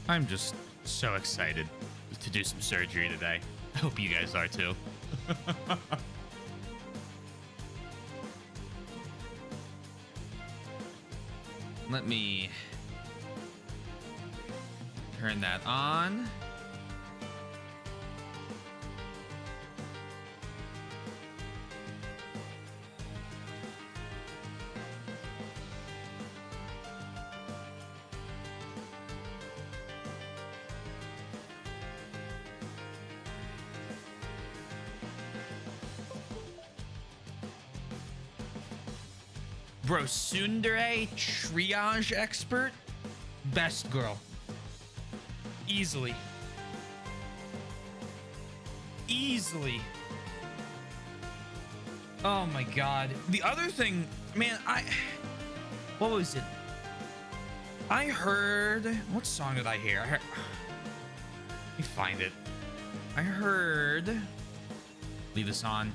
I'm just so excited to do some surgery today. I hope you guys are too. Let me turn that on. Bro, Tsundere, triage expert, best girl. Easily. Easily. Oh my god. The other thing, man, what was it? I heard, what song did I hear? Let me find it. I heard, leave this on.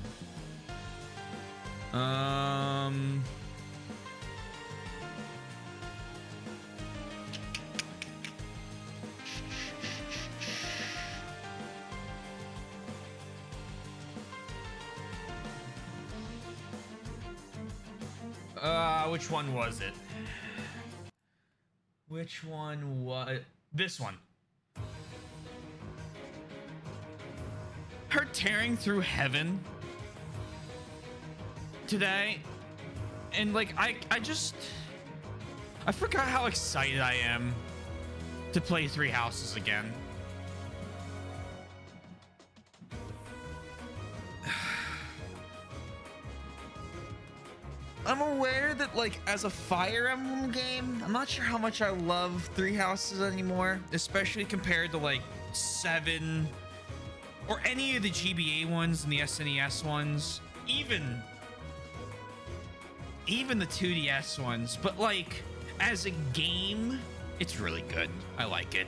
Which one was it? Which one was this one? Her tearing through heaven today, and like I forgot how excited I am to play Three Houses again. I'm aware that, like, as a Fire Emblem game, I'm not sure how much I love Three Houses anymore, especially compared to, like, 7 or any of the GBA ones and the SNES ones, even the 2DS ones. But, like, as a game, it's really good. I like it.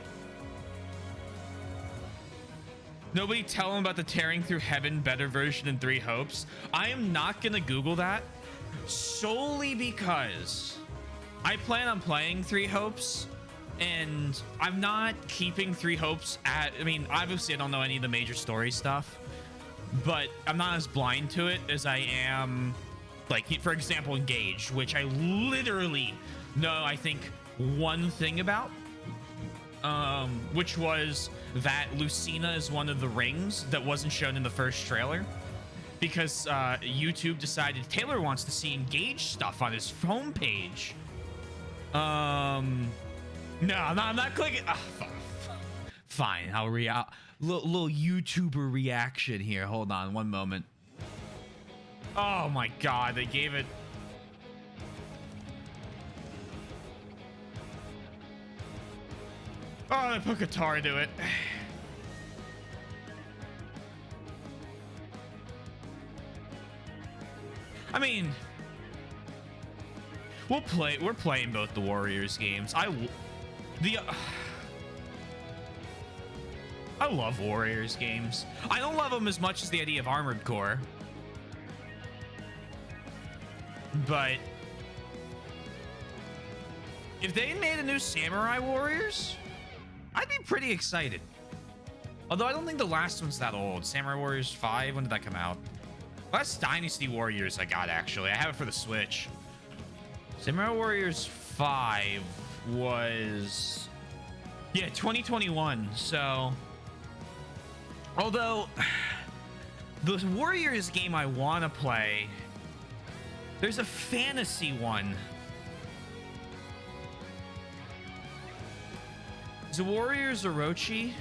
Nobody tell him about the Tearing Through Heaven better version in Three Hopes. I am not gonna Google that. Solely because I plan on playing Three Hopes, and I'm not keeping Three Hopes at, I mean, obviously I don't know any of the major story stuff, but I'm not as blind to it as I am, like, for example, Engage, which I literally know, I think, one thing about, which was that Lucina is one of the rings that wasn't shown in the first trailer. Because YouTube decided Taylor wants to see Engage stuff on his homepage. No, I'm not clicking. Fine, I'll little YouTuber reaction here. Hold on, one moment. Oh my god, they gave it. Oh, they put guitar to it. I mean, we're playing both the Warriors games. I love Warriors games. I don't love them as much as the idea of Armored Core, but if they made a new Samurai Warriors, I'd be pretty excited. Although I don't think the last one's that old. Samurai Warriors 5, when did that come out? Last Dynasty Warriors I got, actually. I have it for the Switch. Samurai Warriors 5 was, yeah, 2021. So, although the Warriors game I want to play, there's a fantasy one. Is it Warriors Orochi?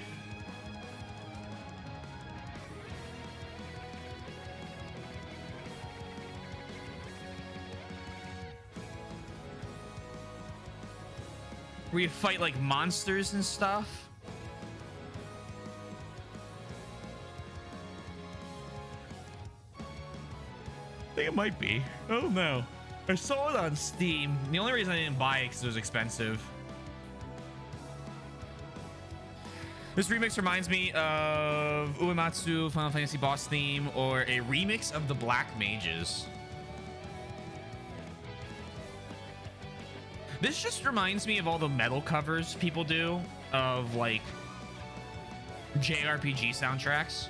Where you fight like monsters and stuff. I think it might be. I don't know. I saw it on Steam. The only reason I didn't buy it because it was expensive. This remix reminds me of Uematsu Final Fantasy boss theme, or a remix of the Black Mages. This just reminds me of all the metal covers people do of like JRPG soundtracks.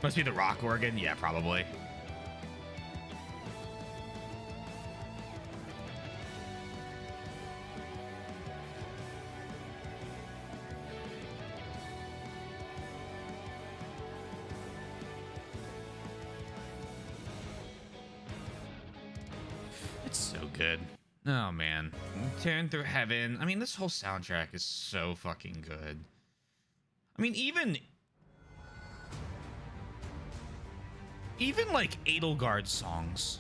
Must be the rock organ. Yeah, probably. It's so good. Oh man, Tearing Through Heaven. I mean, this whole soundtrack is so fucking good. I mean, even like Edelgard songs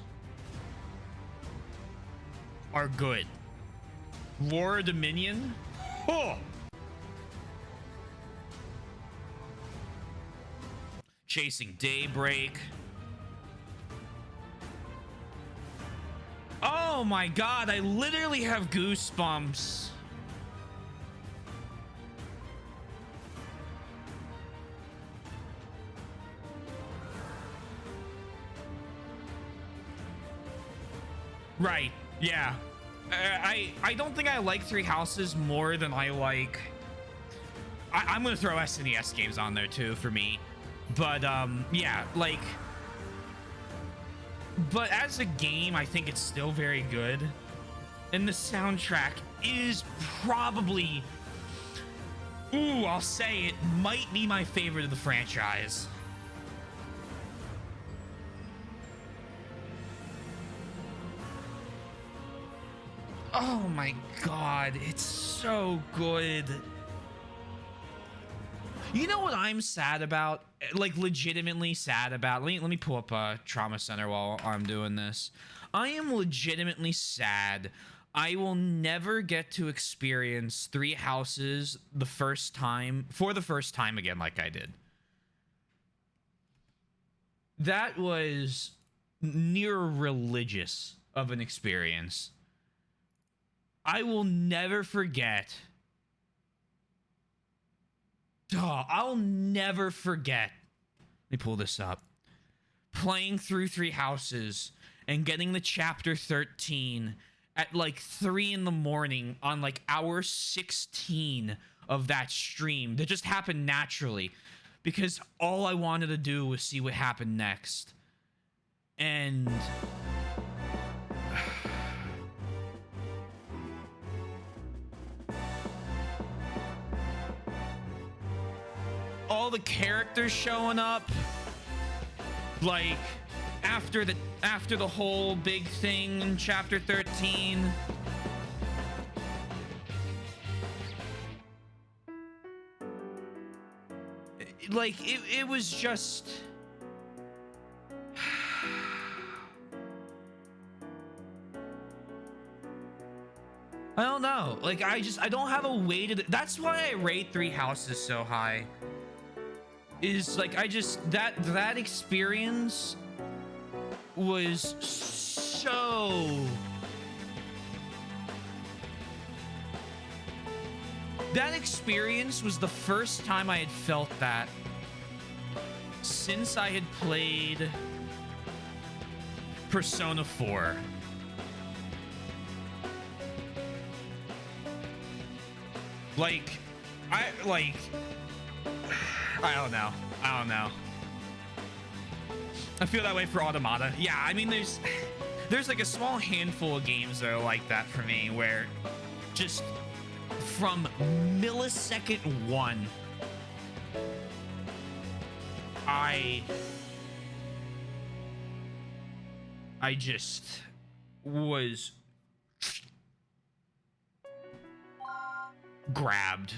are good. War Dominion. Oh. Chasing Daybreak. Oh my god, I literally have goosebumps. Right, yeah. I don't think I like Three Houses more than I like... I'm gonna throw SNES games on there too for me. But, yeah, like... But as a game, I think it's still very good. And the soundtrack is probably... Ooh, I'll say it might be my favorite of the franchise. Oh my god, it's so good. You know what I'm sad about? Like, legitimately sad about? Let me pull up Trauma Center while I'm doing this. I am legitimately sad I will never get to experience Three Houses for the first time again like I did. That was near religious of an experience. I will never forget. Oh, I'll never forget. Let me pull this up. Playing through Three Houses and getting the chapter 13 at like 3 in the morning on like hour 16 of that stream that just happened naturally because all I wanted to do was see what happened next. And all the characters showing up, like after the whole big thing in chapter 13. Like it was just I don't know. Like I don't have a way to. That's why I rate Three Houses so high. Is like that experience was so. That experience was the first time I had felt that since I had played Persona 4. I don't know. I feel that way for Automata. Yeah, I mean, there's like a small handful of games that are like that for me, where just from millisecond one, I just was grabbed.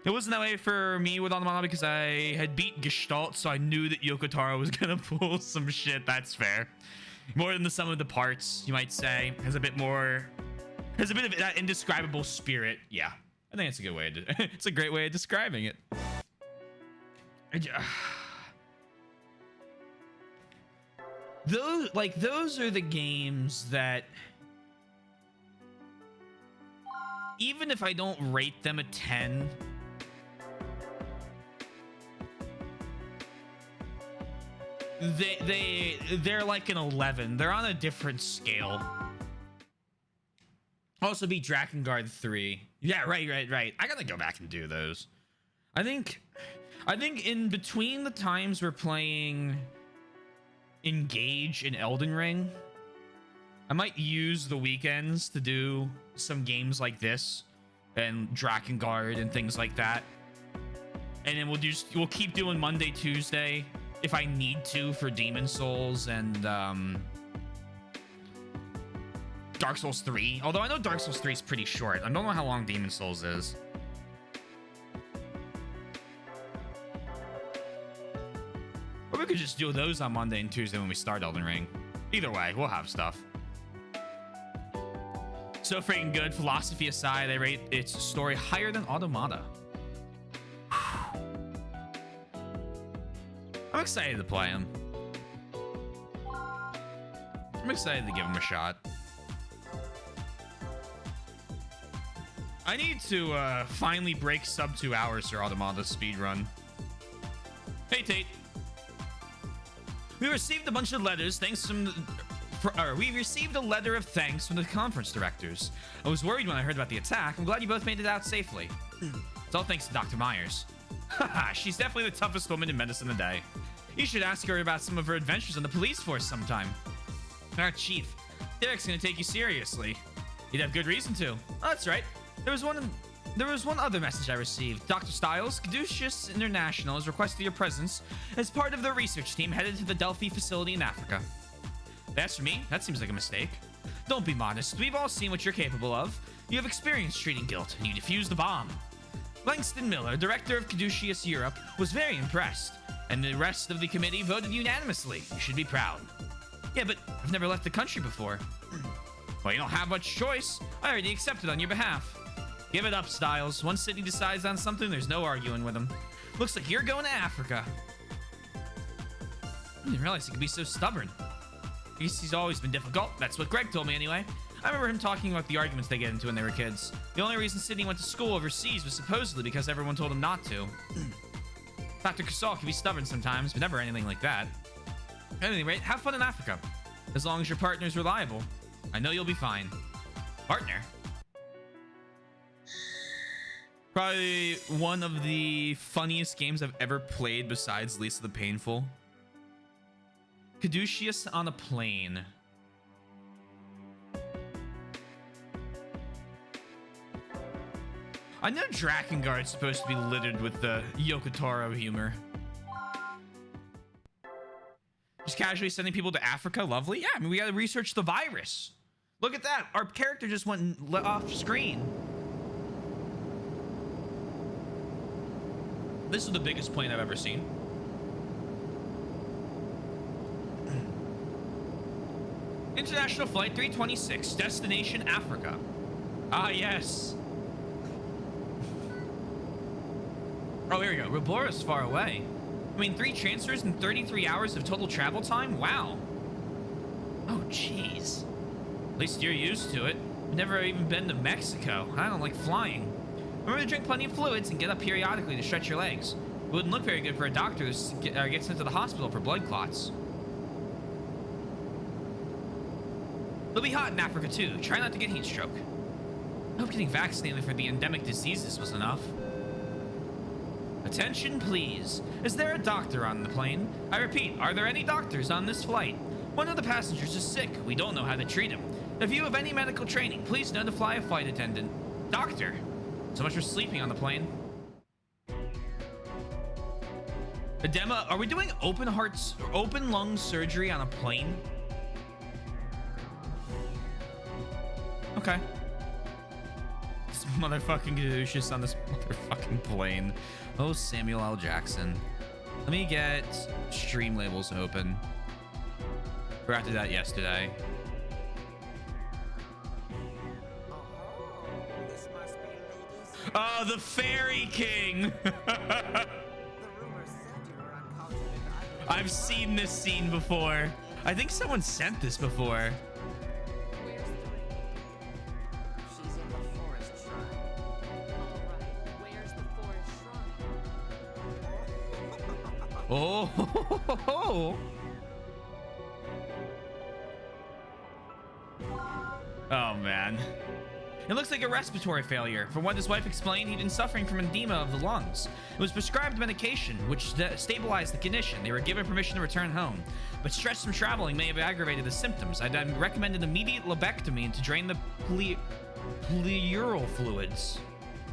It wasn't that way for me with Automata because I had beat Gestalt, so I knew that Yoko Taro was gonna pull some shit. That's fair. More than the sum of the parts, you might say. Has a bit of that indescribable spirit. Yeah, I think it's a good way to. It's a great way of describing it. Those are the games that, even if I don't rate them a 10, they're like an 11. They're on a different scale. Also beat Drakengard 3. Yeah, right. I gotta go back and do those. I think in between the times we're playing Engage in Elden Ring, I might use the weekends to do some games like this and Drakengard and things like that. And then we'll keep doing Monday, Tuesday if I need to for Demon Souls and Dark Souls 3. Although I know Dark Souls 3 is pretty short. I don't know how long Demon Souls is. Or we could just do those on Monday and Tuesday when we start Elden Ring. Either way, we'll have stuff. So freaking good. Philosophy aside, I rate its story higher than Automata. I'm excited to play him. I'm excited to give him a shot. I need to finally break sub 2 hours for Automata speedrun. Hey, Tate. We received a bunch of letters thanks from... we received a letter of thanks from the conference directors. I was worried when I heard about the attack. I'm glad you both made it out safely. It's all thanks to Dr. Myers. Haha, she's definitely the toughest woman in medicine today. You should ask her about some of her adventures on the police force sometime. Our chief, Derek's gonna take you seriously. You'd have good reason to. Oh, that's right. There was one other message I received. Dr. Stiles, Caduceus International has requested your presence as part of their research team headed to the Delphi facility in Africa. As for me, that seems like a mistake. Don't be modest. We've all seen what you're capable of. You have experience treating guilt, and you defused the bomb. Langston Miller, director of Caduceus Europe, was very impressed, and the rest of the committee voted unanimously. You should be proud. Yeah, but I've never left the country before. Well, you don't have much choice. I already accepted on your behalf. Give it up, Stiles. Once City decides on something, there's no arguing with him. Looks like you're going to Africa. I didn't realize he could be so stubborn. I guess he's always been difficult. That's what Greg told me anyway. I remember him talking about the arguments they get into when they were kids. The only reason Sydney went to school overseas was supposedly because everyone told him not to. Dr. Casal can be stubborn sometimes, but never anything like that. At any rate, have fun in Africa. As long as your partner's reliable. I know you'll be fine. Partner? Probably one of the funniest games I've ever played besides Lisa the Painful. Caduceus on a plane. I know Drakengard's supposed to be littered with the Yoko Taro humor. Just casually sending people to Africa, lovely. Yeah, I mean, we gotta research the virus. Look at that. Our character just went off screen. This is the biggest plane I've ever seen. International Flight 326, destination Africa. Ah, yes. Oh, here we go. Robora's far away. I mean, 3 transfers and 33 hours of total travel time? Wow. Oh, jeez. At least you're used to it. I've never even been to Mexico. I don't like flying. Remember to drink plenty of fluids and get up periodically to stretch your legs. It wouldn't look very good for a doctor who gets sent to the hospital for blood clots. It'll be hot in Africa too. Try not to get heat stroke. I hope getting vaccinated for the endemic diseases was enough. Attention, please. Is there a doctor on the plane? I repeat, are there any doctors on this flight? One of the passengers is sick. We don't know how to treat him. If you have any medical training, please notify a flight attendant. Doctor. So much for sleeping on the plane. Edema, are we doing open hearts or open lung surgery on a plane? Okay. This motherfucking Caduceus on this motherfucking plane. Oh, Samuel L. Jackson. Let me get stream labels open. Forgot to do that yesterday. Oh, the Fairy King! I've seen this scene before. I think someone sent this before. Oh, oh man. It looks like a respiratory failure. From what his wife explained, he'd been suffering from edema of the lungs. It was prescribed medication, which stabilized the condition. They were given permission to return home. But stress from traveling may have aggravated the symptoms. I'd recommended immediate lobectomy to drain the pleural fluids.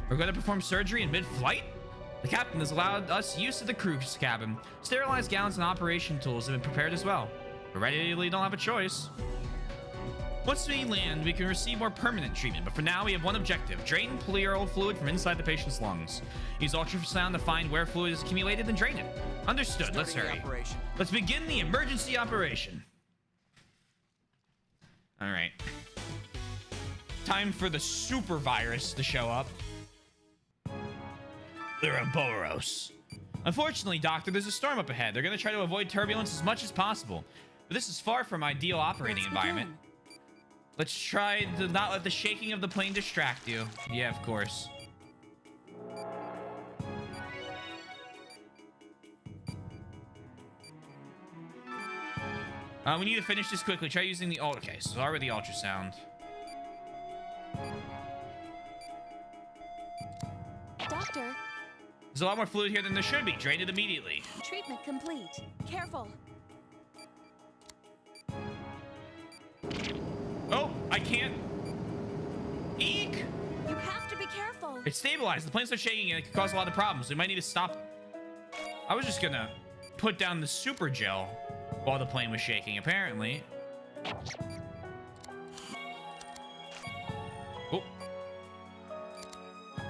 We're going to perform surgery in mid-flight? The captain has allowed us use of the crew's cabin. Sterilized gowns and operation tools have been prepared as well. We really don't have a choice. Once we land, we can receive more permanent treatment, but for now we have one objective: drain pleural fluid from inside the patient's lungs. Use ultrasound to find where fluid is accumulated and drain it. Understood. Let's hurry. Let's begin the emergency operation. All right. Time for the super virus to show up. The Ouroboros. Unfortunately, Doctor, there's a storm up ahead. They're going to try to avoid turbulence as much as possible, but this is far from ideal operating environment. Let's try to not let the shaking of the plane distract you. Yeah, of course. We need to finish this quickly. Try using the okay, so start with the ultrasound. Doctor. There's a lot more fluid here than there should be. Drain it immediately. Treatment complete. Careful. Oh, I can't. Eek! You have to be careful. It's stabilized. The plane starts shaking and it could cause a lot of problems. We might need to stop. I was just gonna put down the super gel while the plane was shaking, apparently. Oh.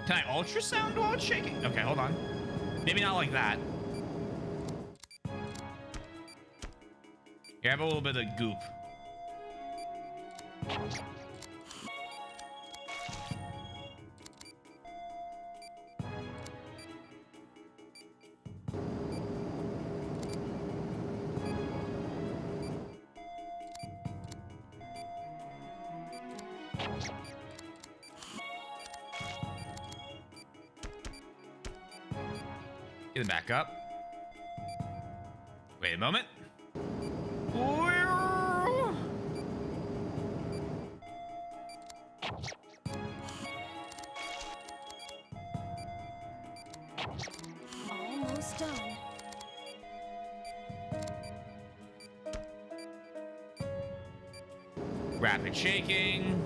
Can I ultrasound while it's shaking? Okay, hold on. Maybe not like that. Here, have a little bit of goop. Get it back up. Wait a moment. Almost done. Rapid shaking.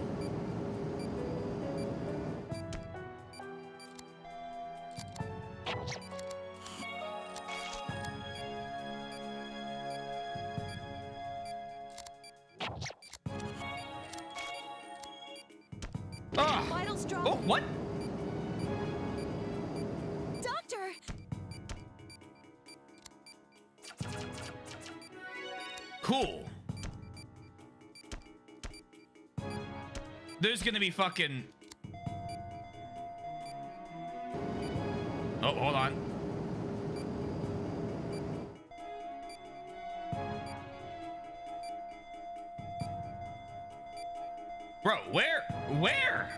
Vitals drop. Oh, what? Doctor. Cool. There's gonna be fucking... Oh, hold on. Bro, where? Where?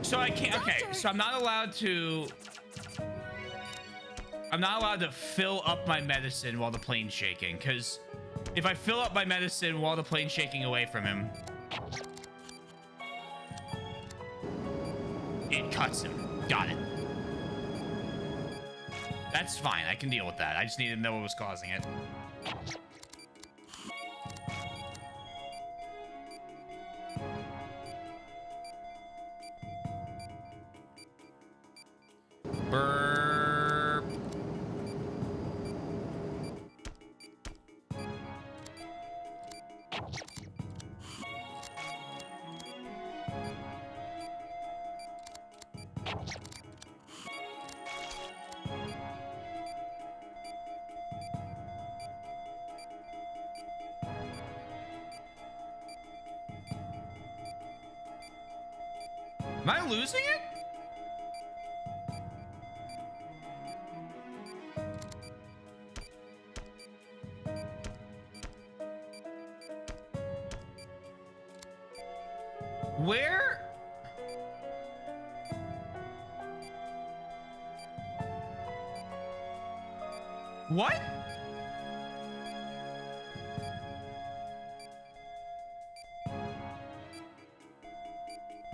So I can't, okay, so I'm not allowed to fill up my medicine while the plane's shaking, because if I fill up my medicine while the plane's shaking away from him, it cuts him. Got it. That's fine. I can deal with that. I just need to know what was causing it. Burp. Am I losing it? Where? What?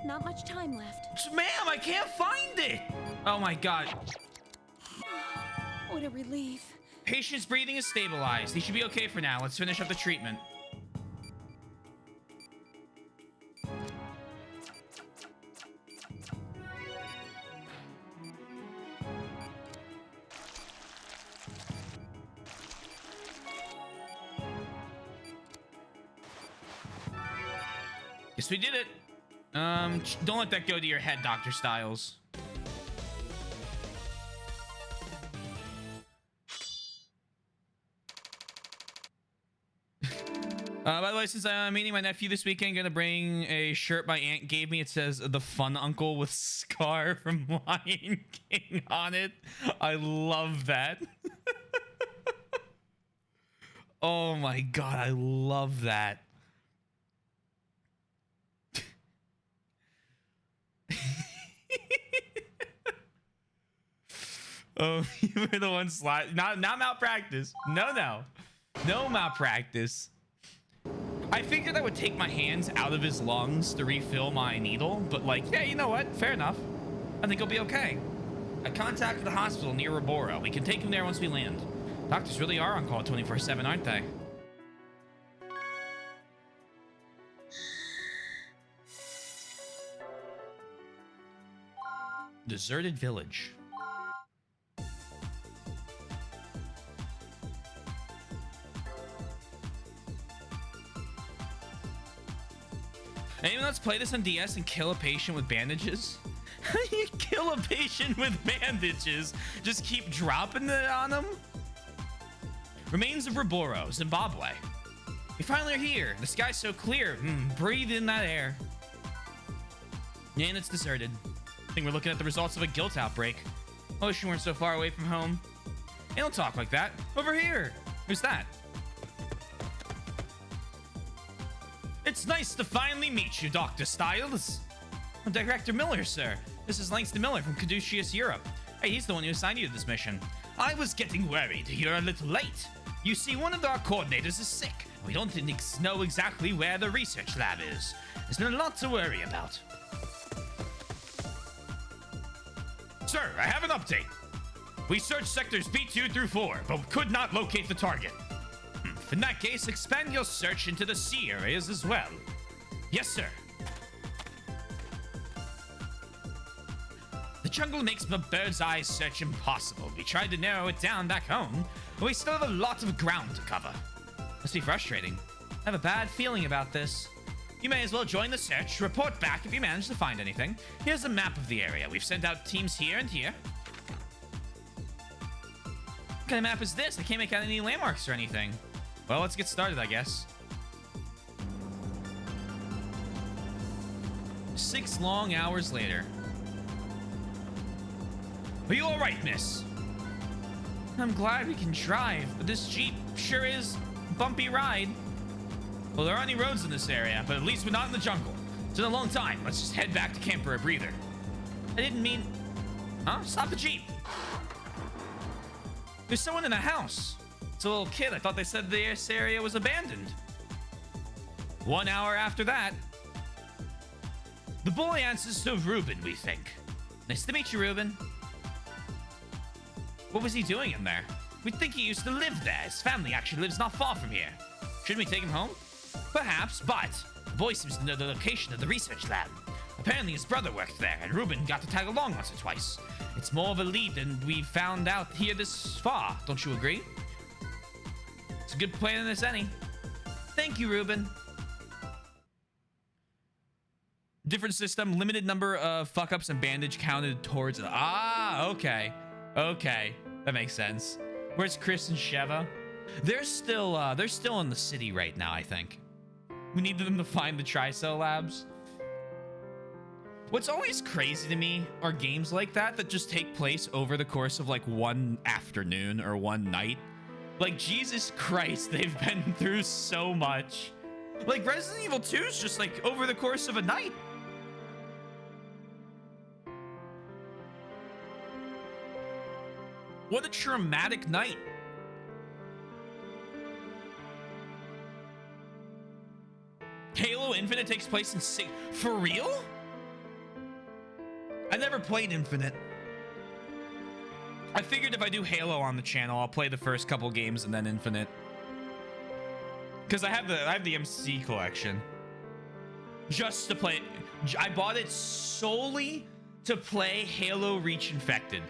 Not much time left. Ma'am, I can't find it. Oh my God. What a relief. Patient's breathing is stabilized. He should be okay for now. Let's finish up the treatment. Yes, we did it. Don't let that go to your head, Dr. Styles. By the way, since I'm meeting my nephew this weekend, gonna bring a shirt my aunt gave me. It says "The Fun Uncle" with Scar from Lion King on it. I love that. Oh my God, I love that. Oh, you were the one slide. Not malpractice. No malpractice. I figured I would take my hands out of his lungs to refill my needle, but like, yeah, you know what? Fair enough. I think he'll be okay. I contacted the hospital near Robora. We can take him there once we land. Doctors really are on call 24/7, aren't they? Deserted village. Anyone let's play this on DS and kill a patient with bandages? How do you kill a patient with bandages? Just keep dropping it on them? Remains of Roboro, Zimbabwe. We finally are here. The sky's so clear. Breathe in that air. And it's deserted. I think we're looking at the results of a guilt outbreak. I wish you weren't so far away from home. Hey, don't talk like that. Over here. Who's that? It's nice to finally meet you, Dr. Styles. I'm Director Miller, sir. This is Langston Miller from Caduceus Europe. Hey, he's the one who assigned you to this mission. I was getting worried. You're a little late. You see, one of our coordinators is sick. We don't know exactly where the research lab is. There's been a lot to worry about. Sir, I have an update. We searched sectors B2 through 4, but could not locate the target. In that case, expand your search into the sea areas as well. Yes, sir. The jungle makes a bird's eye search impossible. We tried to narrow it down back home, but we still have a lot of ground to cover. Must be frustrating. I have a bad feeling about this. You may as well join the search. Report back if you manage to find anything. Here's a map of the area. We've sent out teams here and here. What kind of map is this? I can't make out any landmarks or anything. Well, let's get started, I guess. 6 long hours later. Are you all right, miss? I'm glad we can drive, but this Jeep sure is a bumpy ride. Well, there aren't any roads in this area, but at least we're not in the jungle. It's been a long time. Let's just head back to camp for a breather. I didn't mean... Huh? Stop the Jeep. There's someone in the house. It's a little kid. I thought they said this area was abandoned. 1 hour after that. The boy answers to Ruben, we think. Nice to meet you, Ruben. What was he doing in there? We think he used to live there. His family actually lives not far from here. Shouldn't we take him home? Perhaps, but the boy seems to know the location of the research lab. Apparently his brother worked there, and Ruben got to tag along once or twice. It's more of a lead than we found out here this far. Don't you agree? It's a good plan as any. Thank you, Ruben. Different system, limited number of fuck-ups and bandage counted towards... Ah, okay. Okay, that makes sense. Where's Chris and Sheva? They're still in the city right now, I think. We need them to find the Tricell labs. What's always crazy to me are games like that that just take place over the course of like one afternoon or one night. Like, Jesus Christ, they've been through so much. Like, Resident Evil 2 is just like over the course of a night. What a traumatic night. Infinite takes place in for real? I never played Infinite. I figured if I do Halo on the channel, I'll play the first couple games and then Infinite. Because I have the MC collection. Just to play. I bought it solely to play Halo Reach Infected.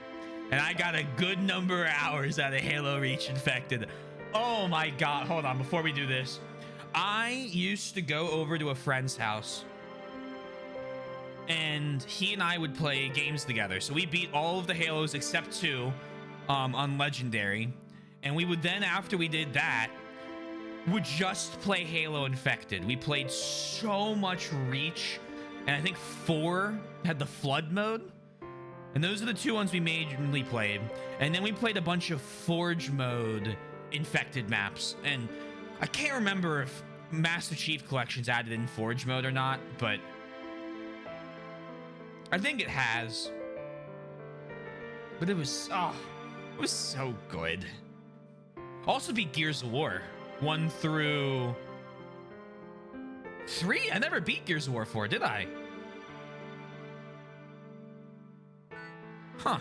And I got a good number of hours out of Halo Reach Infected. Oh my god. Hold on, before we do this. I used to go over to a friend's house. And he and I would play games together. So we beat all of the Halos except 2 on Legendary. And we would then, after we did that, would just play Halo Infected. We played so much Reach. And I think 4 had the Flood mode. And those are the 2 ones we majorly played. And then we played a bunch of Forge mode Infected maps. And I can't remember if Master Chief Collection's added in Forge mode or not, but I think it has. But it was so good. Also beat Gears of War 1 through 3. I never beat Gears of War 4, did I? Huh.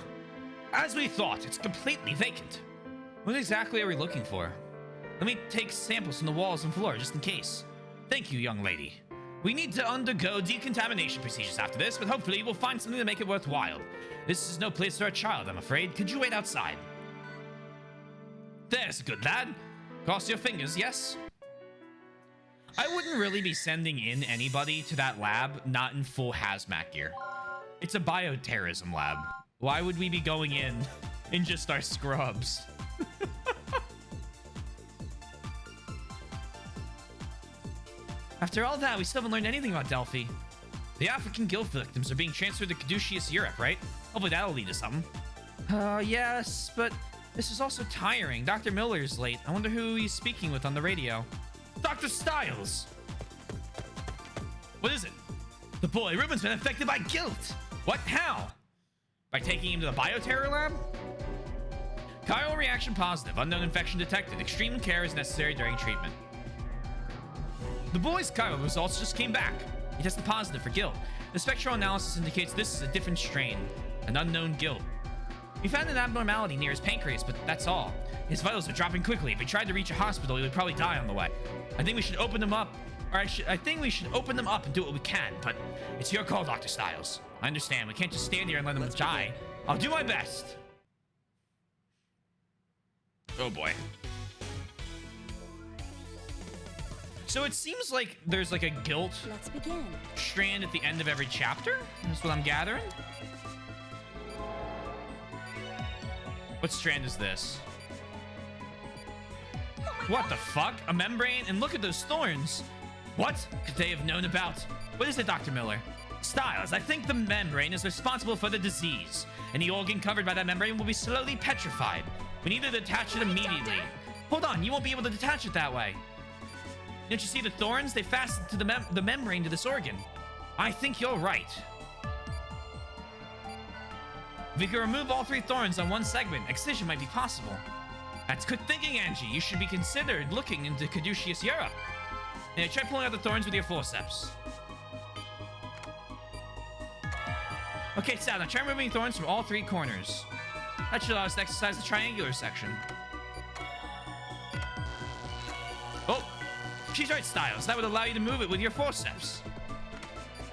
As we thought, it's completely vacant. What exactly are we looking for? Let me take samples from the walls and floor just in case. Thank you, young lady. We need to undergo decontamination procedures after this, but hopefully we'll find something to make it worthwhile. This is no place for a child, I'm afraid. Could you wait outside? There's a good lad. Cross your fingers, yes? I wouldn't really be sending in anybody to that lab not in full hazmat gear. It's a bioterrorism lab. Why would we be going in just our scrubs? After all that, we still haven't learned anything about Delphi. The African guild victims are being transferred to Caduceus Europe, right? Hopefully that'll lead to something. Yes, but this is also tiring. Dr. Miller's late. I wonder who he's speaking with on the radio. Dr. Styles! What is it? The boy, Ruben's been affected by guilt. What? How? By taking him to the bioterror lab? Chiral reaction positive. Unknown infection detected. Extreme care is necessary during treatment. The boy's chiral results just came back. He tested positive for guilt. The spectral analysis indicates this is a different strain, an unknown guilt. We found an abnormality near his pancreas, but that's all. His vitals are dropping quickly. If he tried to reach a hospital, he would probably die on the way. I think we should open them up. I think we should open them up and do what we can, but it's your call, Dr. Styles. I understand. We can't just stand here and let them die. I'll do my best. Oh boy. So it seems like there's like a guilt strand at the end of every chapter. That's what I'm gathering. What strand is this? What the fuck? A membrane? And look at those thorns. What could they have known about? What is it, Dr. Miller? Styles, I think the membrane is responsible for the disease. Any organ covered by that membrane will be slowly petrified. We need to detach it immediately. Hold on, you won't be able to detach it that way. Don't you see the thorns? They fasten to the membrane to this organ. I think you're right. If we could remove all 3 thorns on one segment, excision might be possible. That's good thinking, Angie. You should be considered looking into Caduceus Europe. Now try pulling out the thorns with your forceps. Okay, Sal, now try removing thorns from all 3 corners. That should allow us to exercise the triangular section. Oh, she's right, Styles. That would allow you to move it with your forceps.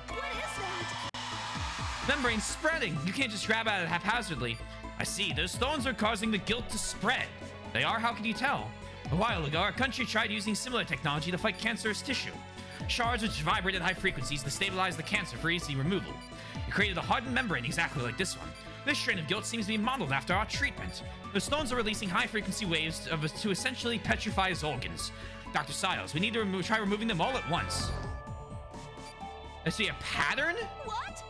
What is that? Membrane's spreading. You can't just grab at it haphazardly. I see. Those thorns are causing the guilt to spread. They are? How can you tell? A while ago, our country tried using similar technology to fight cancerous tissue. Shards which vibrate at high frequencies to stabilize the cancer for easy removal. It created a hardened membrane exactly like this one. This strain of guilt seems to be modeled after our treatment. The stones are releasing high-frequency waves to essentially petrify his organs. Dr. Styles, we need to try removing them all at once. I see a pattern? What?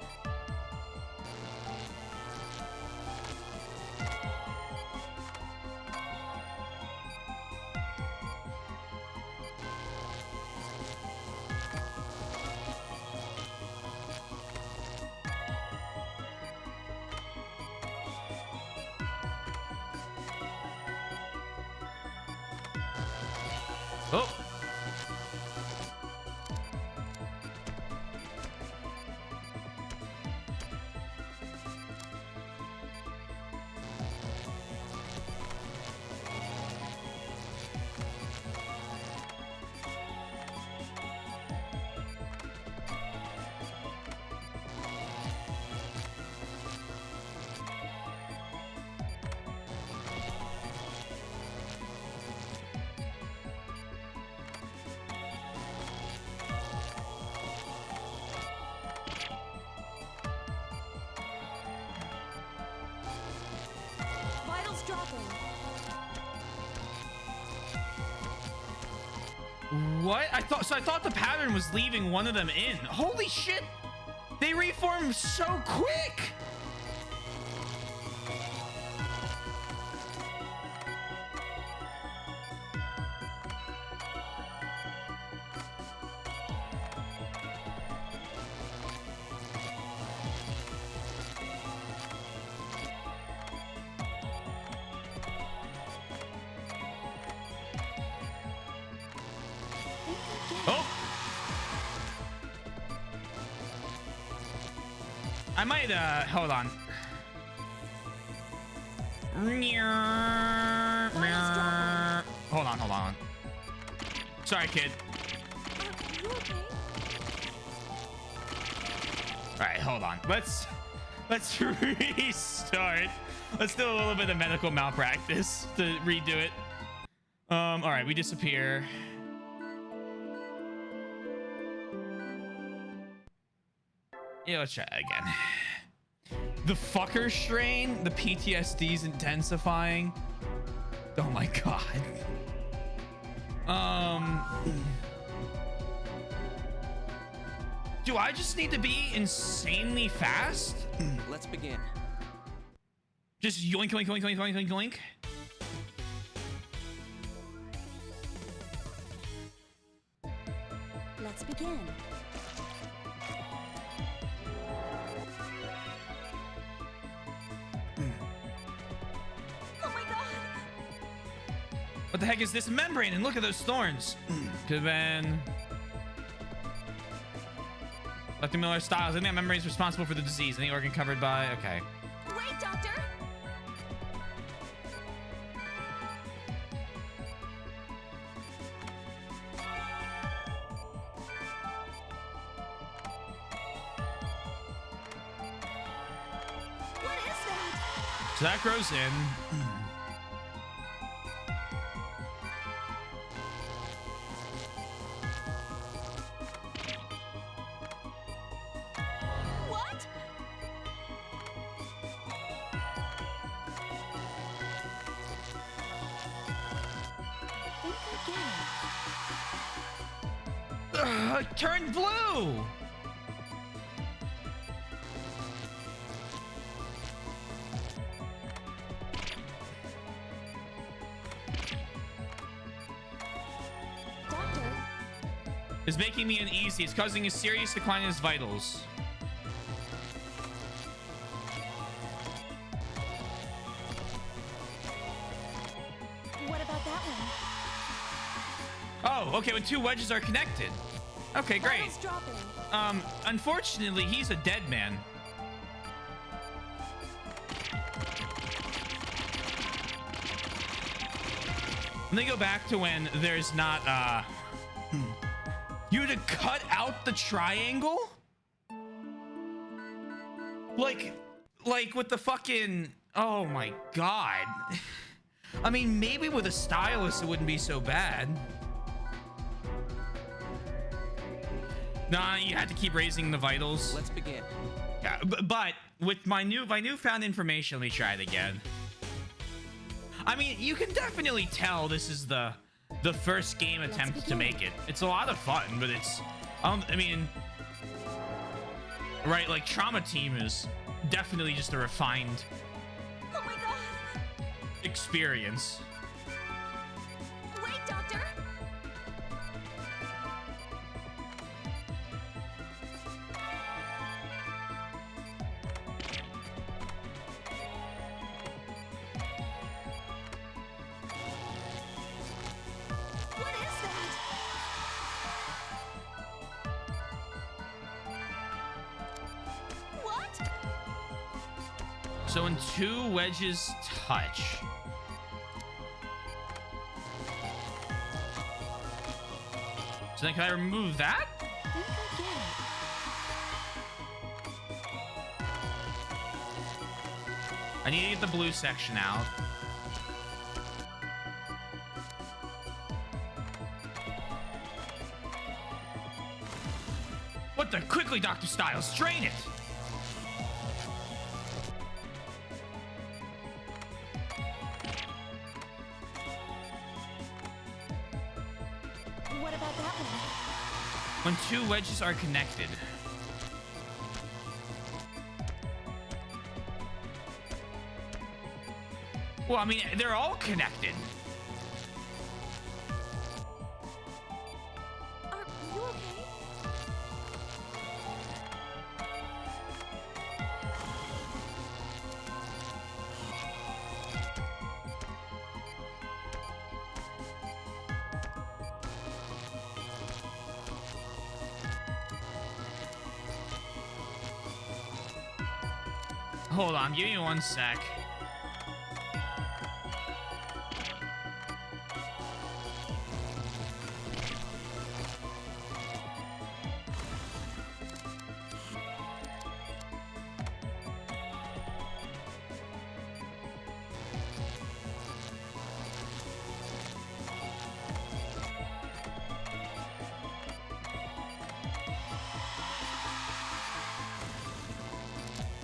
Oh. dropping. What? I thought the pattern was leaving one of them in. Holy shit! They reformed so quick! Oh! I might, hold on. Hold on. Sorry, kid. You okay? All right, hold on. Let's restart. Let's do a little bit of medical malpractice to redo it. All right, we disappear. Yeah, let's try again. The fucker strain, the PTSD's intensifying. Oh my god. Do I just need to be insanely fast? Let's begin. Just yoink, yoink, yoink, yoink, yoink, yoink, yoink. Let's begin. Oh my god! What the heck is this membrane? And look at those thorns. Could've been Dr. Miller Styles. I think that membrane is responsible for the disease. Any organ covered by. Okay. Wait, doctor! What is that? So that grows in. What? Think I get it. It turned blue. Doctor, It's making me uneasy. It's causing a serious decline in his vitals. what about that one? Oh, okay. When two wedges are connected. Okay, great. Vitals dropping. Unfortunately, he's a dead man. Let me go back to when there's not, you had to cut out the triangle? Like with the fucking, oh my god. I mean, maybe with a stylus, it wouldn't be so bad. Nah, you had to keep raising the vitals. Let's begin. Yeah, but with my newfound information, let me try it again. I mean, you can definitely tell this is the first game attempt to make it. It's a lot of fun, but it's I mean, right, like Trauma Team is definitely just a refined Oh my god! experience. Wait, doctor! What is that? What? So when two wedges touch, so then can I remove that? Think I get it. I need to get the blue section out. What the? Quickly, Dr. Styles, drain it! When two wedges are connected. Well, I mean, they're all connected. Are you okay? Hold on, give me 1 sec.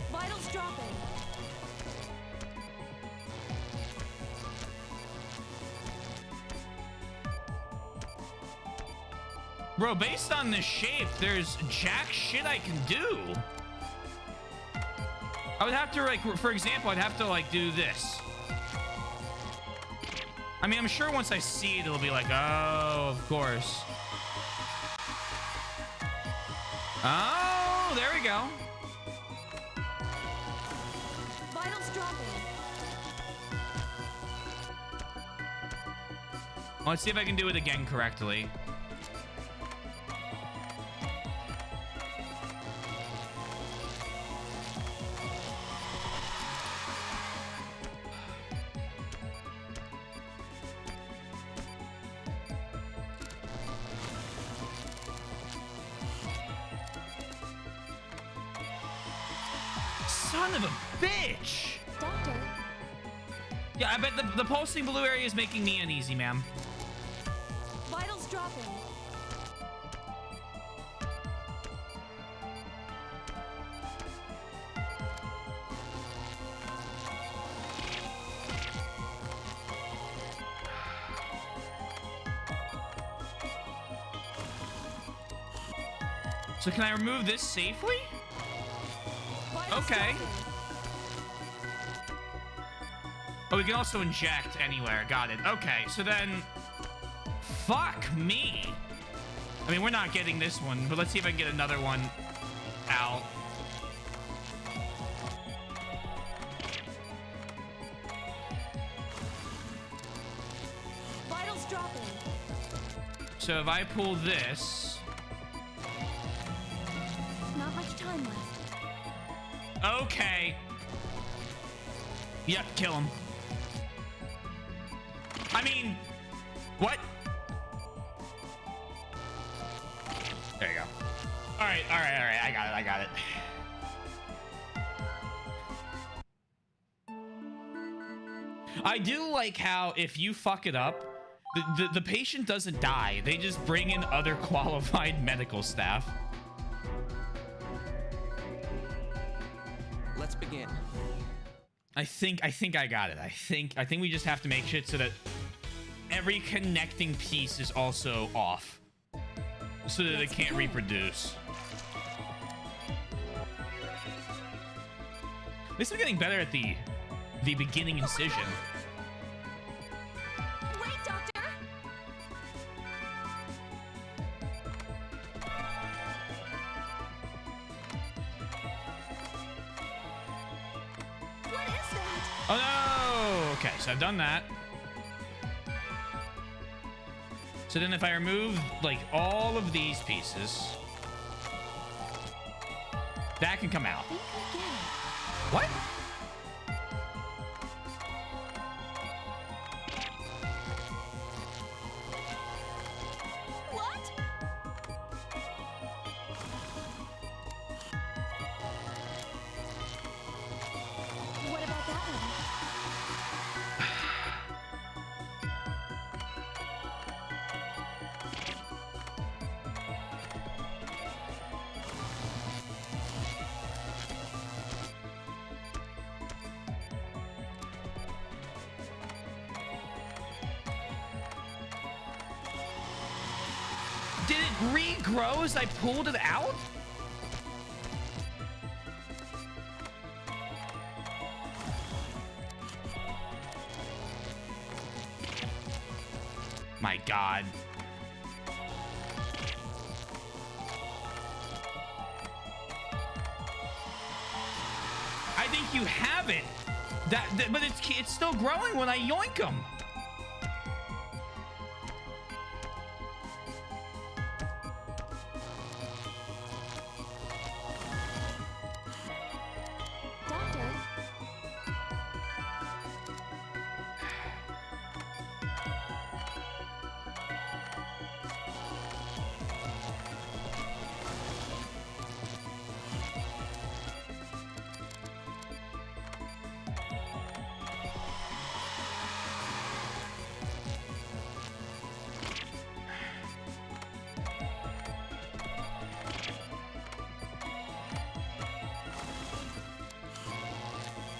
Vitals dropping. Bro, based on this shape, there's jack shit I can do. I would have to, like, for example, I'd have to, like, do this. I mean, I'm sure once I see it, it'll be like, oh, of course. Oh, there we go. Vitals dropping. Let's see if I can do it again correctly. Son of a bitch! Doctor, Yeah, I bet the pulsing blue area is making me uneasy, ma'am. vitals dropping. So can I remove this safely? Vitals Okay. dropping. Oh, we can also inject anywhere. Got it. Okay, so then... Fuck me. I mean, we're not getting this one, but let's see if I can get another one out. Vitals dropping. So if I pull this... Not much time left. Okay. Yep, kill him. I mean, what? There you go. All right. I got it. I do like how if you fuck it up, the patient doesn't die. They just bring in other qualified medical staff. Let's begin. I think I got it. I think we just have to make shit so that every connecting piece is also off, so that it can't reproduce. At least I'm getting better at the beginning incision. Wait, Doctor! What is that? Oh no! Okay, so I've done that. So then if I remove like all of these pieces, that can come out. I think I get it. What? What? What about that one? regrows. I pulled it out. My God. I think you have it. But it's still growing when I yoink them. Doctor,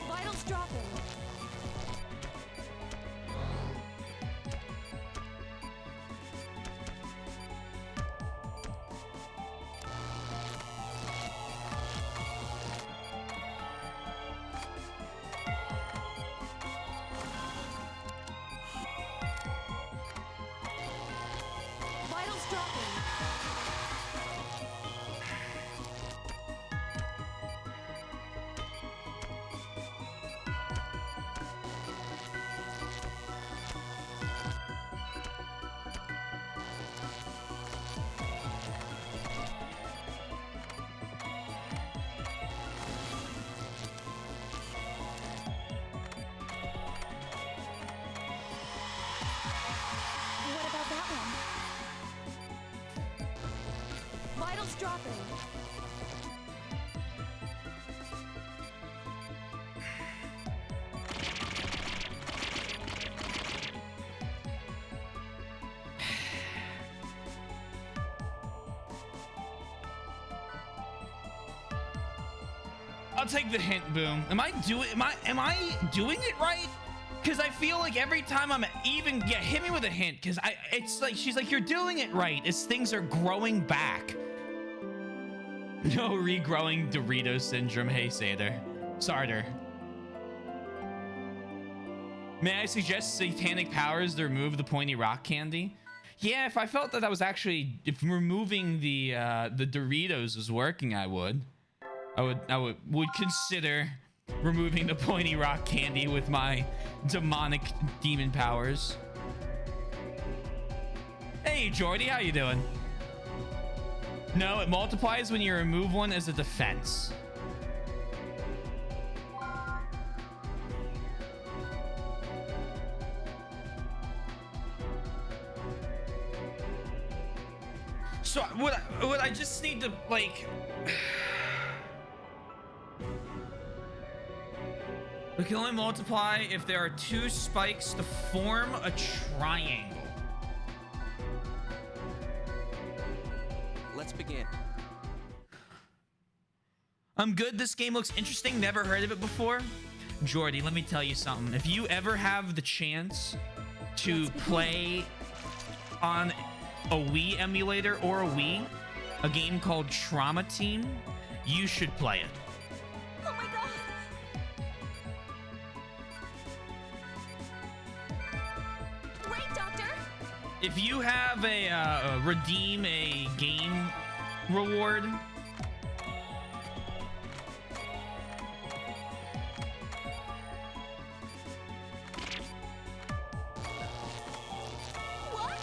vitals dropping. Vitals dropping. What about that one? Vitals dropping. I'll take the hint, Boom. Am I doing it right? Because I feel like every time I'm even hit me with a hint, because it's like she's like, you're doing it right as things are growing back. No regrowing Dorito syndrome. Hey, Sarder. May I suggest satanic powers to remove the pointy rock candy? Yeah, if I felt that was actually, if removing the Doritos was working, I would consider removing the pointy rock candy with my demonic demon powers. Hey, Jordy, how you doing? No, it multiplies when you remove one as a defense. So would I just need to like we can only multiply if there are two spikes to form a triangle. Let's begin. I'm good. This game looks interesting. Never heard of it before. Jordy, let me tell you something. If you ever have the chance to play on a Wii emulator or a Wii, a game called Trauma Team, you should play it. Oh my god! Wait, Doctor! If you have a redeem a game reward, What?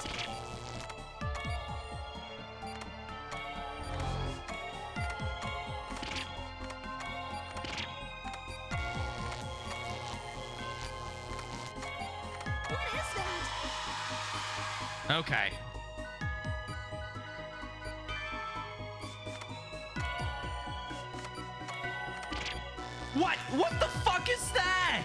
What is that? okay. What the fuck is that?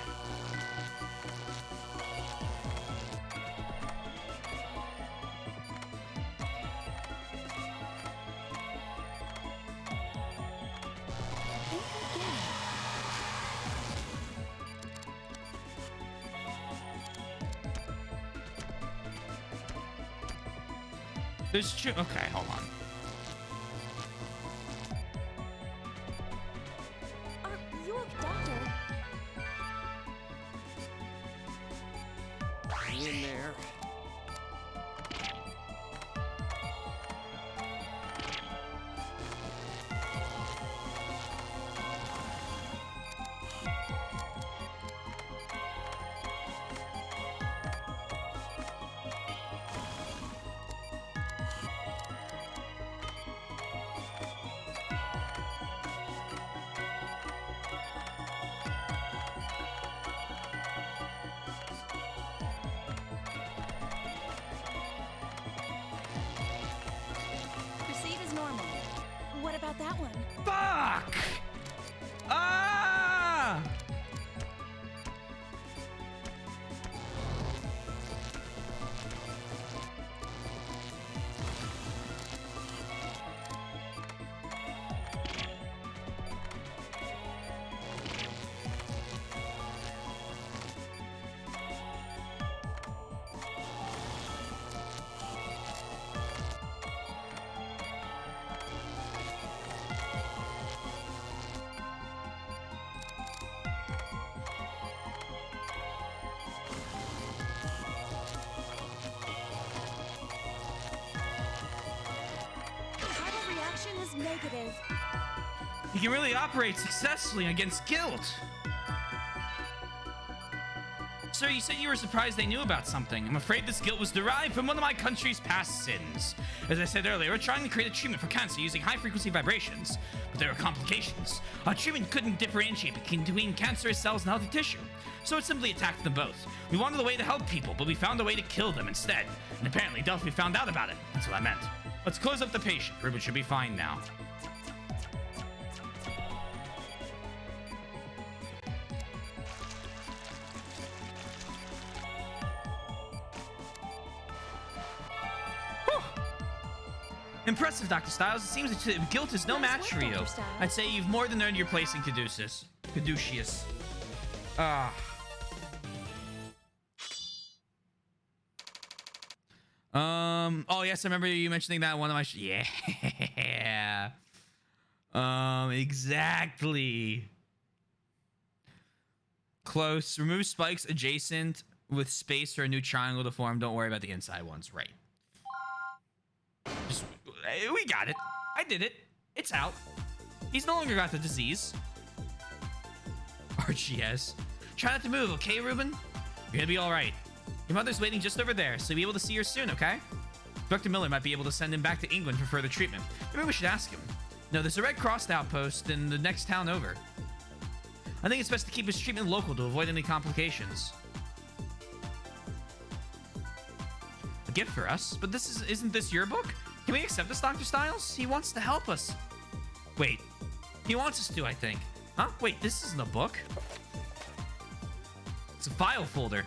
Think again. There's two. Okay, hold on. Are you a doctor? In there. Proceed as normal. What about that one? Fuck! Ah! Target reaction is negative. He can really operate successfully against guilt. Sir, you said you were surprised they knew about something. I'm afraid this guilt was derived from one of my country's past sins. As I said earlier, we're trying to create a treatment for cancer using high-frequency vibrations, but there are complications. Our treatment couldn't differentiate between cancerous cells and healthy tissue, so it simply attacked them both. We wanted a way to help people, but we found a way to kill them instead. And apparently Delphi found out about it. That's what I meant. Let's close up the patient. Ruben should be fine now. Impressive, Dr. Styles. It seems that guilt is no Nice match work, for you. Dr. Styles. I'd say you've more than earned your place in Caduceus. Caduceus. Ah. Oh yes, I remember you mentioning that in one of my yeah. Exactly. Close. Remove spikes adjacent with space for a new triangle to form. Don't worry about the inside ones. Right. Just, we got it. I did it. It's out. He's no longer got the disease. RGS. Try not to move, okay, Ruben? You're gonna be all right. Your mother's waiting just over there, so you'll be able to see her soon, okay? Dr. Miller might be able to send him back to England for further treatment. Maybe we should ask him. No, there's a Red Cross outpost in the next town over. I think it's best to keep his treatment local to avoid any complications. A gift for us? But isn't this your book? Can we accept this, Dr. Styles? He wants to help us. Wait. He wants us to, I think. Huh? Wait, this isn't a book. It's a file folder.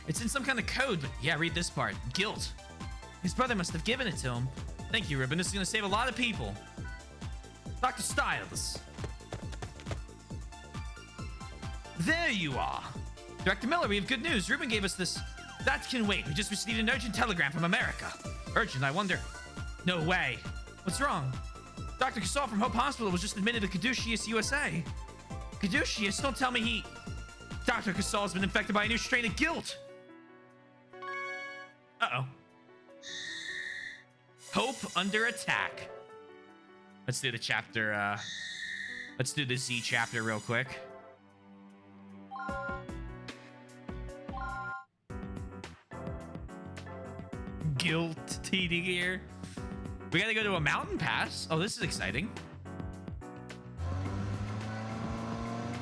It's in some kind of code, but yeah, read this part. Guilt. His brother must have given it to him. Thank you, Ruben. This is going to save a lot of people. Dr. Styles. There you are. Director Miller, we have good news. Ruben gave us this. That can wait. We just received an urgent telegram from America. Urgent, I wonder. No way. What's wrong? Dr. Casal from Hope Hospital was just admitted to Caduceus, USA. Caduceus? Don't tell me he... Dr. Casal has been infected by a new strain of guilt. Uh-oh. Hope under attack. Let's do the chapter, let's do the Z chapter real quick. Guilt TD here. We gotta go to a mountain pass. Oh, this is exciting.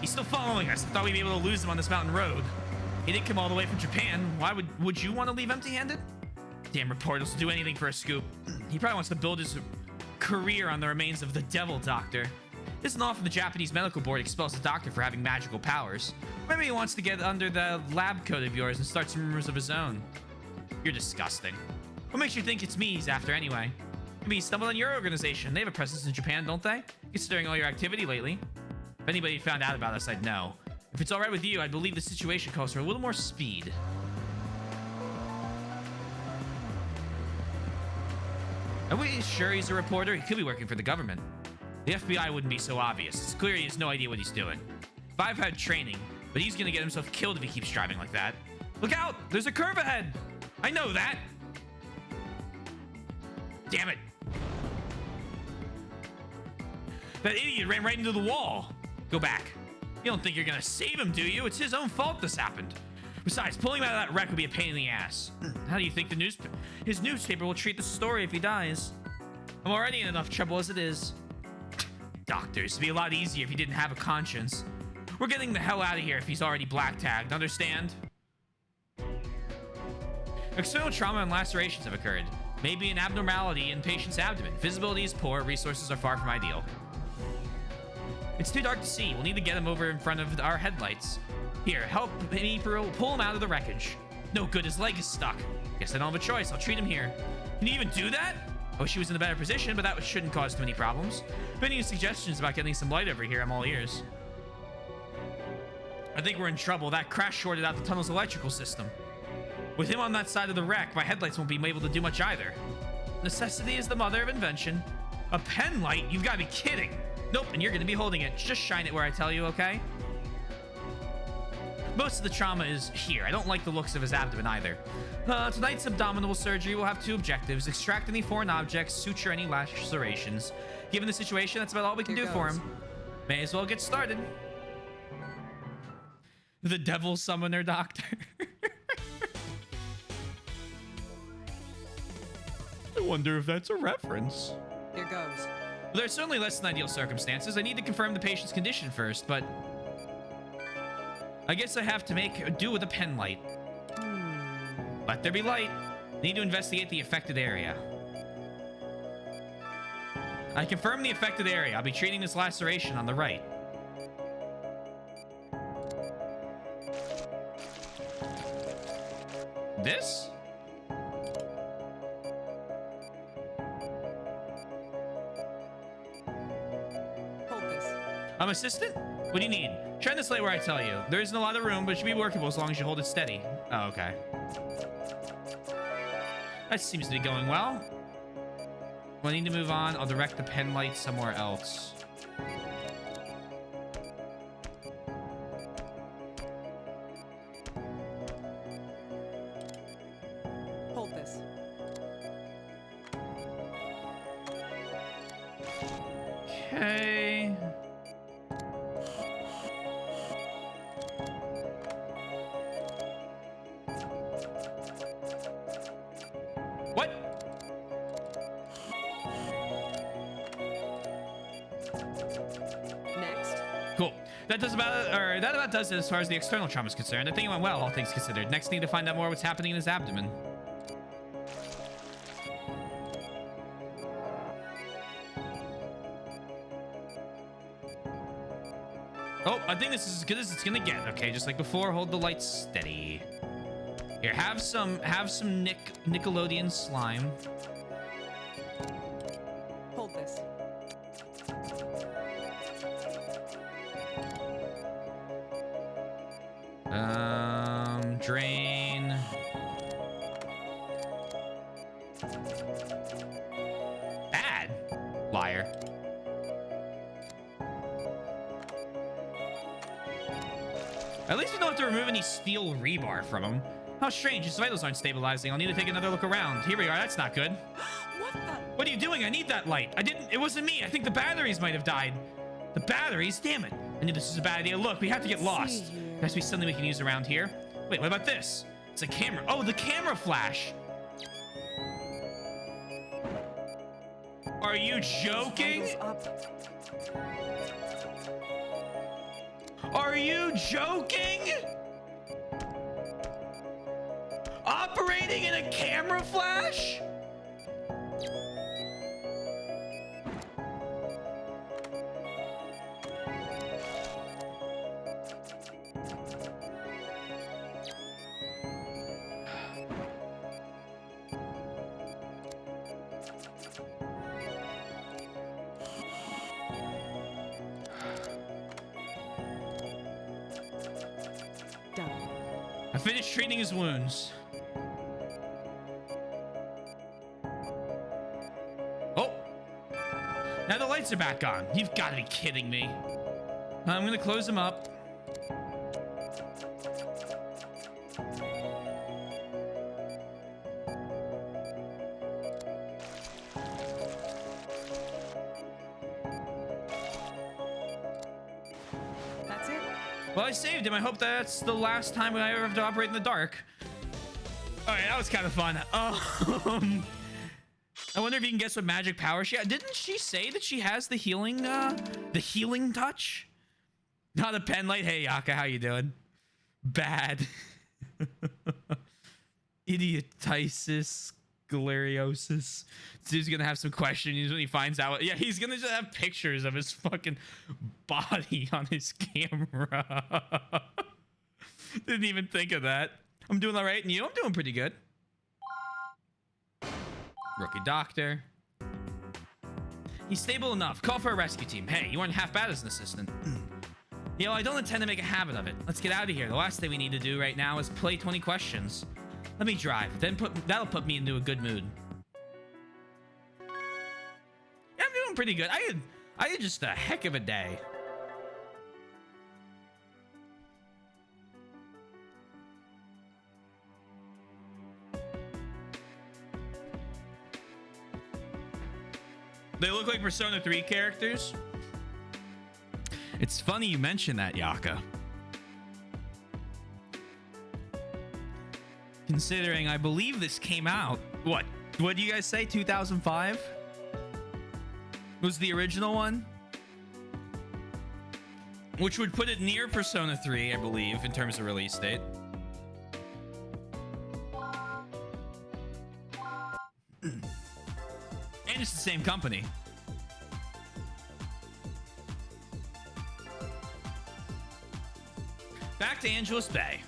He's still following us. I thought we'd be able to lose him on this mountain road. He didn't come all the way from Japan. Why would you want to leave empty-handed? Damn reporters will do anything for a scoop. He probably wants to build his career on the remains of the Devil Doctor. This isn't often the Japanese medical board expels a doctor for having magical powers. Maybe he wants to get under the lab coat of yours and start some rumors of his own. You're disgusting. What makes you think it's me he's after anyway? Maybe he stumbled on your organization. They have a presence in Japan, don't they? Considering all your activity lately. If anybody found out about us, I'd know. If it's alright with you, I believe the situation calls for a little more speed. Are we sure he's a reporter? He could be working for the government. The FBI wouldn't be so obvious. It's clear he has no idea what he's doing. Five had training, but he's gonna get himself killed if he keeps driving like that. Look out! There's a curve ahead! I know that! Damn it! That idiot ran right into the wall! Go back. You don't think you're gonna save him, do you? It's his own fault this happened. Besides, pulling him out of that wreck would be a pain in the ass. How do you think his newspaper will treat the story if he dies? I'm already in enough trouble as it is. Doctors, it'd be a lot easier if he didn't have a conscience. We're getting the hell out of here if he's already black tagged, understand? External trauma and lacerations have occurred. Maybe an abnormality in patient's abdomen. Visibility is poor, resources are far from ideal. It's too dark to see. We'll need to get him over in front of our headlights. Here, help me pull him out of the wreckage. No good, his leg is stuck. Guess I don't have a choice. I'll treat him here. Can you even do that? I wish he was in a better position, but that shouldn't cause too many problems. If any suggestions about getting some light over here, I'm all ears. I think we're in trouble. That crash shorted out the tunnel's electrical system. With him on that side of the wreck, my headlights won't be able to do much either. Necessity is the mother of invention. A pen light? You've got to be kidding. Nope, and you're going to be holding it. Just shine it where I tell you, okay? Most of the trauma is here. I don't like the looks of his abdomen either. Tonight's abdominal surgery will have two objectives. Extract any foreign objects, suture any lacerations. Given the situation, that's about all we can do for him. May as well get started. The devil summoner doctor. I wonder if that's a reference. Here goes. Well, there's certainly less than ideal circumstances. I need to confirm the patient's condition first, but I guess I have to make do with a pen light. Let there be light. Need to investigate the affected area. I confirm the affected area. I'll be treating this laceration on the right. This? Hold this. I'm assistant? What do you need? Shine this light where I tell you. There isn't a lot of room, but it should be workable as long as you hold it steady. Oh, okay. That seems to be going well. Well, I need to move on. I'll direct the pen light somewhere else. Hold this. Okay. What? Next. Cool. That about does it as far as the external trauma is concerned. I think it went well, all things considered. Next, need to find out more what's happening in his abdomen. Oh, I think this is as good as it's gonna get. Okay, just like before, hold the light steady. Here, have some Nickelodeon slime. Hold this. Drain. Bad. Liar. At least we don't have to remove any steel rebar from him. How strange, his vitals aren't stabilizing. I'll need to take another look around. Here we are, that's not good. What the? What are you doing? I need that light. It wasn't me. I think the batteries might have died. The batteries? Damn it. I knew this was a bad idea. Look, we have to get lost. see here. There has to be something we can use around here. Wait, what about this? It's a camera. Oh, the camera flash. Are you joking? Vitals up. Are you joking? Operating in a camera flash? Done. I finished treating his wounds. lights are back on. You've got to be kidding me. I'm gonna close them up. That's it? Well, I saved him. I hope that's the last time I ever have to operate in the dark. All right, that was kind of fun. I wonder if you can guess what magic power she had. Didn't she say that she has the healing touch? Not a pen light. Hey, Yaka, how you doing? Bad. Idiotitis, scoliosis. Dude's gonna have some questions when he finds out. Yeah, he's gonna just have pictures of his fucking body on his camera. Didn't even think of that. I'm doing all right, and you? I'm doing pretty good. Rookie doctor. He's stable enough. Call for a rescue team. Hey, you weren't half bad as an assistant. You know, I don't intend to make a habit of it. Let's get out of here. The last thing we need to do right now is play 20 questions. Let me drive. Then that'll put me into a good mood. Yeah, I'm doing pretty good. I had just a heck of a day. They look like Persona 3 characters. It's funny you mention that, Yaka. Considering I believe this came out, what do you guys say, 2005? Was the original one? Which would put it near Persona 3, I believe, in terms of release date. And it's the same company. Back to Angelus Bay.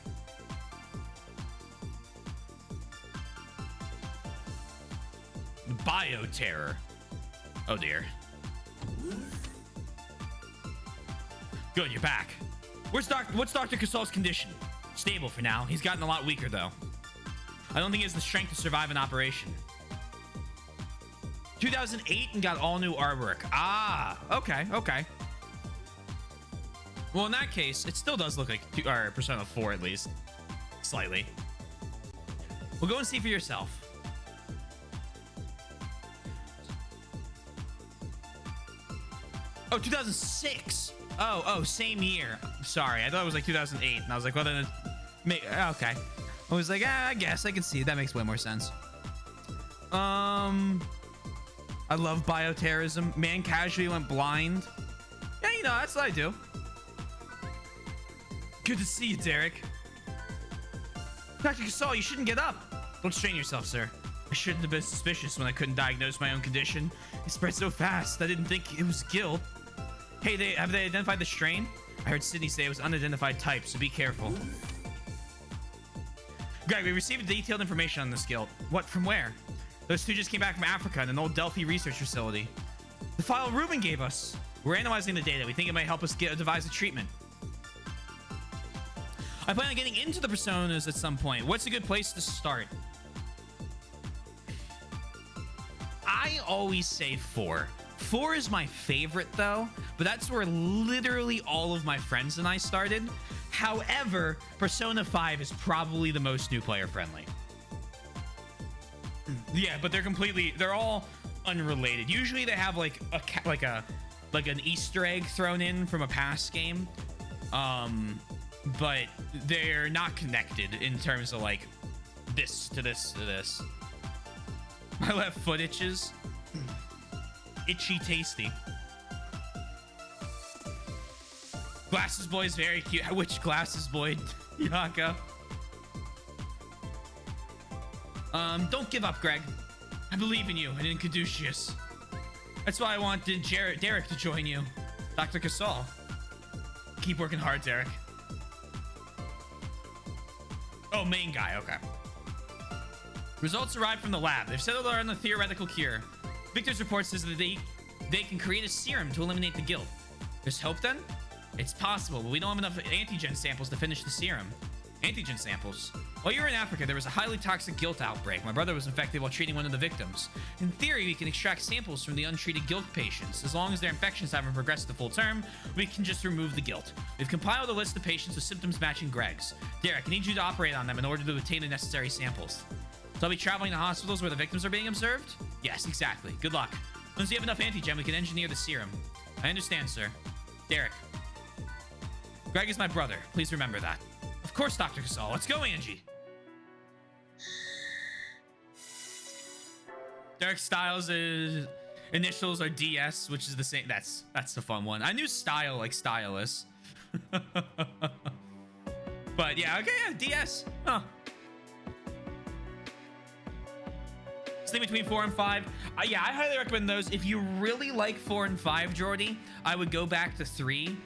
Bioterror. Oh dear. Good, you're back. What's Dr. Casal's condition? Stable for now. He's gotten a lot weaker though. I don't think he has the strength to survive an operation. 2008 and got all new artwork. Ah, okay. Well, in that case, it still does look like Persona 4 at least. Slightly. Well, go and see for yourself. Oh, 2006. Oh, same year. Sorry, I thought it was like 2008. And I was like, well, then okay. I was like, I guess I can see. That makes way more sense. I love bioterrorism. Man casually went blind. Yeah, you know, that's what I do. Good to see you, Derek. Dr. Casal, you shouldn't get up. Don't strain yourself, sir. I shouldn't have been suspicious when I couldn't diagnose my own condition. It spread so fast, I didn't think it was guilt. Hey, have they identified the strain? I heard Sydney say it was unidentified type, so be careful. Greg, we received detailed information on this guild. What, from where? Those two just came back from Africa in an old Delphi research facility. The file Ruben gave us. We're analyzing the data. We think it might help us devise a treatment. I plan on getting into the personas at some point. What's a good place to start? I always say 4. 4 is my favorite though, but that's where literally all of my friends and I started. However, Persona 5 is probably the most new player friendly. Yeah, but they're all unrelated. Usually they have like an Easter egg thrown in from a past game. But they're not connected in terms of like this to this to this. My left foot itches. Itchy tasty. Glasses boy is very cute. Which glasses boy, Yaka? Don't give up, Greg. I believe in you and in Caduceus. That's why I wanted Derek to join you. Dr. Casal. Keep working hard, Derek. Oh, main guy, okay. Results arrived from the lab. They've settled on the theoretical cure. Victor's report says that they can create a serum to eliminate the guilt. There's hope then? It's possible, but we don't have enough antigen samples to finish the serum. Antigen samples. While you were in Africa, there was a highly toxic guilt outbreak. My brother was infected while treating one of the victims. In theory, we can extract samples from the untreated guilt patients. As long as their infections haven't progressed to full term, we can just remove the guilt. We've compiled a list of patients with symptoms matching Greg's. Derek, I need you to operate on them in order to obtain the necessary samples. So I'll be traveling to hospitals where the victims are being observed? Yes, exactly. Good luck. Once you have enough antigen, we can engineer the serum. I understand, sir. Derek. Greg is my brother. Please remember that. Of course, Dr. Casal. Let's go, Angie. Derek Styles' initials are DS, which is the same. That's the fun one. I knew style like stylus. But yeah, okay, yeah, DS. Huh. Stay between 4 and 5. Yeah, I highly recommend those. If you really like 4 and 5, Jordy, I would go back to 3.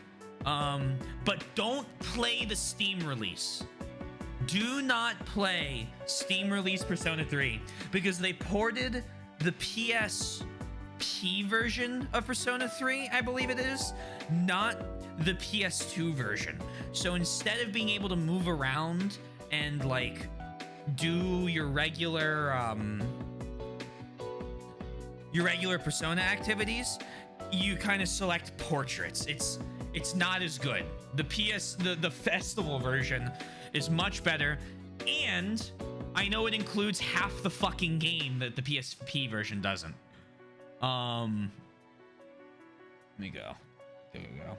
But don't play the Steam release. Do not play Steam release Persona 3 because they ported the PSP version of Persona 3, I believe it is, not the PS2 version. So instead of being able to move around and like do your regular Persona activities, you kind of select portraits. It's not as good. The festival version is much better, and I know it includes half the fucking game that the PSP version doesn't. Let me go. There we go.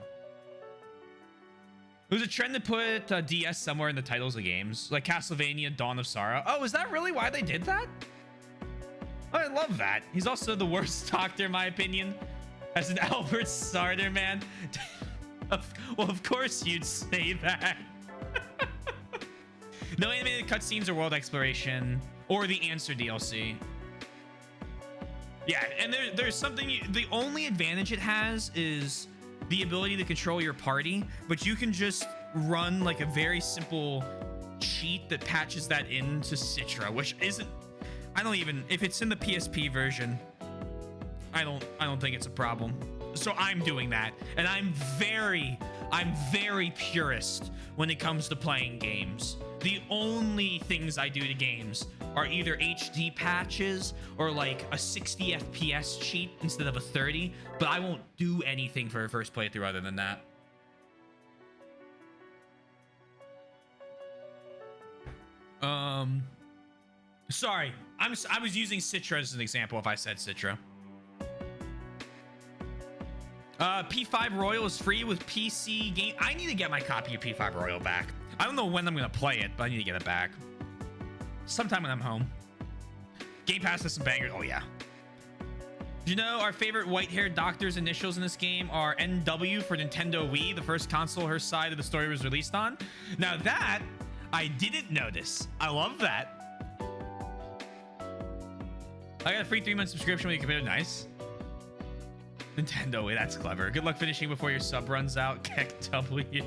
It was a trend to put DS somewhere in the titles of games, like Castlevania Dawn of Sorrow. Oh, is that really why they did that? Oh, I love that. He's also the worst doctor, in my opinion. As an Albert Sarter, man. Well, of course you'd say that. No animated cutscenes or world exploration or the Answer DLC. Yeah, and there's something... The only advantage it has is the ability to control your party, but you can just run like a very simple cheat that patches that into Citra, which isn't... I don't even... If it's in the PSP version, I don't think it's a problem. So I'm doing that, and I'm very purist when it comes to playing games. The only things I do to games are either HD patches or like a 60 FPS cheat instead of a 30, but I won't do anything for a first playthrough other than that. Sorry, I was using Citra as an example if I said Citra. P5 Royal is free with PC game. I need to get my copy of P5 Royal back. I don't know when I'm gonna play it, but I need to get it back. Sometime when I'm home. Game Pass has some bangers. Oh yeah. Did you know our favorite white-haired doctor's initials in this game are NW for Nintendo Wii, the first console her side of the story was released on? Now that I didn't notice. I love that. I got a free 3-month subscription when you commit. Nice. Nintendo Wii, that's clever. Good luck finishing before your sub runs out. Keck W.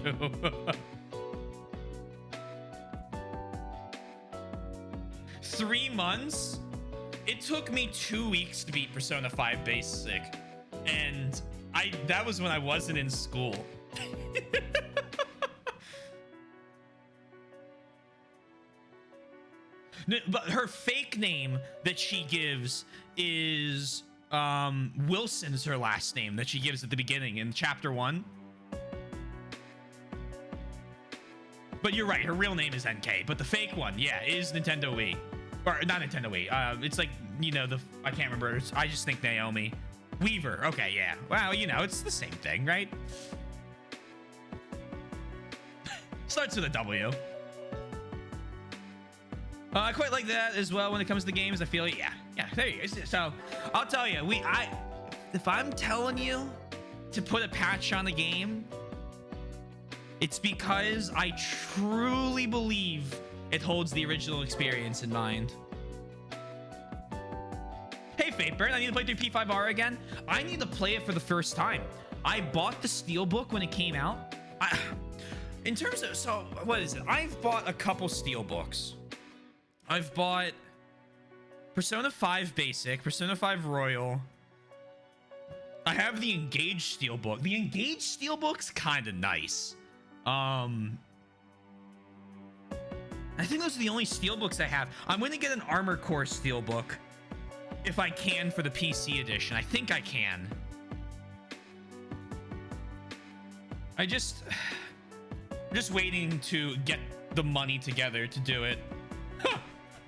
3 months? It took me 2 weeks to beat Persona 5 Basic, and that was when I wasn't in school. No, but her fake name that she gives is Wilson's her last name that she gives at the beginning in chapter 1. But you're right, her real name is NK, but the fake one, yeah, is Nintendo Wii. Or not Nintendo Wii. It's like, you know, I can't remember. I just think Naomi. Weaver. Okay, yeah. Well, you know, it's the same thing, right? Starts with a W. I quite like that as well when it comes to games. I feel like, yeah, there you go. So I'll tell you, if I'm telling you to put a patch on the game, it's because I truly believe it holds the original experience in mind. Hey, Fateburn, I need to play through P5R again. I need to play it for the first time. I bought the Steelbook when it came out. In terms of, so what is it? I've bought a couple Steelbooks. I've bought Persona 5 Basic, Persona 5 Royal. I have the Engage Steelbook. The Engage Steelbook's kind of nice. I think those are the only steelbooks I have. I'm going to get an Armor Core steelbook if I can for the PC edition. I think I can. I'm just waiting to get the money together to do it.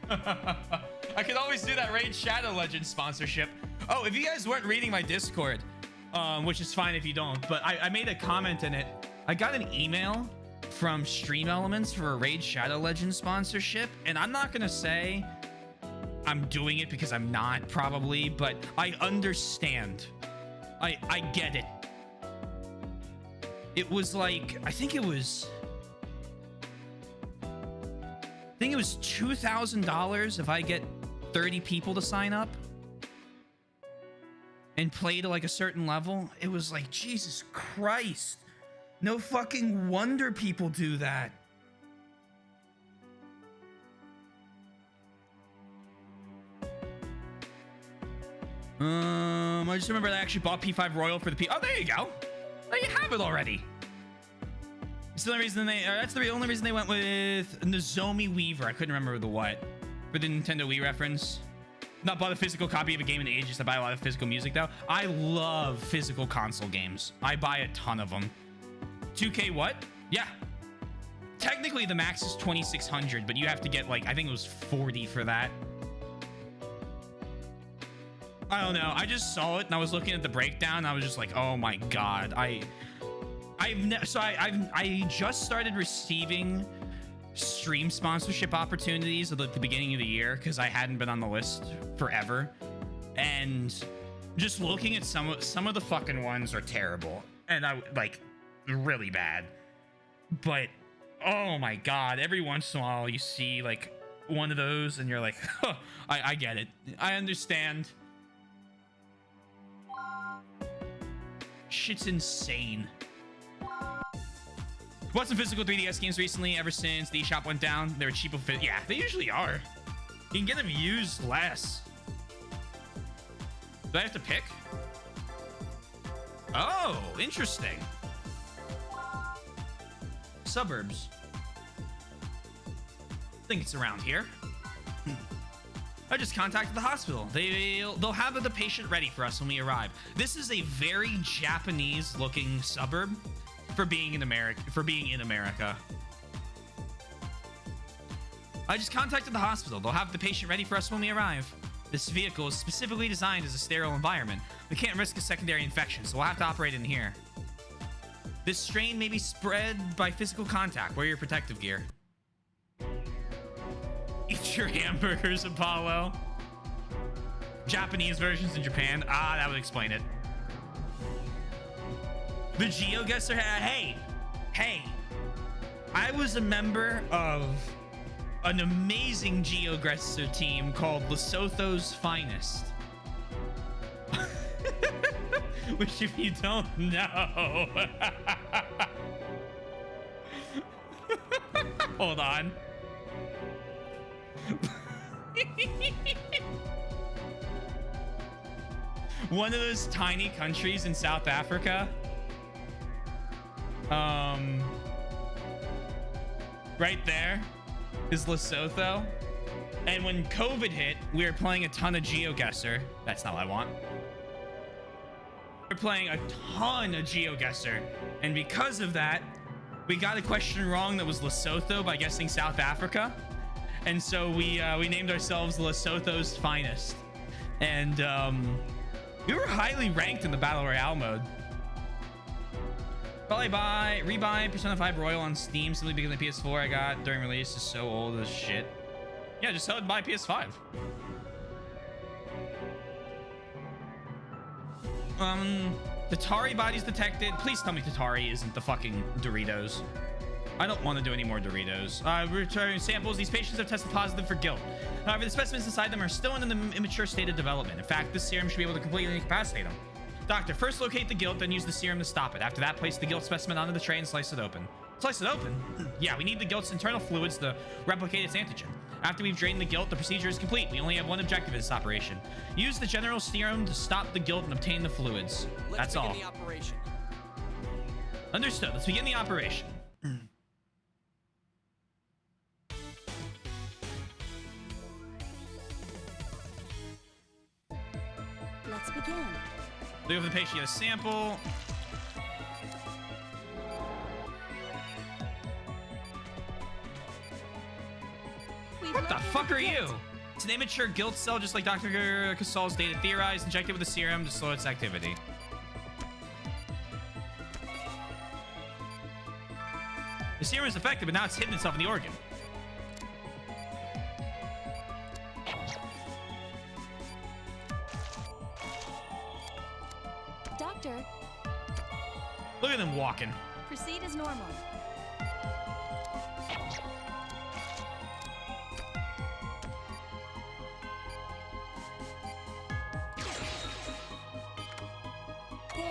I could always do that Raid Shadow Legends sponsorship. Oh, if you guys weren't reading my Discord, which is fine if you don't, but I made a comment in it. I got an email from Stream Elements for a Raid Shadow Legends sponsorship, and I'm not gonna say I'm doing it because I'm not, probably, but I understand. I get it. It was like, I think it was $2,000 if I get 30 people to sign up and play to like a certain level. It was like, Jesus Christ. No fucking wonder people do that. I just remember I actually bought P5 Royal for the P. Oh, there you go. There you have it already. It's the only reason that's the only reason they went with Nozomi Weaver. I couldn't remember the what. For the Nintendo Wii reference. Not bought a physical copy of a game in ages. I buy a lot of physical music though. I love physical console games. I buy a ton of them. 2K what? Yeah. Technically the max is 2,600, but you have to get like, I think it was 40 for that. I don't know. I just saw it and I was looking at the breakdown. And I was just like, oh my God. I just started receiving stream sponsorship opportunities at the beginning of the year because I hadn't been on the list forever. And just looking at some of the fucking ones are terrible. And I like really bad. But oh my God, every once in a while you see like one of those and you're like, huh, I get it. I understand. Shit's insane. Bought some physical 3DS games recently ever since the eShop went down. They were cheap. Yeah, they usually are. You can get them used less. Do I have to pick? Oh, interesting. Suburbs. I think it's around here. I just contacted the hospital. They'll have the patient ready for us when we arrive. This is a very Japanese looking suburb for being in America. I just contacted the hospital. They'll have the patient ready for us when we arrive. This vehicle is specifically designed as a sterile environment. We can't risk a secondary infection, so we'll have to operate in here. This strain may be spread by physical contact. Wear your protective gear. Eat your hamburgers, Apollo. Japanese versions in Japan. Ah, that would explain it. The GeoGuessr hey, I was a member of an amazing GeoGuessr team called Lesotho's Finest. Which, if you don't know, hold on. One of those tiny countries in South Africa. Right there is Lesotho. And when COVID hit, we were playing a ton of GeoGuessr. That's not what I want. We're playing a ton of GeoGuessr. And because of that, we got a question wrong that was Lesotho by guessing South Africa. And so we named ourselves Lesotho's Finest. And we were highly ranked in the Battle Royale mode. Probably rebuy Persona 5 Royal on Steam simply because the PS4 I got during release is so old as shit. Yeah, just sell it and buy PS5. Tatari bodies detected. Please tell me Tatari isn't the fucking Doritos. I don't want to do any more Doritos. Returning samples. These patients have tested positive for guilt. However, the specimens inside them are still in an immature state of development. In fact, this serum should be able to completely incapacitate them. Doctor, first locate the guilt, then use the serum to stop it. After that, place the guilt specimen onto the tray and slice it open. Slice it open? Yeah, we need the guilt's internal fluids to replicate its antigen. After we've drained the guilt, the procedure is complete. We only have one objective in this operation. Use the general serum to stop the guilt and obtain the fluids. That's all. The operation. Understood. Let's begin the operation. Let's begin. Look over the patient, get a sample. What the fuck are you? It's an immature guilt cell, just like Dr. Casal's data theorized, injected with a serum to slow its activity. The serum is effective, but now it's hidden itself in the organ. Doctor, Look at them walking. proceed as normal. There.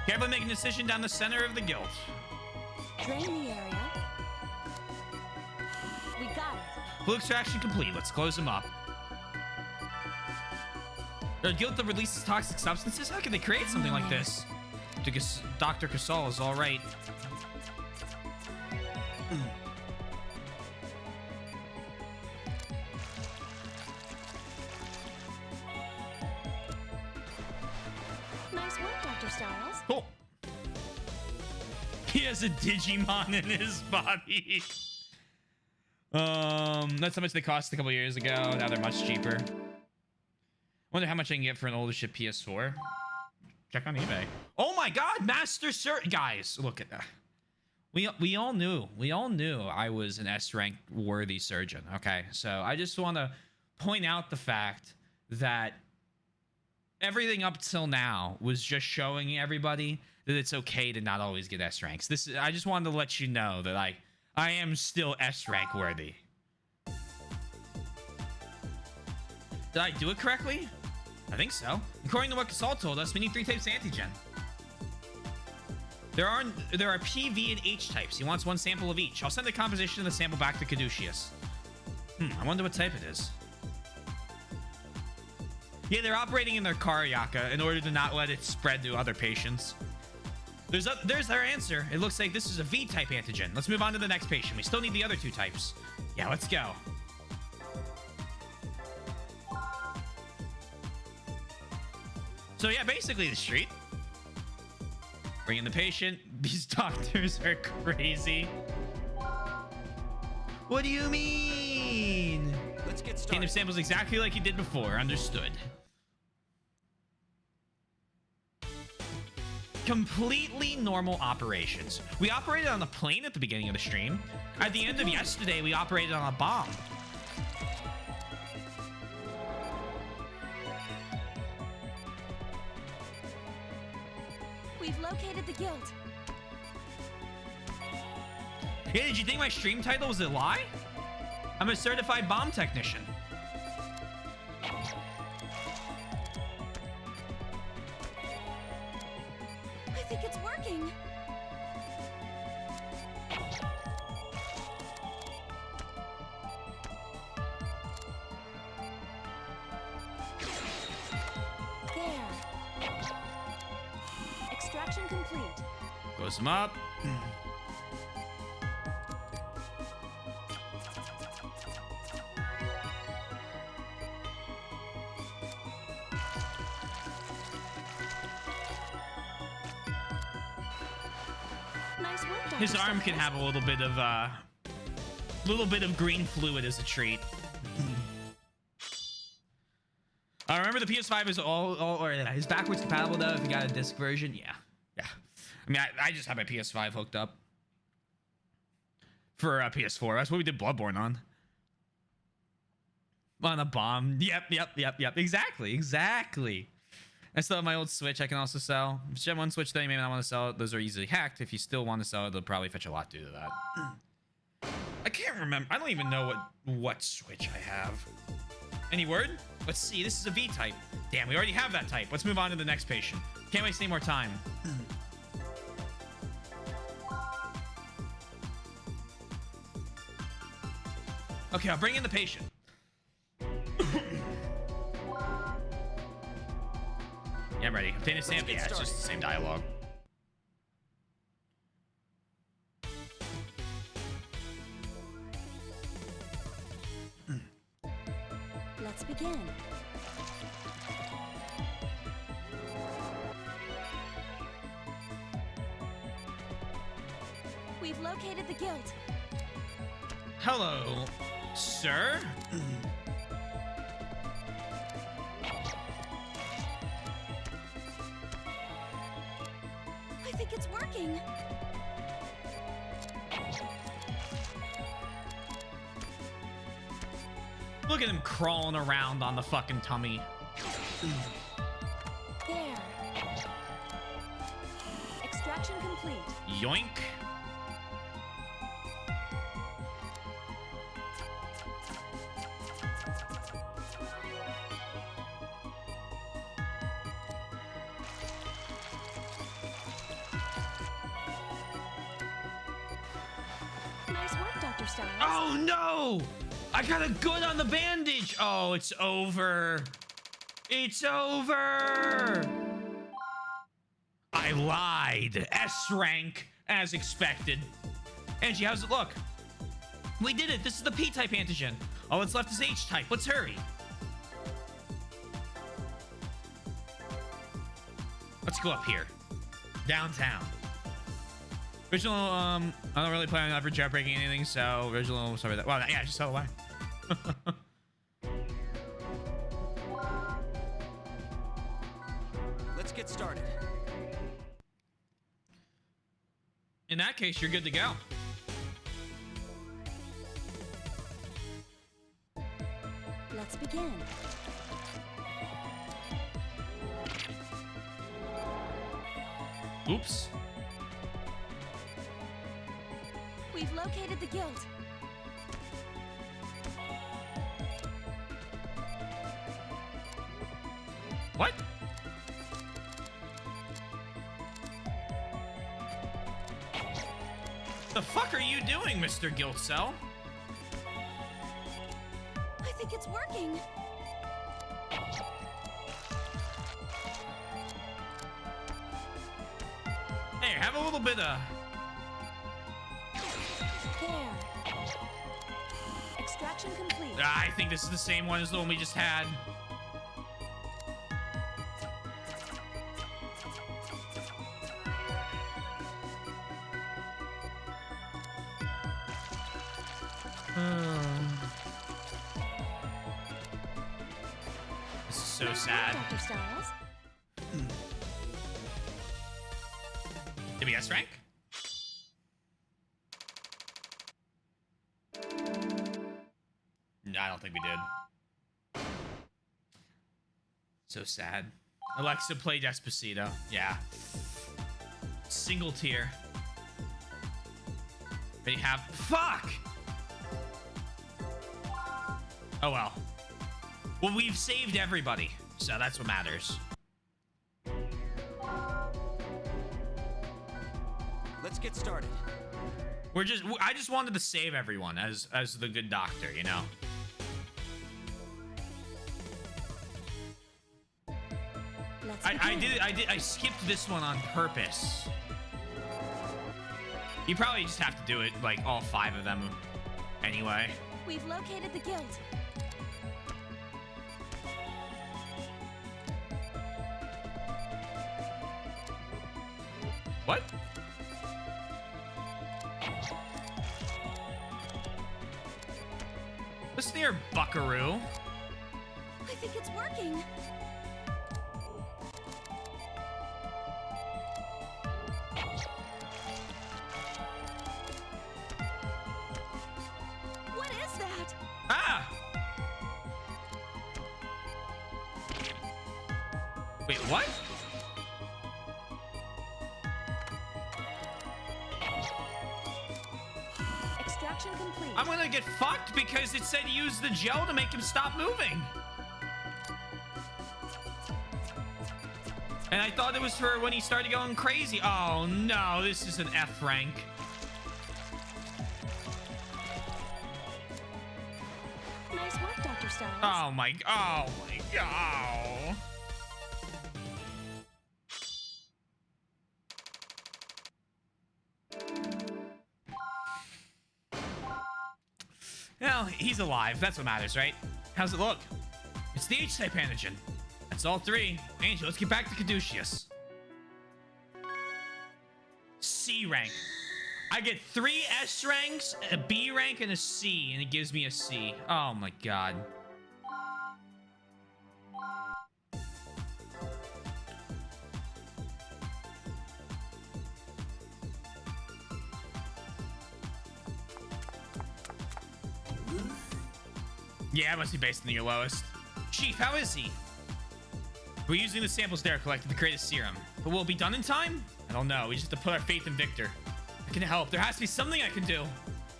Carefully make an incision down the center of the guilt. Drain the area. We got it. Full extraction complete. Let's close them up. The guilt that releases toxic substances? How can they create something like this? Dr. Casal is all right. Nice work, Dr. Styles. Cool. He has a Digimon in his body. That's how much they cost a couple years ago. Now they're much cheaper. Wonder how much I can get for an older ship PS4. Check on eBay. Oh my God, Master Sir, guys, look at that. We all knew I was an S rank worthy surgeon. Okay, so I just want to point out the fact that everything up till now was just showing everybody that it's okay to not always get S ranks. I just wanted to let you know that I am still S rank worthy. Did I do it correctly? I think so. According to what Casal told us, we need 3 types of antigen. There are PV and H types. He wants 1 sample of each. I'll send the composition of the sample back to Caduceus. I wonder what type it is. Yeah, they're operating in their Karyaka in order to not let it spread to other patients. There's their answer. It looks like this is a V-type antigen. Let's move on to the next patient. We still need the other 2 types. Yeah, let's go. So yeah, basically the street. Bring in the patient. These doctors are crazy. What do you mean? Let's get started. Random samples exactly like you did before. Understood. Completely normal operations. We operated on a plane at the beginning of the stream. At the end of yesterday, we operated on a bomb. We've located the guilt. Yeah, did you think my stream title was a lie? I'm a certified bomb technician. I think it's working. There. Extraction complete. Close them up. Nice work, Dr. His arm can Styles. have a little bit of green fluid as a treat. I remember the PS5 is or is backwards compatible though if you got a disc version. Yeah. I mean, I just have my PS5 hooked up for PS4. That's what we did Bloodborne on. On a bomb. Yep. Exactly. I still have my old Switch I can also sell. If you have one Switch that you may not want to sell it, those are easily hacked. If you still want to sell it, they'll probably fetch a lot due to that. I can't remember. I don't even know what Switch I have. Any word? Let's see. This is a V-type. Damn, we already have that type. Let's move on to the next patient. Can't waste any more time. Okay, I'll bring in the patient. Yeah, I'm ready. Obtain a sample. Yeah, it's just the same dialogue. Let's begin. located the guild. Hello, sir. I think it's working. Look at him crawling around on the fucking tummy. There. Extraction complete. Yoink. Nice work, Dr. Styles. Oh no! I got a good on the bandage. Oh, it's over. It's over. I lied. S rank as expected. Angie, how's it look? We did it. This is the P-type antigen. All that's left is H-type. Let's hurry. Let's go up here. Downtown. Original, I don't really plan on ever jailbreaking anything, so original, sorry that. Well, yeah, just so why. Let's get started. In that case, you're good to go. Let's begin. Oops. We've located the guild. What? The fuck are you doing, Mr. Guild Cell? I think it's working. Hey, have a little bit of... There. Extraction complete. I think this is the same one as the one we just had. This is so Nice work, sad. Dr. Styles. Did we S rank? No, I don't think we did. So sad. Alexa, play Despacito. Yeah. Single tier. They have... Fuck! Oh well. Well, we've saved everybody, so that's what matters. Let's get started. I just wanted to save everyone as the good doctor, you know? Let's I skipped this one on purpose. You probably just have to do it, like, all 5 of them anyway. We've located the guild. What? Listen here, buckaroo. I think it's working. What is that? Ah! Wait, what? Extraction complete. I'm gonna get fucked because it said use the gel to make him stop moving. And I thought it was for when he started going crazy. Oh no, this is an F rank. Nice work, Dr. Styles. Oh my god. Well, he's alive. That's what matters, right? How's it look? It's the H-type antigen. That's all 3. Angie, let's get back to Caduceus. C rank. I get 3 S ranks, a B rank, and a C, and it gives me a C. Oh my god. Yeah, it must be based on your lowest. Chief, how is he? We're using the samples Derek collected to create a serum. But will it be done in time? I don't know. We just have to put our faith in Victor. I can help. There has to be something I can do.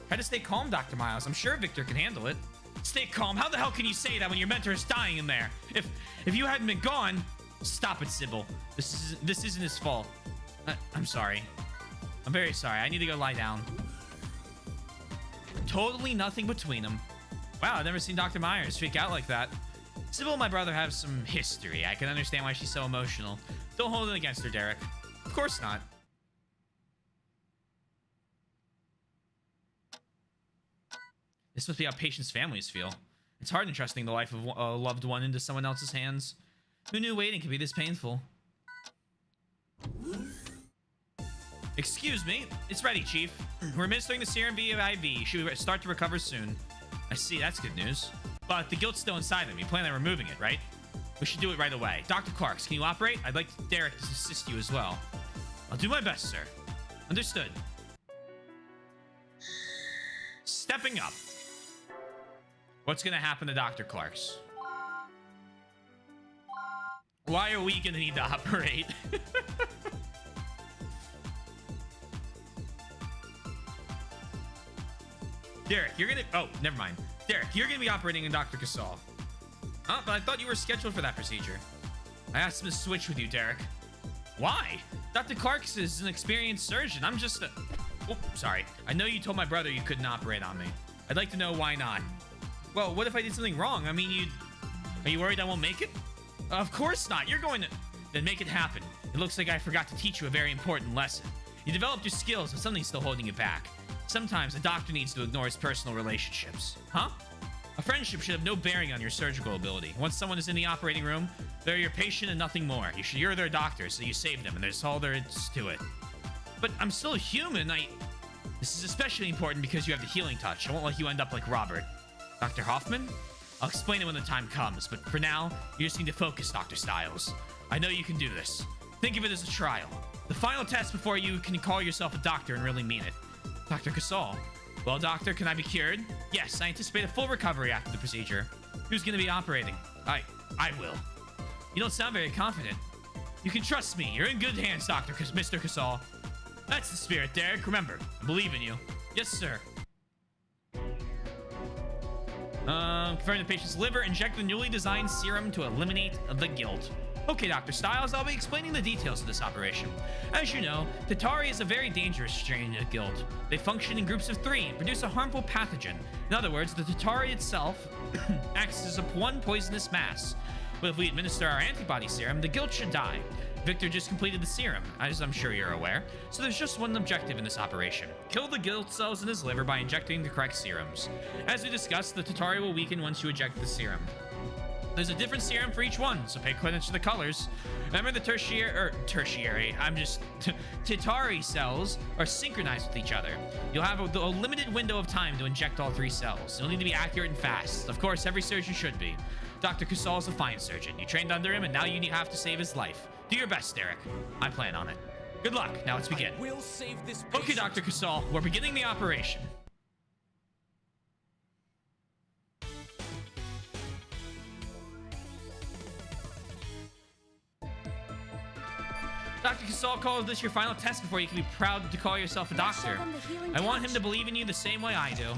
Try to stay calm, Dr. Miles. I'm sure Victor can handle it. Stay calm? How the hell can you say that when your mentor is dying in there? If you hadn't been gone... Stop it, Sybil. This isn't his fault. I'm sorry. I'm very sorry. I need to go lie down. Totally nothing between them. Wow, I've never seen Dr. Myers freak out like that. Sybil and my brother have some history. I can understand why she's so emotional. Don't hold it against her, Derek. Of course not. This must be how patients' families feel. It's hard entrusting the life of a loved one into someone else's hands. Who knew waiting could be this painful? Excuse me. It's ready, Chief. We're administering the serum via IV. Should start to recover soon. I see. That's good news. But the guilt's still inside him. You plan on removing it, right? We should do it right away. Dr. Clarks, can you operate? I'd like Derek to assist you as well. I'll do my best, sir. Understood. Stepping up. What's going to happen to Dr. Clarks? Why are we going to need to operate? Derek, you're going to... Oh, never mind. Derek, you're going to be operating in Dr. Casal. Huh? But I thought you were scheduled for that procedure. I asked him to switch with you, Derek. Why? Dr. Clarks is an experienced surgeon. I'm just a... Oh, sorry. I know you told my brother you couldn't operate on me. I'd like to know why not. Well, what if I did something wrong? I mean, are you worried I won't make it? Of course not. You're going to... Then make it happen. It looks like I forgot to teach you a very important lesson. You developed your skills, but something's still holding you back. Sometimes a doctor needs to ignore his personal relationships. Huh? A friendship should have no bearing on your surgical ability. Once someone is in the operating room, they're your patient and nothing more. You're their doctor, so you save them, and there's all there is to it. But I'm still a human. This is especially important because you have the healing touch. I won't let you end up like Robert. Dr. Hoffman? I'll explain it when the time comes, but for now, you just need to focus, Dr. Stiles. I know you can do this. Think of it as a trial. The final test before you can call yourself a doctor and really mean it. Dr. Casal. Well, doctor, can I be cured? Yes, I anticipate a full recovery after the procedure. Who's going to be operating? I will. You don't sound very confident. You can trust me. You're in good hands, Mr. Casal. That's the spirit, Derek. Remember, I believe in you. Yes, sir. Confirm the patient's liver. Inject the newly designed serum to eliminate the guilt. Okay, Dr. Stiles, I'll be explaining the details of this operation. As you know, Tatari is a very dangerous strain of guilt. They function in groups of 3 and produce a harmful pathogen. In other words, the Tatari itself acts as one poisonous mass. But if we administer our antibody serum, the guilt should die. Victor just completed the serum, as I'm sure you're aware, so there's just one objective in this operation. Kill the guilt cells in his liver by injecting the correct serums. As we discussed, the Tatari will weaken once you eject the serum. There's a different serum for each one, so pay attention to the colors. Remember the Tatari cells are synchronized with each other. You'll have a limited window of time to inject all 3 cells. You'll need to be accurate and fast. Of course, every surgeon should be. Dr. Casal is a fine surgeon. You trained under him, and now you have to save his life. Do your best, Derek. I plan on it. Good luck. Now let's begin. We'll save this patient. Okay, Dr. Casal, we're beginning the operation. Dr. Casal calls this your final test before you can be proud to call yourself a doctor. I want him to believe in you the same way I do.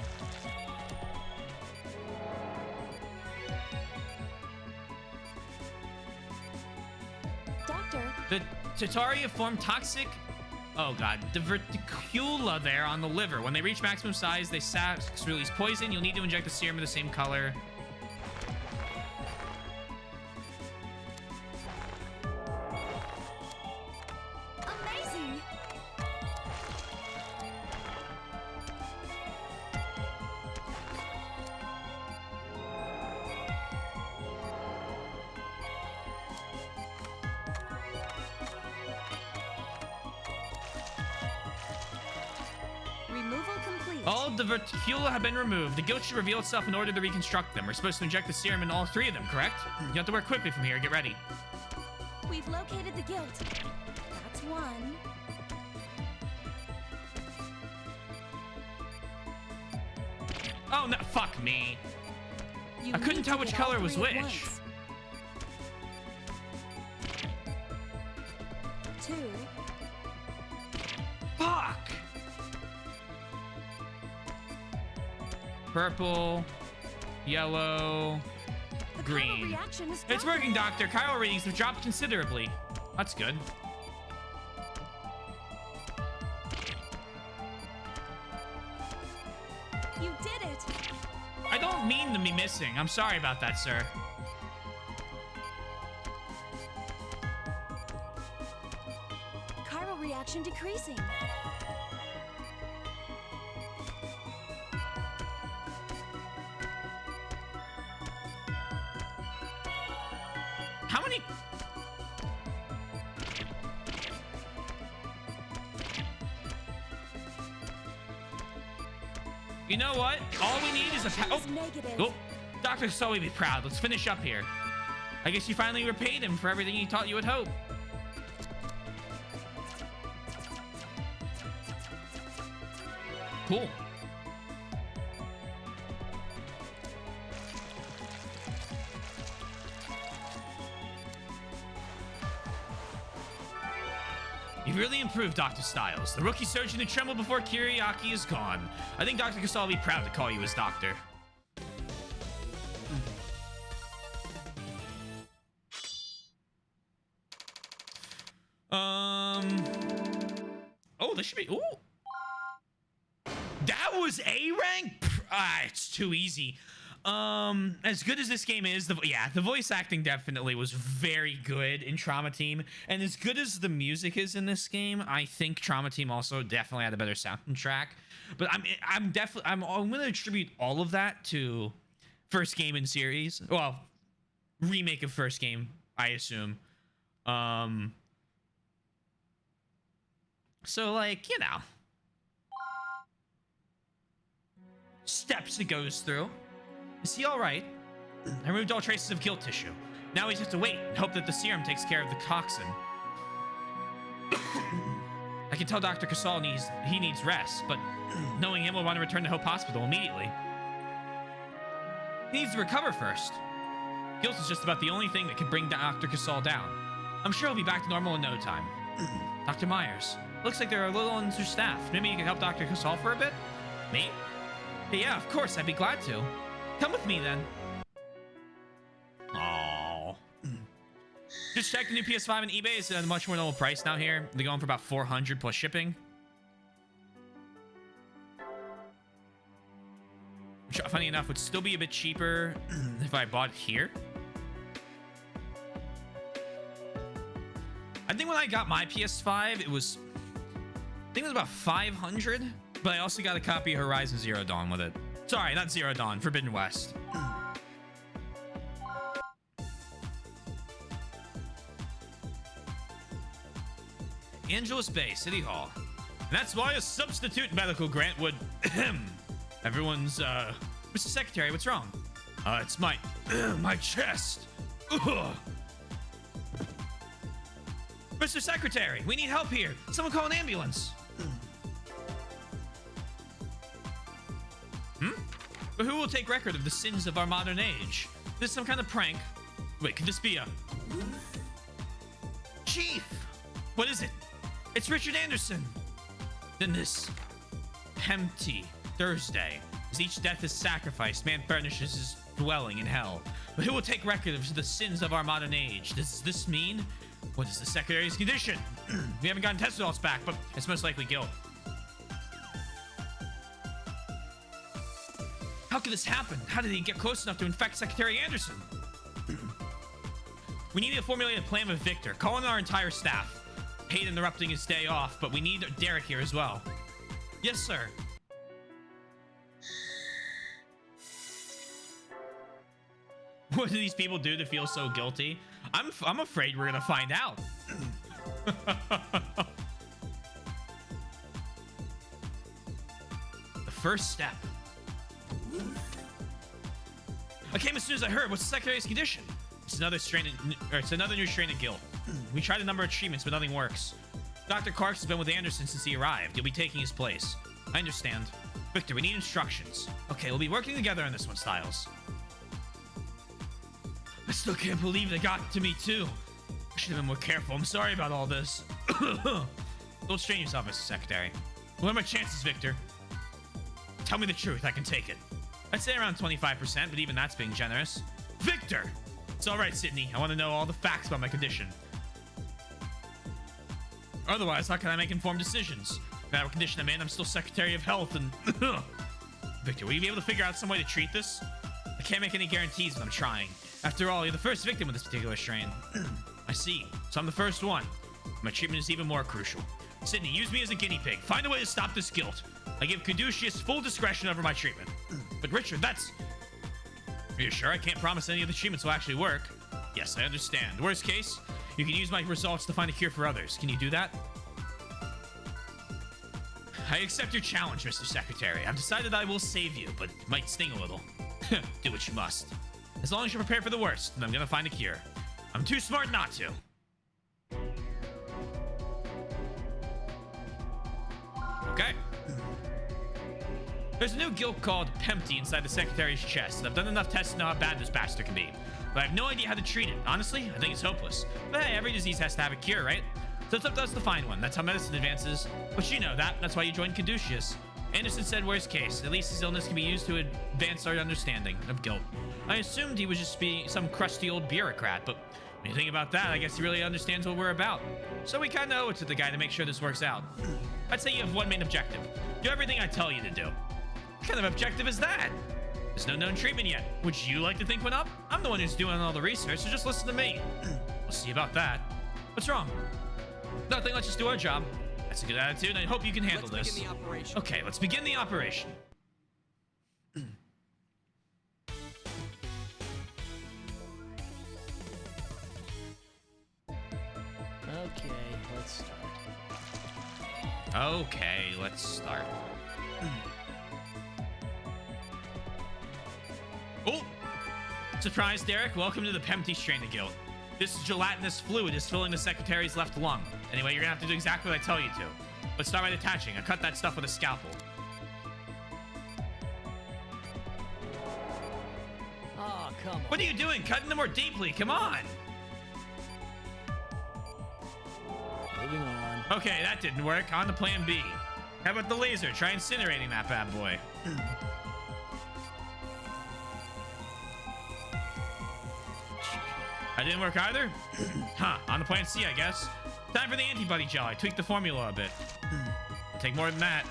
Doctor, The Tatari have formed toxic... Oh god. Diverticula there on the liver. When they reach maximum size, they release poison. You'll need to inject the serum of the same color. amazing! All of the verticula have been removed. The guilt should reveal itself in order to reconstruct them. We're supposed to inject the serum in all 3 of them, correct? You have to work quickly from here. Get ready. We've located the guilt. That's one. Oh, no. Fuck me. You I couldn't need tell to which get all color was 3 at which. once. 2. Fuck. Purple, yellow, The chiral green. reaction is It's working, Doctor. Chiral readings have dropped considerably. That's good. You did it. I don't mean to be missing. I'm sorry about that, sir. Chiral reaction decreasing. How many? You know what? All we need is a Reaction oh. is negative. Oh, Dr. Sully, be proud. Let's finish up here. I guess you finally repaid him for everything he taught you at Hope. Cool. You've really improved, Dr. Styles. The rookie surgeon who trembled before Kiriaki is gone. I think Dr. Casal will be proud to call you his doctor. Oh, this should be... Ooh. That was A rank? It's too easy. As good as this game is, the voice acting definitely was very good in Trauma Team, and as good as the music is in this game, I think Trauma Team also definitely had a better soundtrack. But I'm gonna attribute all of that to first game in series. Well, remake of first game, I assume. So like, you know, steps it goes through. Is he all right? I removed all traces of guilt tissue. Now we just have to wait and hope that the serum takes care of the toxin. I can tell Dr. Casal he needs rest, but knowing him will want to return to Hope Hospital immediately. He needs to recover first. Guilt is just about the only thing that can bring Dr. Casal down. I'm sure he'll be back to normal in no time. Dr. Myers, looks like there are a little understaffed. Maybe you can help Dr. Casal for a bit? Me? Yeah, of course, I'd be glad to. Come with me, then. Aww. Just check the new PS5 on eBay. It's at a much more normal price now here. They're going for about 400 plus shipping. Which, funny enough, would still be a bit cheaper if I bought it here. I think when I got my PS5, it was... I think it was about 500. But I also got a copy of Horizon Zero Dawn with it. Sorry, not Zero Dawn, Forbidden West. Angeles Bay, City Hall. And that's why a substitute medical grant would... Everyone's, Mr. Secretary, what's wrong? It's my... my chest. Ugh. Mr. Secretary, we need help here. Someone call an ambulance. But who will take record of the sins of our modern age? This is some kind of prank. Wait, could this be a... Chief! What is it? It's Richard Anderson! Then this... Empty Thursday. As each death is sacrificed, man furnishes his dwelling in hell. But who will take record of the sins of our modern age? Does this mean... What is the Secretary's condition? We haven't gotten test results back, but it's most likely guilt. How could this happen? How did he get close enough to infect Secretary Anderson? We need to formulate a plan with Victor. Call in our entire staff. Hate interrupting his day off, but we need Derek here as well. Yes, sir. What do these people do to feel so guilty? I'm afraid we're gonna find out. The first step. I came as soon as I heard. What's the Secretary's condition? It's another new strain of guilt. We tried a number of treatments, but nothing works. Dr. Clarks has been with Anderson since he arrived. You'll be taking his place. I understand. Victor, we need instructions. Okay, we'll be working together on this one, Styles. I still can't believe they got to me, too. I should have been more careful. I'm sorry about all this. Don't strain yourself, Mr. Secretary. What are my chances, Victor? Tell me the truth. I can take it. I'd say around 25%, but even that's being generous. Victor! It's all right, Sydney. I want to know all the facts about my condition. Otherwise, how can I make informed decisions? No matter what condition I'm in, I'm still Secretary of Health and... Victor, will you be able to figure out some way to treat this? I can't make any guarantees, but I'm trying. After all, you're the first victim of this particular strain. I see. So I'm the first one. My treatment is even more crucial. Sydney, use me as a guinea pig. Find a way to stop this guilt. I give Caduceus full discretion over my treatment. But Richard, that's... Are you sure? I can't promise any of the treatments will actually work. Yes, I understand. Worst case, you can use my results to find a cure for others. Can you do that? I accept your challenge, Mr. Secretary. I've decided I will save you, but it might sting a little. Do what you must. As long as you're prepared for the worst, then I'm gonna find a cure. I'm too smart not to. Okay. There's a new guilt called Pempty inside the Secretary's chest, and I've done enough tests to know how bad this bastard can be. But I have no idea how to treat it. Honestly, I think it's hopeless. But hey, every disease has to have a cure, right? So it's up to us to find one. That's how medicine advances. But you know that. That's why you joined Caduceus. Anderson said worst case. At least his illness can be used to advance our understanding of guilt. I assumed he was just being some crusty old bureaucrat, but when you think about that, I guess he really understands what we're about. So we kind of owe it to the guy to make sure this works out. I'd say you have one main objective. Do everything I tell you to do. What kind of objective is that? There's no known treatment yet. Would you like to think one up? I'm the one who's doing all the research, so just listen to me. We'll see about that. What's wrong? Nothing, let's just do our job. That's a good attitude, and I hope you can handle this. Let's begin the operation. Okay, let's begin the operation. Okay, let's start. Oh! Surprise, Derek. Welcome to the Pempty strain of guilt. This gelatinous fluid is filling the Secretary's left lung. Anyway, you're gonna have to do exactly what I tell you to. Let's start by detaching. I cut that stuff with a scalpel. Oh, come on. What are you doing? Cutting them more deeply. Come on. Moving on. Okay, that didn't work. On to plan B. How about the laser? Try incinerating that bad boy. That didn't work either? Huh, on to plan C, I guess. Time for the antibody gel. I tweaked the formula a bit. Take more than that.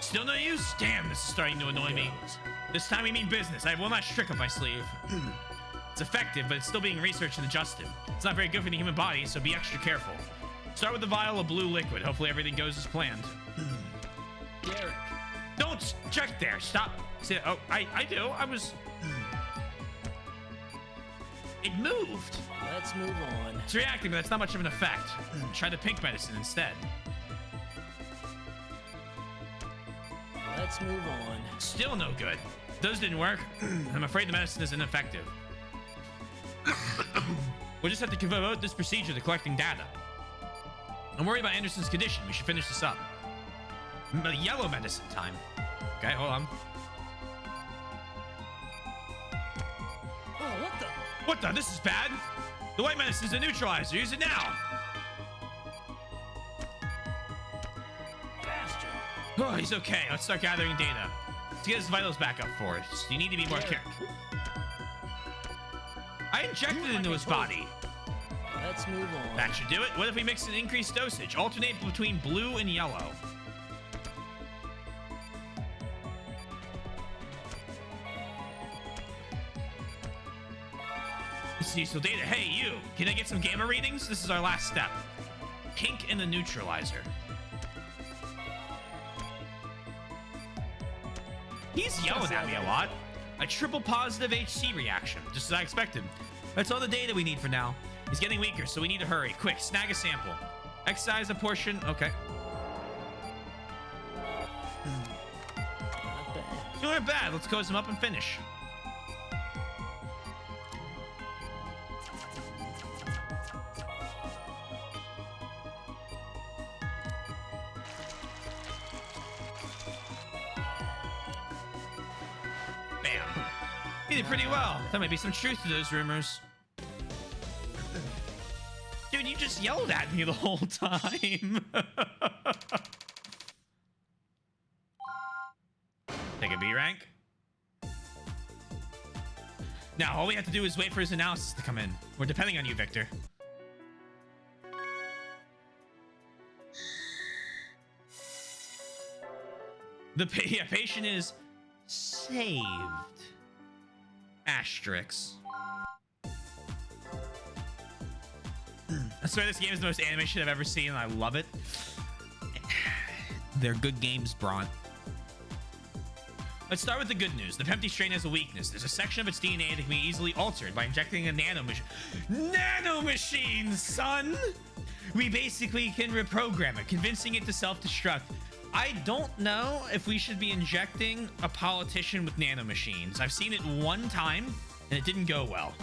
Still no use? Damn, this is starting to annoy me. This time we mean business. I have one last trick up my sleeve. It's effective, but it's still being researched and adjusted. It's not very good for the human body, so be extra careful. Start with the vial of blue liquid. Hopefully everything goes as planned. Derek. Don't check there. Stop. Oh, I do. I was... It moved. Let's move on. It's reacting, but that's not much of an effect. Try the pink medicine instead. Let's move on. Still no good. Those didn't work. I'm afraid the medicine is ineffective. We'll just have to devote this procedure to collecting data. Don't worry about Anderson's condition. We should finish this up. Yellow medicine time. Okay, hold on. Oh, what the? What the? This is bad. The white medicine is a neutralizer. Use it now. Bastard. Oh, he's okay. Let's start gathering data. Let's get his vitals back up for us. You need to be more careful. I injected it into his body. Let's move on. That should do it. What if we mix an increased dosage? Alternate between blue and yellow. Useful data. Hey, you. Can I get some gamma readings? This is our last step. Pink in the neutralizer. He's yelling at me a lot. A triple positive HC reaction, just as I expected. That's all the data we need for now. He's getting weaker, so we need to hurry. Quick, snag a sample. Excise a portion. Okay. 5. Let's close them up and finish. Bam. You did pretty well. There might be some truth to those rumors. Dude, you just yelled at me the whole time. Take a B rank. Now, all we have to do is wait for his analysis to come in. We're depending on you, Victor. The patient is saved. Asterix. I swear this game is the most anime shit I've ever seen, and I love it. They're good games, Bront. Let's start with the good news. The Pempty strain has a weakness. There's a section of its DNA that can be easily altered by injecting a nanomachine. Nanomachine, son! We basically can reprogram it, convincing it to self-destruct. I don't know if we should be injecting a politician with nanomachines. I've seen it one time, and it didn't go well.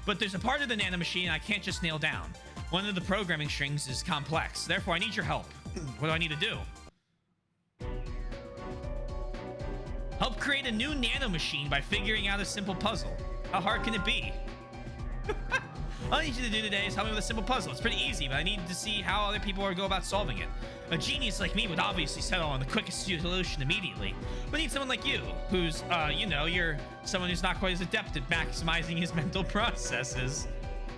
But there's a part of the nanomachine I can't just nail down. One of the programming strings is complex. Therefore, I need your help. What do I need to do? Help create a new nanomachine by figuring out a simple puzzle. How hard can it be? All I need you to do today is help me with a simple puzzle. It's pretty easy, but I need to see how other people would go about solving it. A genius like me would obviously settle on the quickest solution immediately. But I need someone like you, who's, you know, you're someone who's not quite as adept at maximizing his mental processes.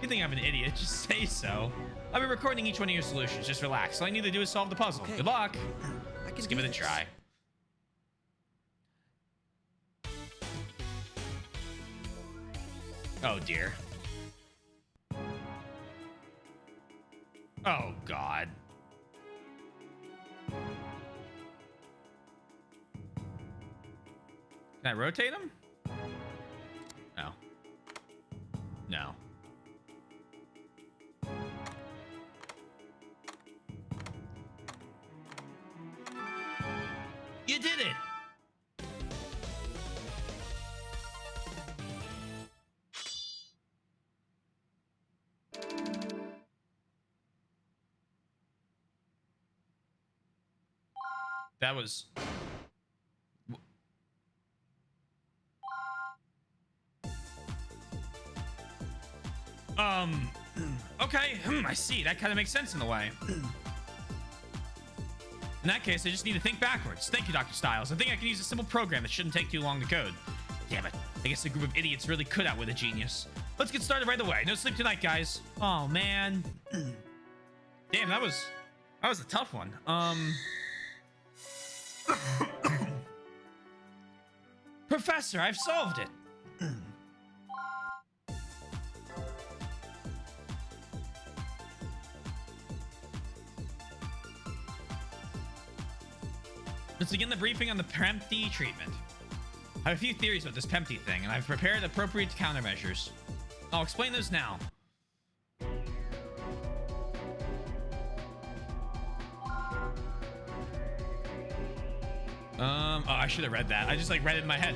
You think I'm an idiot, just say so. I'll be recording each one of your solutions. Just relax. All I need to do is solve the puzzle. Okay. Good luck. Let's give it a try. Oh, dear. Oh, God. Can I rotate him? No. No. You did it! That was... Okay, I see. That kind of makes sense in a way. In that case, I just need to think backwards. Thank you, Dr. Styles. I think I can use a simple program that shouldn't take too long to code. Damn it. I guess the group of idiots really could outwit a genius. Let's get started right away. No sleep tonight, guys. Oh, man. Damn, that was a tough one. Professor, I've solved it. Let's begin the briefing on the Pempty treatment. I have a few theories about this Pempty thing, and I've prepared appropriate countermeasures. I'll explain those now. Oh, I should have read that. I just read it in my head.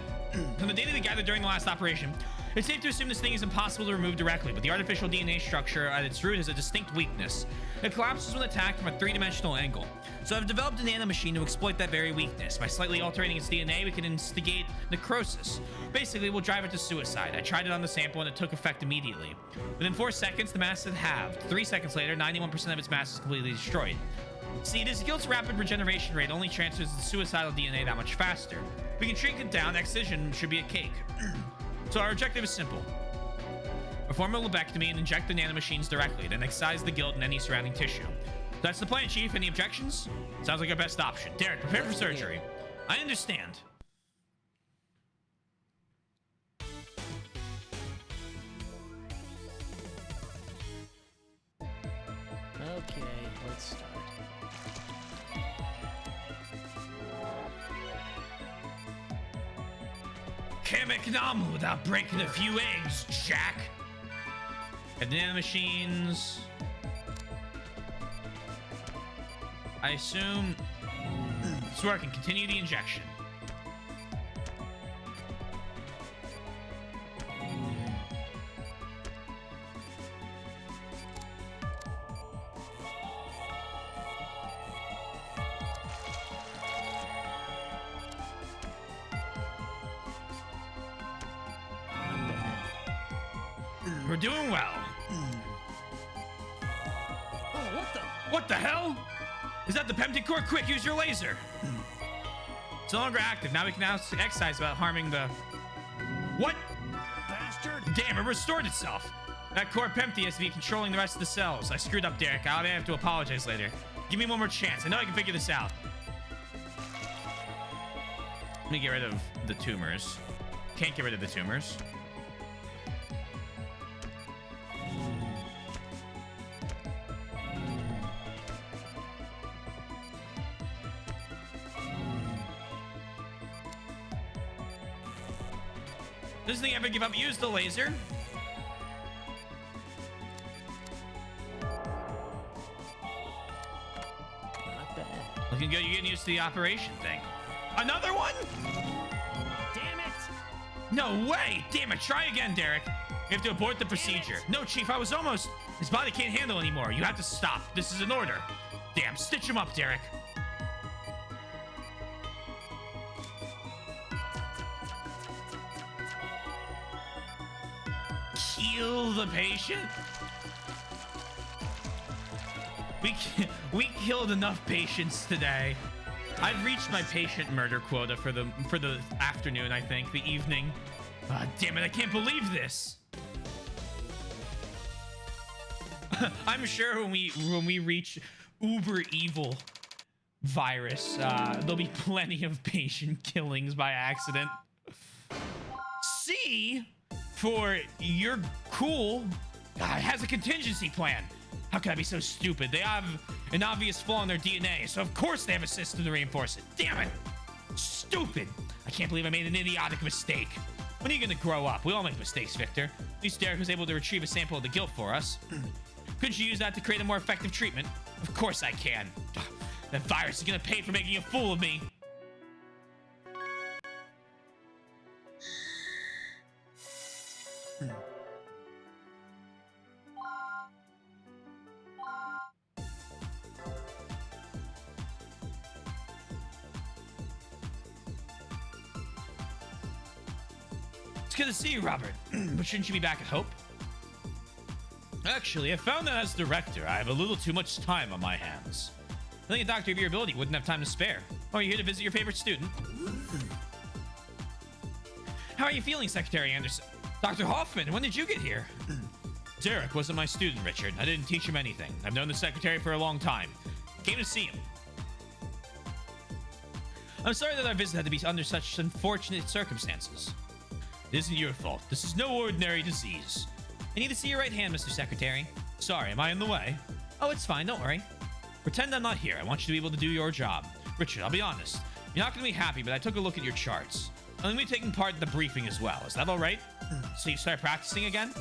From the data we gathered during the last operation, it's safe to assume this thing is impossible to remove directly, but the artificial DNA structure at its root has a distinct weakness. It collapses when attacked from a three-dimensional angle. So I've developed a nanomachine to exploit that very weakness. By slightly altering its DNA, we can instigate necrosis. Basically, we'll drive it to suicide. I tried it on the sample and it took effect immediately. Within 4 seconds, the mass had halved. 3 seconds later, 91% of its mass is completely destroyed. See, this guilt's rapid regeneration rate only transfers the suicidal DNA that much faster. If we can shrink it down, excision should be a cake. So our objective is simple. Perform a lobectomy and inject the nanomachines directly, then excise the guilt and any surrounding tissue. That's the plan, Chief. Any objections? Sounds like our best option. Derek, prepare for surgery. I understand. Okay, let's start. Can't make an omelet without breaking a few eggs, Jack. And the nanomachines. I assume it's working. Continue the injection. We're doing well. Oh, What the hell? Is that the Pempty Core? Quick, use your laser. It's no longer active. Now we can exercise without harming the... What? Bastard! Damn, it restored itself. That core Pempty has to be controlling the rest of the cells. I screwed up, Derek. I'll have to apologize later. Give me one more chance. I know I can figure this out. Let me get rid of the tumors. Can't get rid of the tumors. Doesn't he ever give up? Use the laser. not bad. Looking good. You're getting used to the operation thing. Another one? Damn it! No way! Damn it! Try again, Derek. You have to abort the procedure. No, Chief, I was almost... His body can't handle anymore. You have to stop. This is an order. Damn, stitch him up, Derek. Kill the patient? We killed enough patients today. I've reached my patient murder quota for the afternoon, I think, the evening. Damn it, I can't believe this. I'm sure when we reach uber evil virus, there'll be plenty of patient killings by accident. C for you're cool has a contingency plan. How can I be so stupid? They have an obvious flaw in their DNA, so of course they have a system to reinforce it. Damn it! Stupid! I can't believe I made an idiotic mistake. When are you gonna grow up? We all make mistakes, Victor. At least Derek was able to retrieve a sample of the guilt for us. Couldn't you use that to create a more effective treatment? Of course I can. That virus is gonna pay for making a fool of me. It's good to see you, Robert. But shouldn't you be back at Hope? Actually, I found that as director, I have a little too much time on my hands. I think a doctor of your ability wouldn't have time to spare. Oh, are you here to visit your favorite student? How are you feeling, Secretary Anderson? Dr. Hoffman, when did you get here? Derek wasn't my student, Richard. I didn't teach him anything. I've known the secretary for a long time. Came to see him. I'm sorry that our visit had to be under such unfortunate circumstances. It isn't your fault. This is no ordinary disease. I need to see your right hand, Mr. Secretary. Sorry, am I in the way? Oh, it's fine. Don't worry. Pretend I'm not here. I want you to be able to do your job. Richard, I'll be honest. You're not going to be happy, but I took a look at your charts. I'm going to be taking part in the briefing as well. Is that all right? So you start practicing again?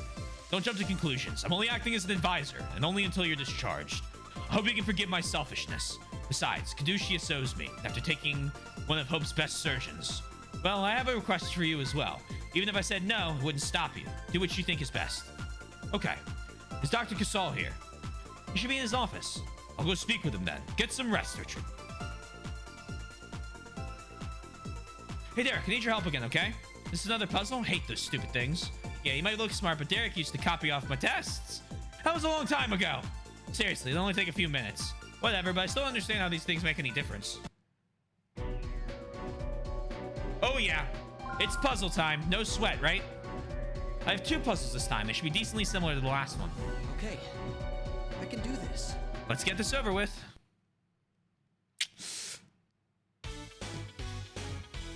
Don't jump to conclusions. I'm only acting as an advisor, and only until you're discharged. I hope you can forgive my selfishness. Besides, Caduceus owes me, after taking one of Hope's best surgeons. Well, I have a request for you as well. Even if I said no, it wouldn't stop you. Do what you think is best. Okay. Is Dr. Casal here? He should be in his office. I'll go speak with him then. Get some rest, Richard. Hey, Derek, I need your help again, okay? This is another puzzle. Hate those stupid things. Yeah, you might look smart, but Derek used to copy off my tests. That was a long time ago. Seriously, it'll only take a few minutes. Whatever, but I still understand how these things make any difference. Oh, yeah. It's puzzle time. No sweat, right? I have 2 puzzles this time. They should be decently similar to the last one. Okay, I can do this. Let's get this over with.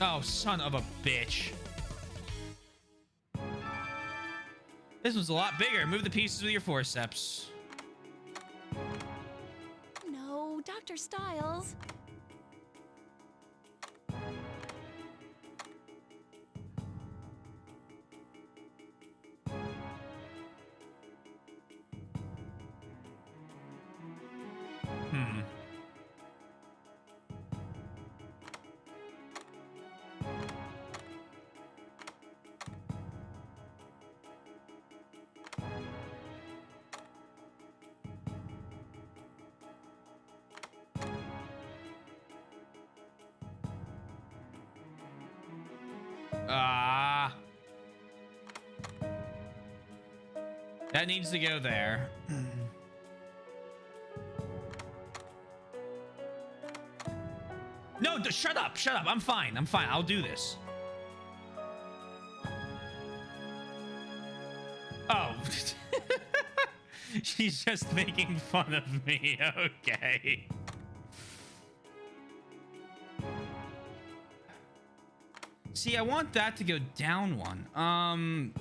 Oh, son of a bitch. This one's a lot bigger. Move the pieces with your forceps. No, Dr. Styles. That needs to go there. No, shut up. Shut up. I'm fine. I'm fine. I'll do this. Oh. She's just making fun of me. Okay. See, I want that to go down one.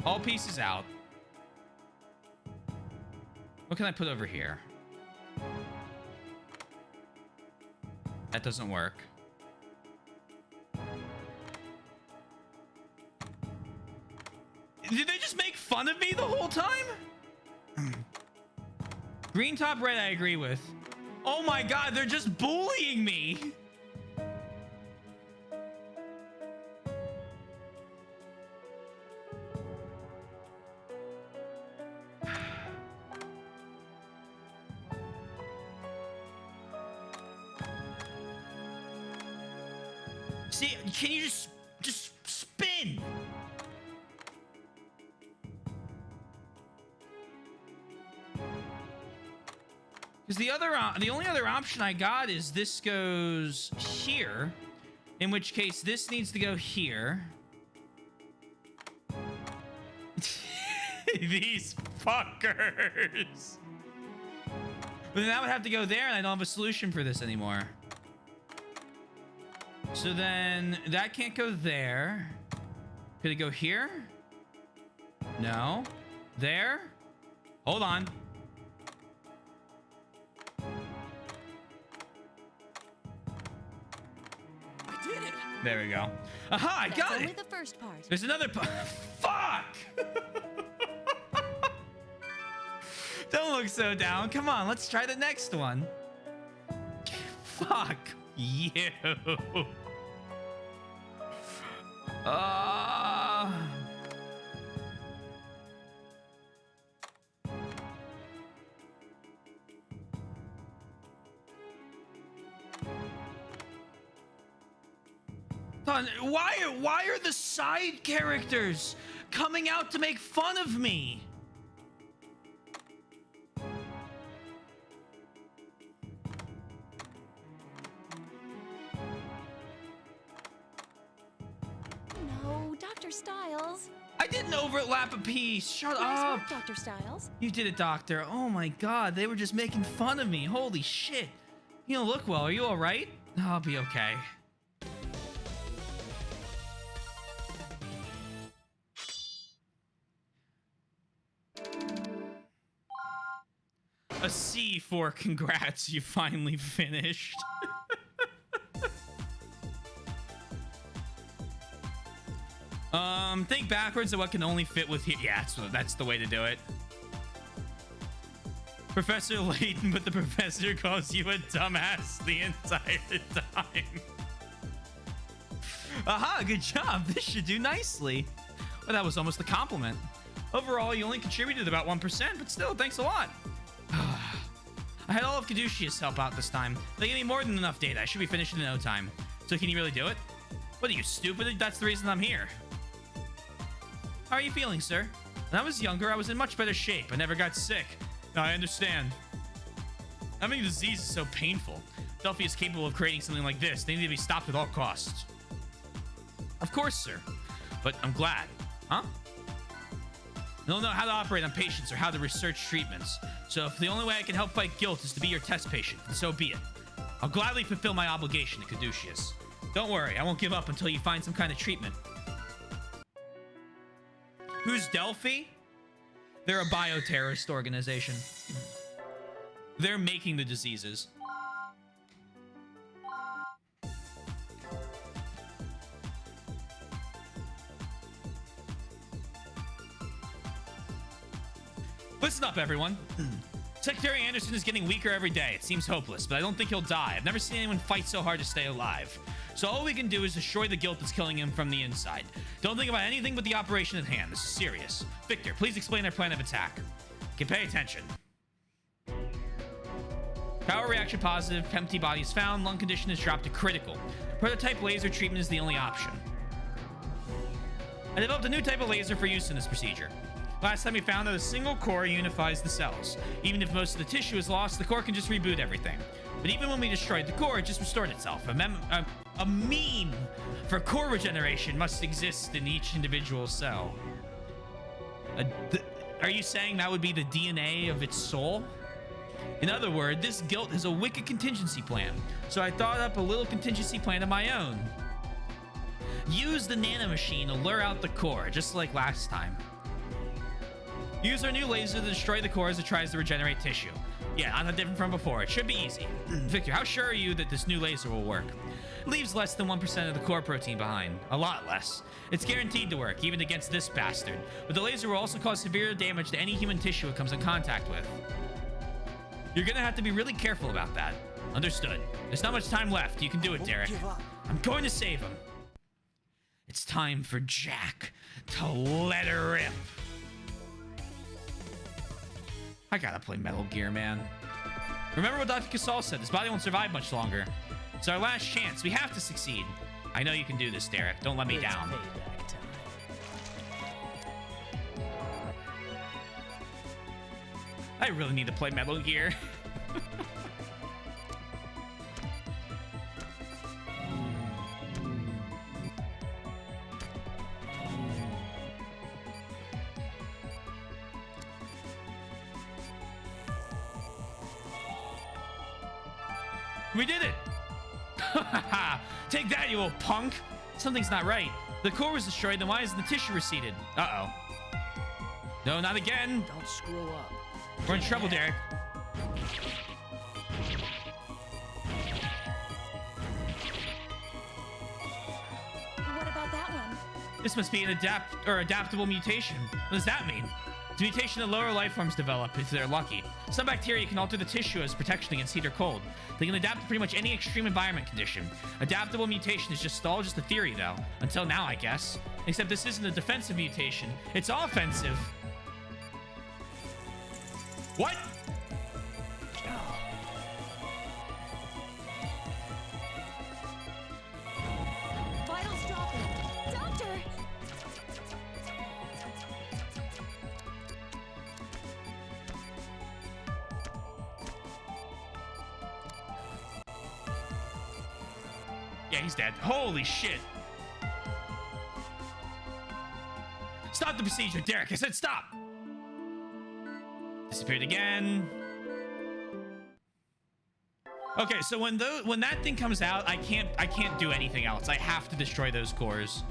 All pieces out. What can I put over here? That doesn't work. Did they just make fun of me the whole time? Green top, red, I agree with. Oh my god, they're just bullying me. See, can you just spin? Because the only other option I got is this goes here, in which case this needs to go here. These fuckers. But then that would have to go there, and I don't have a solution for this anymore. So then that can't go there. Could it go here? No. There? Hold on. I did it. There we go. Aha, I That's got only it. the first part. There's another fuck. Don't look so down. Come on, let's try the next one. Fuck you. Don, why are the side characters coming out to make fun of me? No, Dr. Styles. I didn't overlap a piece. Shut Nice up. work, Dr. Styles. You did it, Doctor. Oh my god, they were just making fun of me. Holy shit. You don't look well. Are you alright? I'll be okay. A C for congrats, you finally finished. Think backwards of what can only fit with here. Yeah, that's the way to do it. Professor Layton, but the professor calls you a dumbass the entire time. Aha, good job. This should do nicely. Well, that was almost a compliment. Overall, you only contributed about 1%, but still, thanks a lot. I had all of Caduceus help out this time. They gave me more than enough data. I should be finished in no time. So can you really do it? What are you, stupid? That's the reason I'm here. How are you feeling, sir? When I was younger, I was in much better shape. I never got sick. I understand. Having a disease is so painful. Delphi is capable of creating something like this. They need to be stopped at all costs. Of course, sir. But I'm glad. Huh? I don't know how to operate on patients or how to research treatments. So if the only way I can help fight guilt is to be your test patient, then so be it. I'll gladly fulfill my obligation to Caduceus. Don't worry, I won't give up until you find some kind of treatment. Who's Delphi? They're a bioterrorist organization. They're making the diseases. Listen up, everyone. Secretary Anderson is getting weaker every day. It seems hopeless, but I don't think he'll die. I've never seen anyone fight so hard to stay alive. So all we can do is destroy the guilt that's killing him from the inside. Don't think about anything but the operation at hand. This is serious. Victor, please explain our plan of attack. Okay, pay attention. Power reaction positive. Empty bodies found. Lung condition is dropped to critical. Prototype laser treatment is the only option. I developed a new type of laser for use in this procedure. Last time we found that a single core unifies the cells. Even if most of the tissue is lost, the core can just reboot everything. But even when we destroyed the core, it just restored itself. A meme for core regeneration must exist in each individual cell. Are you saying that would be the DNA of its soul? In other words, this guilt is a wicked contingency plan. So I thought up a little contingency plan of my own. Use the nanomachine to lure out the core, just like last time. Use our new laser to destroy the core as it tries to regenerate tissue. Yeah, not that different from before. It should be easy. Victor, how sure are you that this new laser will work? Leaves less than 1% of the core protein behind. A lot less. It's guaranteed to work, even against this bastard. But the laser will also cause severe damage to any human tissue it comes in contact with. You're gonna have to be really careful about that. Understood. There's not much time left. You can do it, Derek. Give up. I'm going to save him. It's time for Jack to let her rip. I gotta play Metal Gear, man. Remember what Dr. Casal said. This body won't survive much longer. It's our last chance. We have to succeed. I know you can do this, Derek. Don't let me down. Payback time. I really need to play Metal Gear. We did it! Take that, you old punk! Something's not right. The core was destroyed, then why isn't the tissue receded? Uh-oh. No, not again. Don't screw up. We're in trouble, Derek. What about that one? This must be an adaptable mutation. What does that mean? It's a mutation that lower life forms develop if they're lucky. Some bacteria can alter the tissue as protection against heat or cold. They can adapt to pretty much any extreme environment condition. Adaptable mutation is just a theory, though. Until now, I guess. Except this isn't a defensive mutation. It's offensive. What? Vitals dropping. Doctor! Yeah, he's dead. Holy shit. Stop the procedure, Derek. I said stop. Disappeared again. Okay, so when that thing comes out, I can't do anything else. I have to destroy those cores.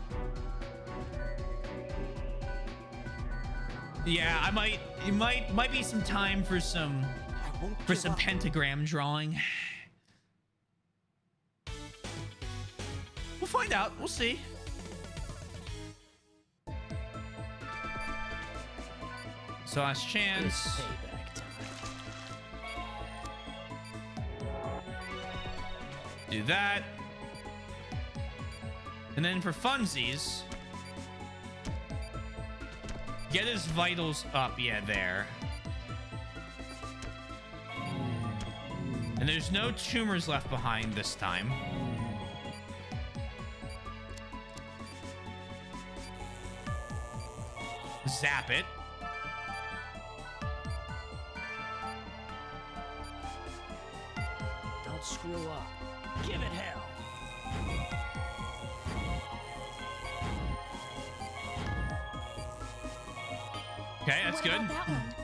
Yeah, it might be some time for some pentagram drawing. We'll find out. We'll see. So last chance. It's payback time. Do that. And then for funsies, get his vitals up. Yeah, there. And there's no tumors left behind this time. Zap it. Don't screw up. Give it hell. Okay, that's What good. about that one?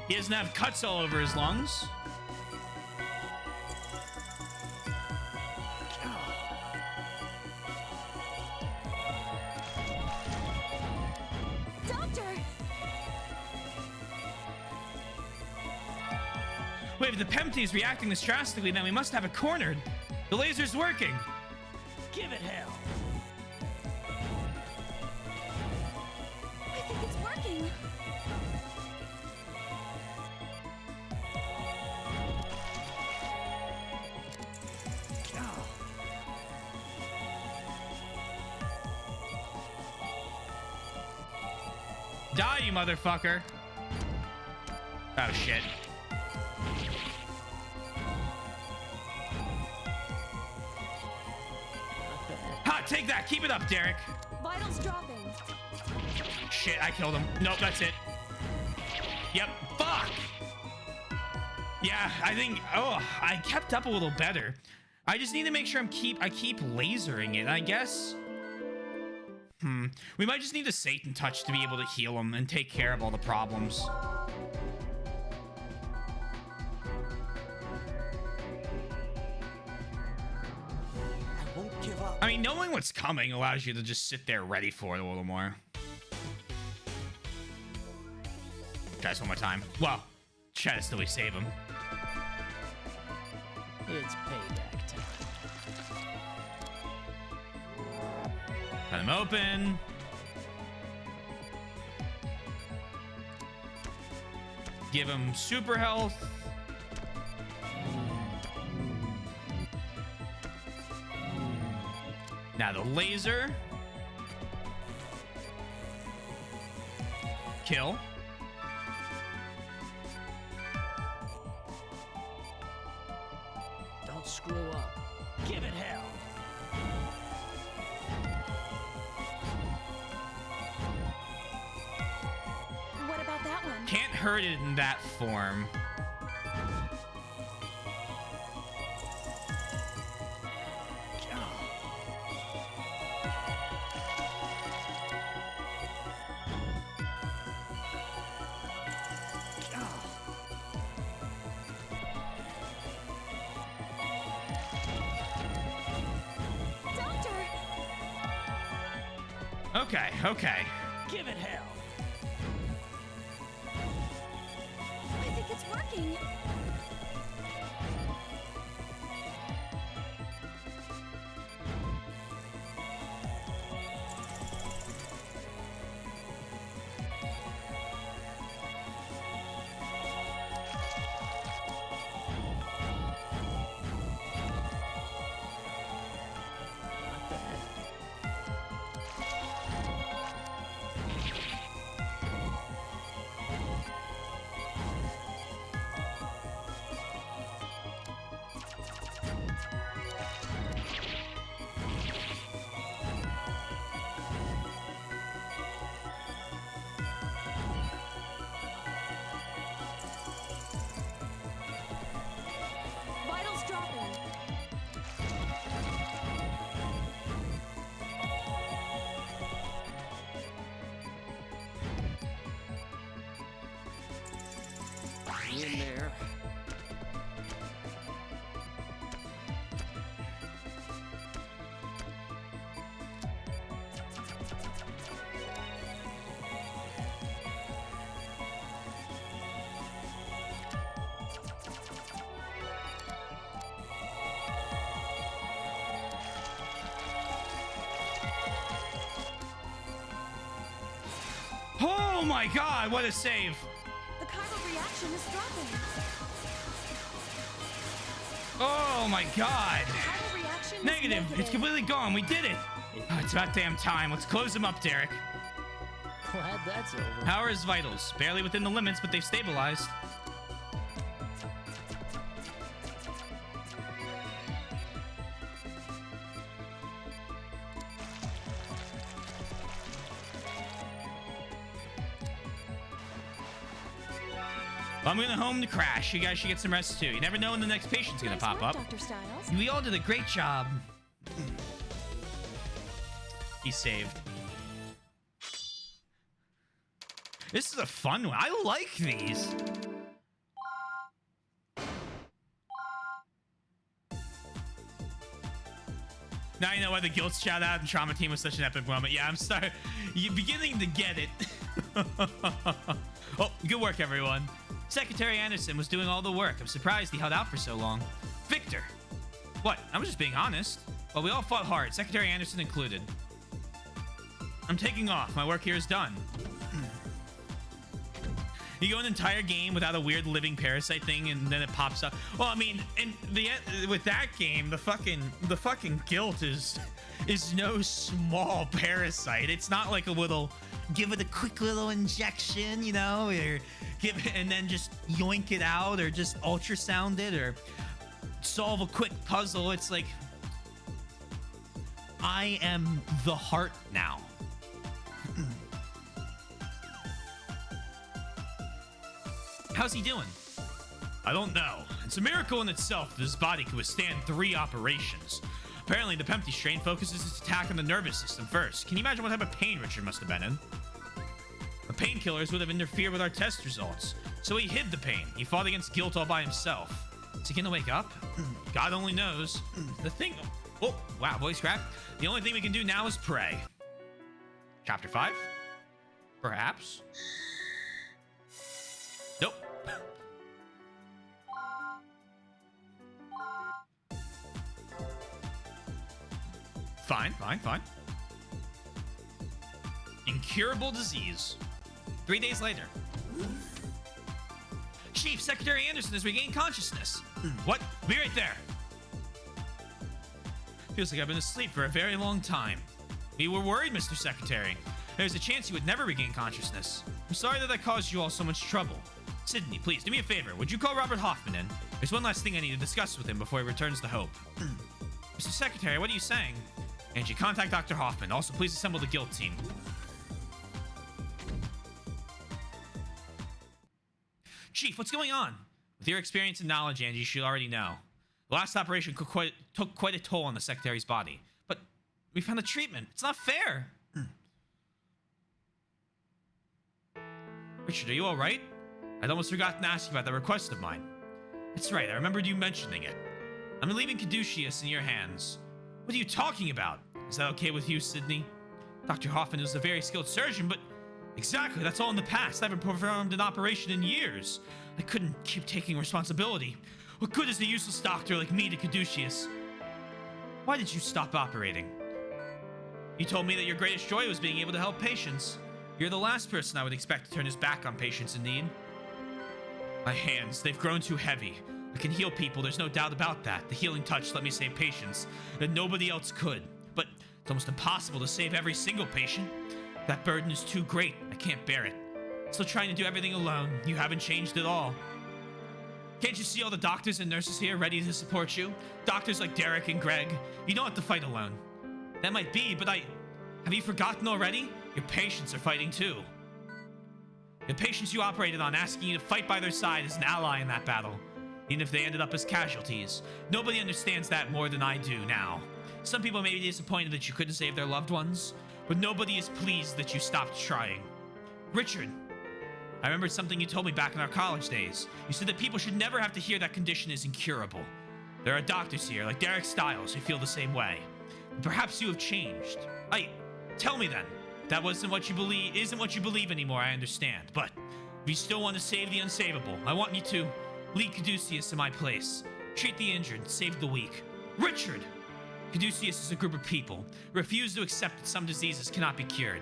He doesn't have cuts all over his lungs. Doctor! Wait, if the Pempty is reacting this drastically, then we must have it cornered. The laser's working. Give it hell. I think it's working. Die, you motherfucker. Oh, shit. take that. Keep it up, Derek. Vitals dropping. Shit, I killed him. Nope, that's it. Yep. Fuck. Yeah, I think. Oh, I kept up a little better. I just need to make sure I keep lasering it. I guess. We might just need a Satan touch to be able to heal him and take care of all the problems. I won't give up. I mean, knowing what's coming allows you to just sit there ready for it a little more. Try this one more time. Well, try to still save him. It's payback time. Cut him open. Give him super health. Now the laser. Kill. Don't screw up. Give it hell. What about that one? Can't hurt it in that form. Doctor! Okay, okay. Give it hell. I think it's working. Vitals dropping. In there. Oh my god, what a save. The chiral reaction is dropping. Oh my god. Chiral reaction is Negative. It's completely gone. We did it. Oh, it's about damn time. Let's close them up, Derek. Glad that's over. How are his vitals? Barely within the limits, but they've stabilized. I'm gonna home to crash. You guys should get some rest too. You never know when the next patient's gonna Nice pop work, up. Dr. Styles. We all did a great job. He saved. This is a fun one. I like these. Now you know why the guilt shout out and trauma team was such an epic moment. Yeah, I'm sorry. You're beginning to get it. Oh, good work, everyone. Secretary Anderson was doing all the work. I'm surprised he held out for so long. Victor. What? I was just being honest. Well, we all fought hard, Secretary Anderson included. I'm taking off. My work here is done. You go an entire game without a weird living parasite thing, and then it pops up. Well, I mean, in the with that game, the fucking guilt is no small parasite. It's not like a little give it a quick little injection, you know, or give it and then just yoink it out, or just ultrasound it, or solve a quick puzzle. It's like I am the heart now. How's he doing? I don't know. It's a miracle in itself that his body could withstand 3 operations. Apparently, the Pempty strain focuses its attack on the nervous system first. Can you imagine what type of pain Richard must have been in? The painkillers would have interfered with our test results, so he hid the pain. He fought against guilt all by himself. Is he gonna wake up? God only knows. The thing... Oh, wow, voice crack. The only thing we can do now is pray. Chapter 5? Perhaps? Nope. Fine. Incurable disease. 3 days later. Chief, Secretary Anderson has regained consciousness. What? Be right there. Feels like I've been asleep for a very long time. We were worried, Mr. Secretary. There's a chance you would never regain consciousness. I'm sorry that I caused you all so much trouble. Sydney, please, do me a favor. Would you call Robert Hoffman in? There's one last thing I need to discuss with him before he returns to Hope. Mr. Secretary, what are you saying? Angie, contact Dr. Hoffman. Also, please assemble the guild team. Chief, what's going on? With your experience and knowledge, Angie, you should already know. The last operation took quite a toll on the Secretary's body. But we found a treatment. It's not fair. Richard, are you alright? I'd almost forgotten to ask you about that request of mine. That's right, I remembered you mentioning it. I'm leaving Caduceus in your hands. What are you talking about? Is that okay with you, Sydney? Dr. Hoffman is a very skilled surgeon, but... Exactly, that's all in the past. I haven't performed an operation in years. I couldn't keep taking responsibility. What good is a useless doctor like me to Caduceus? Why did you stop operating? You told me that your greatest joy was being able to help patients. You're the last person I would expect to turn his back on patients in need. My hands, they've grown too heavy. I can heal people, there's no doubt about that. The healing touch let me save patients that nobody else could. But it's almost impossible to save every single patient. That burden is too great. I can't bear it. Still trying to do everything alone. You haven't changed at all. Can't you see all the doctors and nurses here ready to support you? Doctors like Derek and Greg. You don't have to fight alone. That might be, but have you forgotten already? Your patients are fighting too. The patients you operated on asking you to fight by their side as an ally in that battle. Even if they ended up as casualties. Nobody understands that more than I do now. Some people may be disappointed that you couldn't save their loved ones, but nobody is pleased that you stopped trying. Richard, I remembered something you told me back in our college days. You said that people should never have to hear that condition is incurable. There are doctors here, like Derek Stiles, who feel the same way. And perhaps you have changed. Tell me then. That isn't what you believe anymore, I understand. But if you still want to save the unsavable, I want you to lead Caduceus in my place. Treat the injured, save the weak. Richard! Caduceus is a group of people who refuse to accept that some diseases cannot be cured.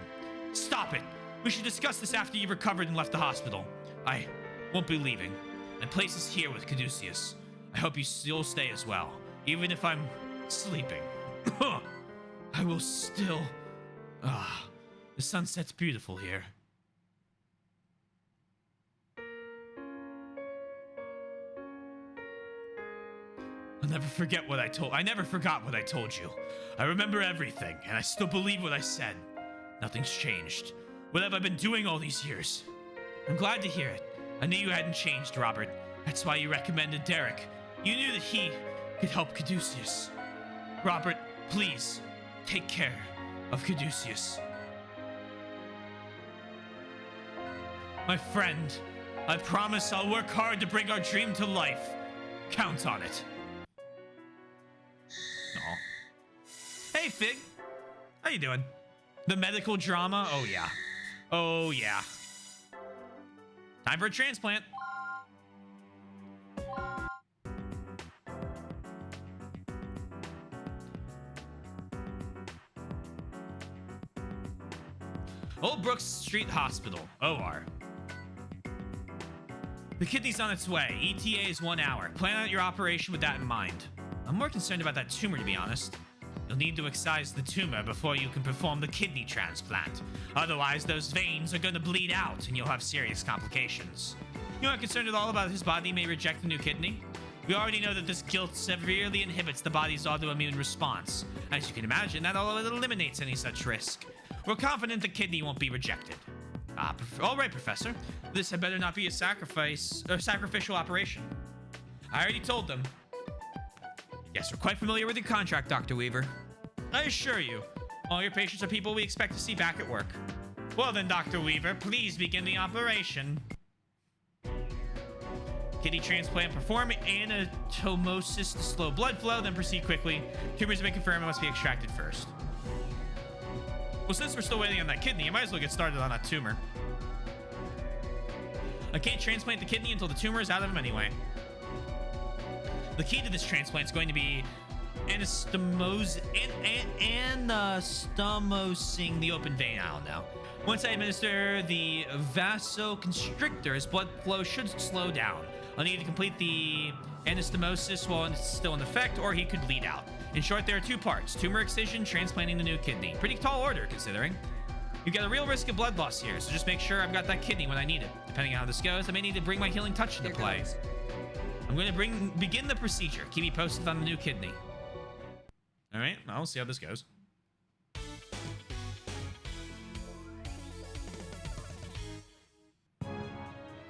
Stop it! We should discuss this after you've recovered and left the hospital. I won't be leaving. My place is here with Caduceus. I hope you'll stay as well, even if I'm sleeping. I will still... the sunset's beautiful here. I never forgot what I told you. I remember everything, and I still believe what I said. Nothing's changed. What have I been doing all these years? I'm glad to hear it. I knew you hadn't changed, Robert. That's why you recommended Derek. You knew that he could help Caduceus. Robert, please, take care of Caduceus. My friend, I promise I'll work hard to bring our dream to life. Count on it. Aw. Hey, Fig. How you doing? The medical drama? Oh, yeah. Oh, yeah. Time for a transplant. Old Brooks Street Hospital, OR. The kidney's on its way. ETA is 1 hour. Plan out your operation with that in mind. I'm more concerned about that tumor, to be honest. You'll need to excise the tumor before you can perform the kidney transplant. Otherwise, those veins are going to bleed out and you'll have serious complications. You aren't concerned at all about his body may reject the new kidney? We already know that this guilt severely inhibits the body's autoimmune response. As you can imagine, that eliminates any such risk. We're confident the kidney won't be rejected. All right, Professor. This had better not be a sacrificial operation. I already told them. Yes, we're quite familiar with your contract, Dr. Weaver. I assure you, all your patients are people we expect to see back at work. Well then, Dr. Weaver, please begin the operation. Kidney transplant, perform anatomosis to slow blood flow, then proceed quickly. Tumors have been confirmed and must be extracted first. Well, since we're still waiting on that kidney, I might as well get started on that tumor. I can't transplant the kidney until the tumor is out of him anyway. The key to this transplant is going to be anastomosing the open vein. I don't know. Once I administer the vasoconstrictor, his blood flow should slow down. I'll need to complete the anastomosis while it's still in effect, or he could bleed out. In short, there are two parts: tumor excision, transplanting the new kidney. Pretty tall order, considering. You've got a real risk of blood loss here, so just make sure I've got that kidney when I need it. Depending on how this goes, I may need to bring my healing touch into play. I'm going to begin the procedure. Keep me posted on the new kidney. All right, I'll see how this goes.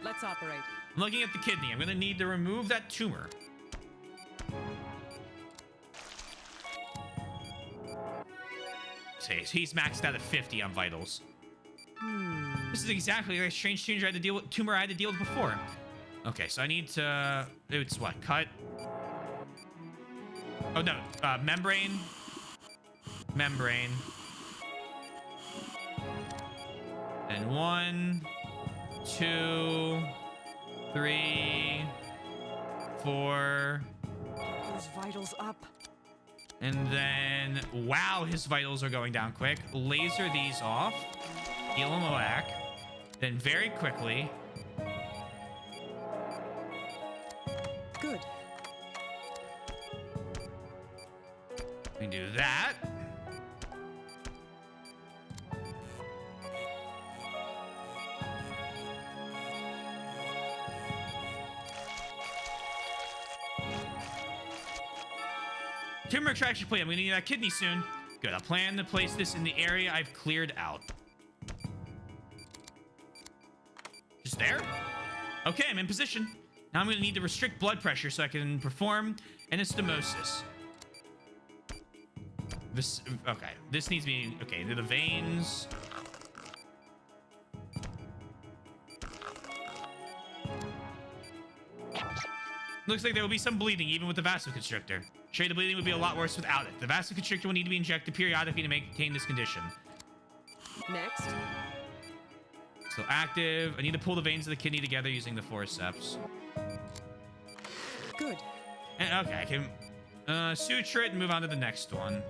Let's operate. I'm looking at the kidney. I'm going to need to remove that tumor. Okay, so he's maxed out at 50 on vitals. This is exactly like a strange tumor I had to deal with before. Okay, so I need to... It's what? Cut? Oh, no. Membrane. Membrane. And 1, 2, 3, 4. Those vitals up. And then... Wow, his vitals are going down quick. Laser these off. Heal him back. Then very quickly... Good. We can do that. Tumor extraction plate. I'm gonna need that kidney soon. Good. I'll plan to place this in the area I've cleared out. Just there? Okay, I'm in position. Now I'm gonna need to restrict blood pressure so I can perform anastomosis. This, okay. This needs to be, okay, the veins. Looks like there will be some bleeding even with the vasoconstrictor. Sure, the bleeding would be a lot worse without it. The vasoconstrictor will need to be injected periodically to maintain this condition. Next. Still active. I need to pull the veins of the kidney together using the forceps. Good. And, okay, I can suture it and move on to the next one.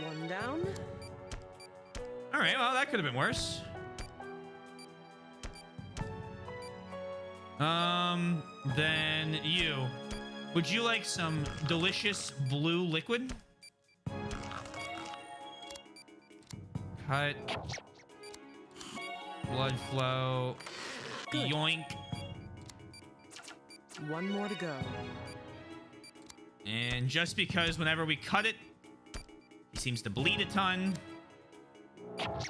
One down. All right, well, that could have been worse. Then you. Would you like some delicious blue liquid? Cut. Blood flow. Good. Yoink. One more to go. And just because whenever we cut it, he seems to bleed a ton. Pull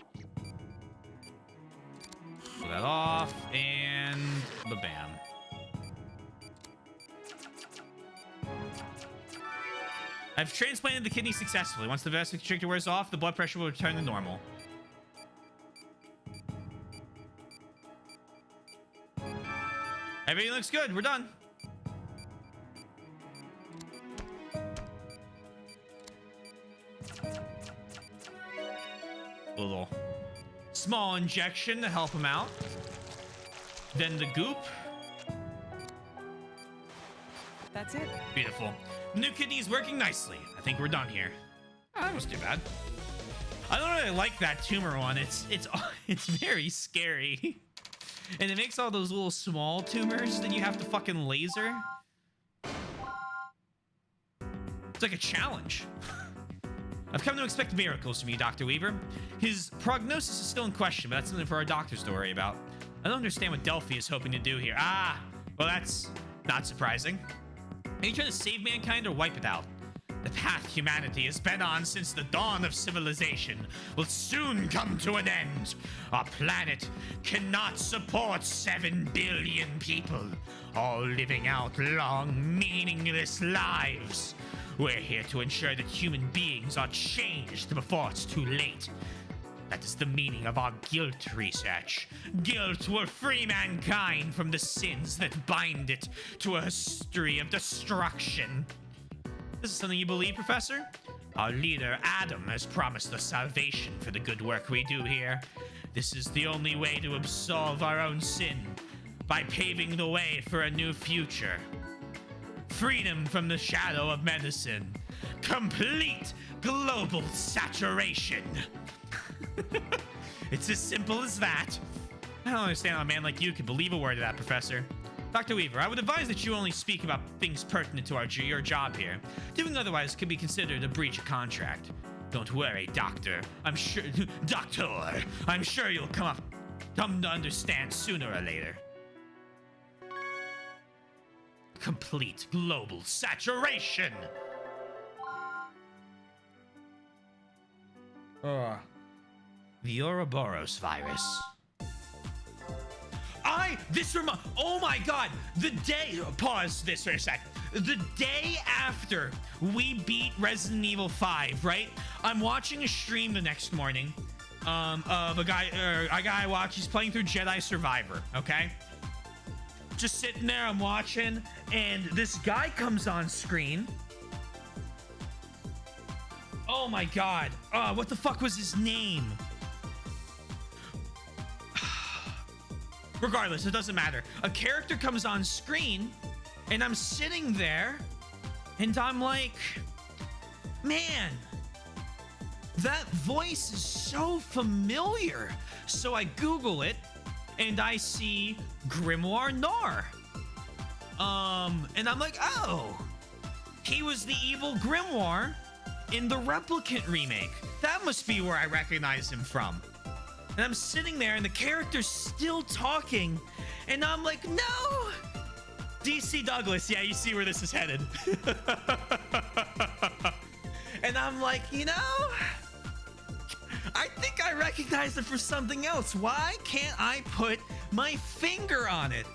that off, and ba-bam. I've transplanted the kidney successfully. Once the vasoconstrictor wears off, the blood pressure will return to normal. Everything looks good. We're done. A little small injection to help him out. Then the goop. That's it. Beautiful. The new kidney is working nicely. I think we're done here. Oh, that was too bad. I don't really like that tumor one. It's very scary. And it makes all those little small tumors that you have to fucking laser. It's like a challenge. I've come to expect miracles from you, Dr. Weaver. His prognosis is still in question, but that's something for our doctors to worry about. I don't understand what Delphi is hoping to do here. Ah, well, that's Not surprising. Are you trying to save mankind or wipe it out? The path humanity has been on since the dawn of civilization will soon come to an end. Our planet cannot support 7 billion people, all living out long, meaningless lives. We're here to ensure that human beings are changed before it's too late. That is the meaning of our guilt research. Guilt will free mankind from the sins that bind it to a history of destruction. This is something you believe, Professor? Our leader, Adam, has promised us salvation for the good work we do here. This is the only way to absolve our own sin, by paving the way for a new future. Freedom from the shadow of medicine. Complete global saturation. It's as simple as that. I don't understand how a man like you could believe a word of that, Professor. Dr. Weaver, I would advise that you only speak about things pertinent to your job here. Doing otherwise could be considered a breach of contract. Don't worry, Doctor. I'm sure you'll come to understand sooner or later. Complete global saturation. The Ouroboros virus. Oh my god, pause this for a sec. The day after we beat Resident Evil 5, right? I'm watching a stream the next morning of a guy I watch. He's playing through Jedi Survivor, okay? Just sitting there, I'm watching, and this guy comes on screen. Oh my god. What the fuck was his name? Regardless, it doesn't matter. A character comes on screen, and I'm sitting there, and I'm like, man, that voice is so familiar. So I Google it, and I see Grimoire Nar. And I'm like, oh, he was the evil Grimoire in the Replicant remake. That must be where I recognize him from. And I'm sitting there and the character's still talking. And I'm like, no! DC Douglas, yeah, you see where this is headed. And I'm like, you know, I think I recognize it for something else. Why can't I put my finger on it?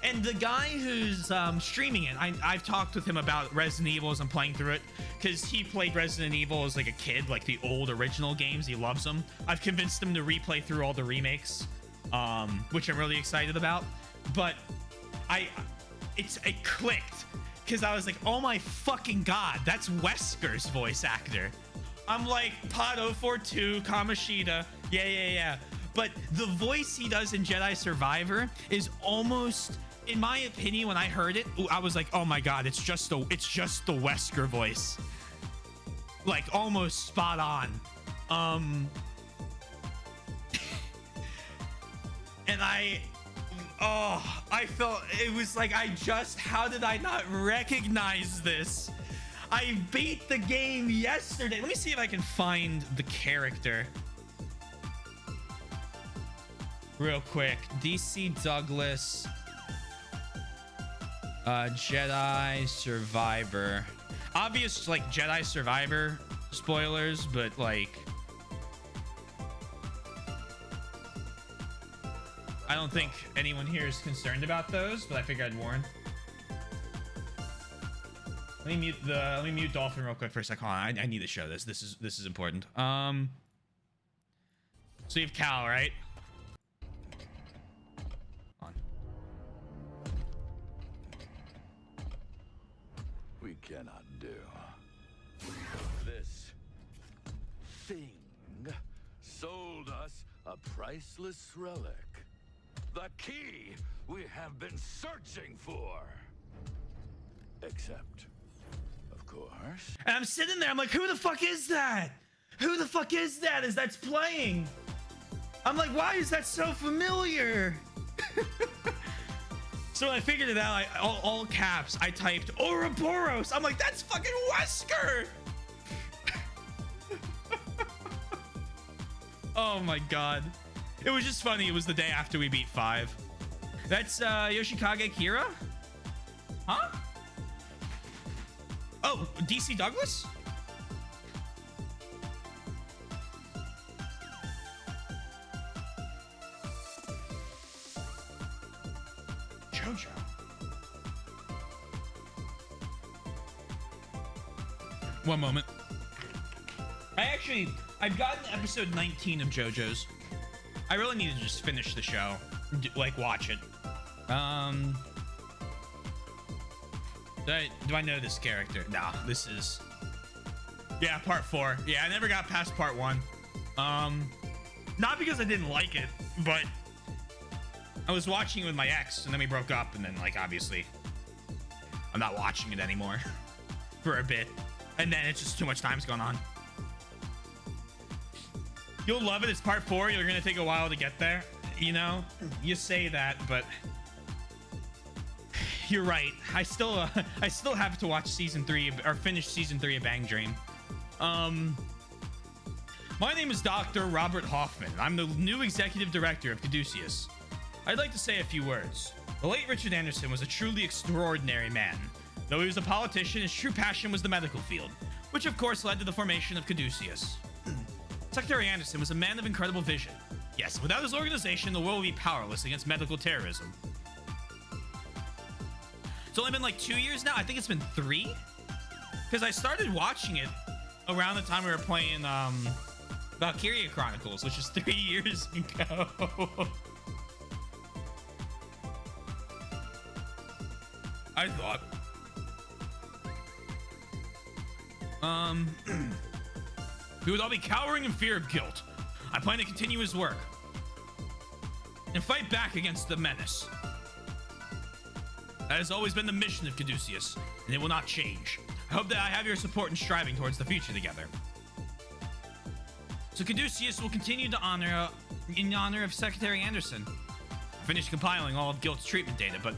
And the guy who's streaming it, I've talked with him about Resident Evil as I'm playing through it, because he played Resident Evil as like a kid, like the old original games. He loves them. I've convinced him to replay through all the remakes, which I'm really excited about. But it clicked, because I was like, oh my fucking god, that's Wesker's voice actor. I'm like, Pod 042, Kamoshida, yeah. But the voice he does in Jedi Survivor is almost, in my opinion, when I heard it, I was like, oh my god, it's just the Wesker voice. Like, almost spot on. And I felt, it was like, how did I not recognize this? I beat the game yesterday. Let me see if I can find the character real quick. DC Douglas, Jedi Survivor. Obvious, like, Jedi Survivor spoilers, but like, I don't think anyone here is concerned about those, but I figured I'd warn. Let me mute Dolphin real quick for a second. Hold on, I need to show this. This is important. So you have Cal, right? On. We cannot do. This thing sold us a priceless relic. The key we have been searching for. Except, of course. And I'm sitting there, I'm like, who the fuck is that? Who the fuck is that as that's playing? I'm like, why is that so familiar? So I figured it out. All caps, I typed Ouroboros. I'm like, that's fucking Wesker. Oh my god. It was just funny. It was the day after we beat 5. That's Yoshikage Kira? Huh? Oh, DC Douglas? JoJo. One moment. I've gotten episode 19 of JoJo's. I really need to just finish the show, like watch it. Do I know this character? Nah, this is, yeah, part 4. Yeah, I never got past part 1. Not because I didn't like it, but I was watching it with my ex, and then we broke up, and then, like, obviously, I'm not watching it anymore for a bit, and then it's just too much time's going on. You'll love it. It's part 4. You're gonna take a while to get there. You know, you say that, but you're right. I still have to watch season 3 or finish season 3 of Bang Dream. My name is Dr. Robert Hoffman. I'm the new executive director of Caduceus. I'd like to say a few words. The late Richard Anderson was a truly extraordinary man. Though he was a politician, his true passion was the medical field, which of course led to the formation of Caduceus. Secretary Anderson was a man of incredible vision. Yes, without his organization, the world would be powerless against medical terrorism. It's only been like 2 years now. I think it's been 3. Because I started watching it around the time we were playing Valkyria Chronicles, which is 3 years ago. I thought. We would all be cowering in fear of guilt. I plan to continue his work and fight back against the menace. That has always been the mission of Caduceus, and it will not change. I hope that I have your support in striving towards the future together. So Caduceus will continue to in honor of Secretary Anderson. I finished compiling all of Guilt's treatment data, but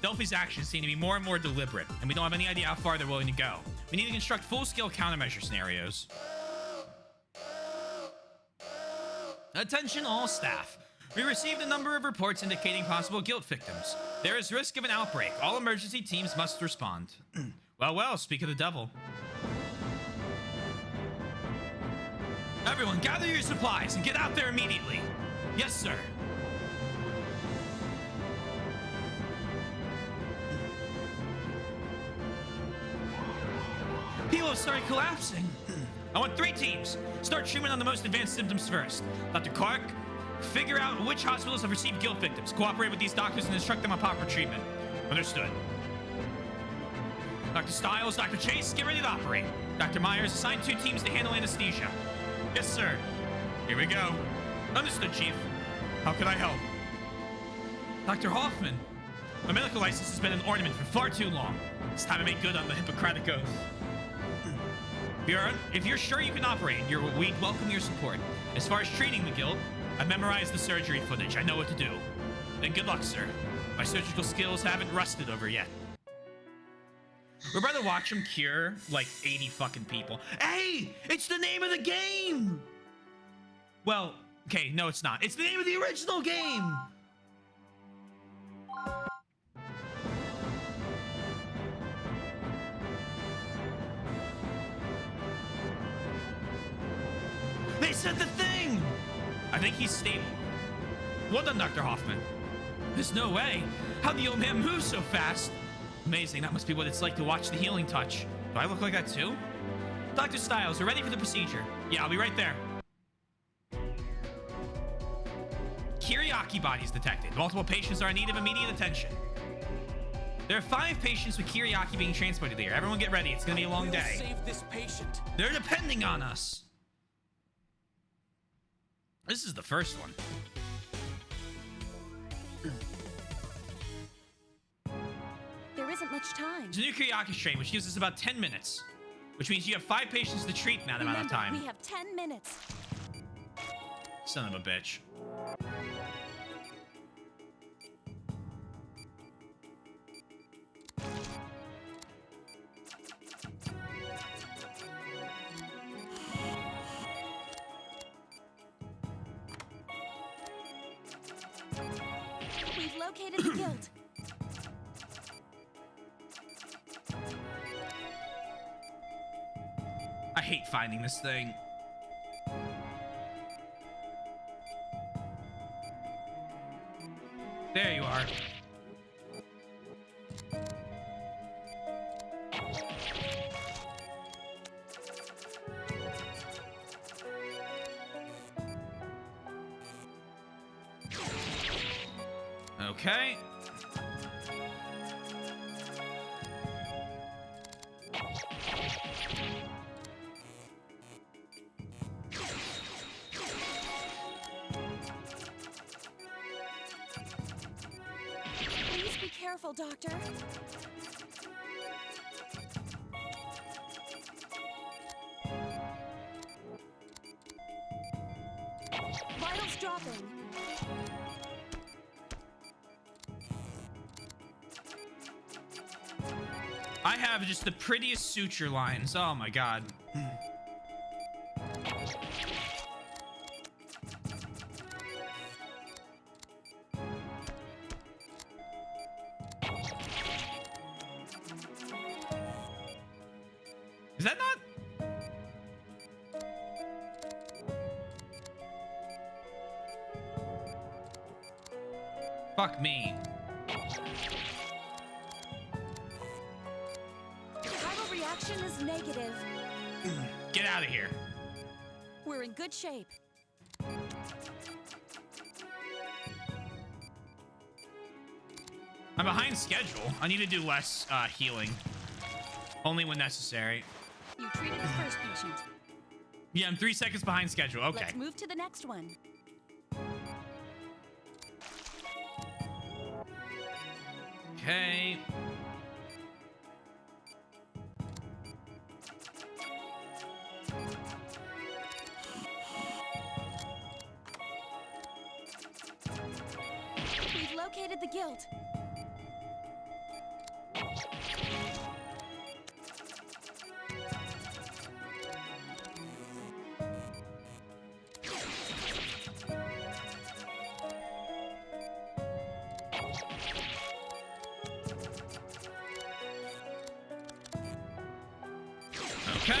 Delphi's actions seem to be more and more deliberate, and we don't have any idea how far they're willing to go. We need to construct full-scale countermeasure scenarios. Attention all staff. We received a number of reports indicating possible guilt victims. There is risk of an outbreak. All emergency teams must respond. Well, speak of the devil. Everyone, gather your supplies and get out there immediately. Yes, sir. People have started collapsing. I want 3 teams. Start treatment on the most advanced symptoms first. Dr. Clark, figure out which hospitals have received guilt victims. Cooperate with these doctors and instruct them on proper treatment. Understood. Dr. Stiles, Dr. Chase, get ready to operate. Dr. Myers, assign 2 teams to handle anesthesia. Yes, sir. Here we go. Understood, Chief. How can I help? Dr. Hoffman, my medical license has been an ornament for far too long. It's time to make good on the Hippocratic Oath. If you're sure you can operate, we'd welcome your support. As far as treating the guilt, I memorized the surgery footage. I know what to do. Then good luck, sir. My surgical skills haven't rusted over yet. We're about to watch him cure like 80 fucking people. Hey, it's the name of the game. Well, okay, no, it's not. It's the name of the original game. They said the thing! I think he's stable. Well done, Dr. Hoffman. There's no way. How'd the old man move so fast? Amazing, that must be what it's like to watch the healing touch. Do I look like that too? Dr. Stiles, we're ready for the procedure. Yeah, I'll be right there. Kiriaki bodies detected. Multiple patients are in need of immediate attention. There are 5 patients with Kiriaki being transported here. Everyone get ready, it's gonna be a long day. Save this patient. They're depending on us. This is the first one. There isn't much time. It's a new Kiriaki strain, which gives us about 10 minutes. Which means you have 5 patients to treat in that amount of time. We have 10 minutes. Son of a bitch. We've located the guild. hate finding this thing. There you are. Okay. Please be careful, Doctor. Vitals dropping. I have just the prettiest suture lines. Oh my god. Is that not? Fuck me. Vital reaction is negative. Get out of here. We're in good shape. I'm behind schedule. I need to do less healing. Only when necessary. You treated the first patient. Yeah, I'm 3 seconds behind schedule. Okay. Let's move to the next one. Okay. We've located the guild. Okay.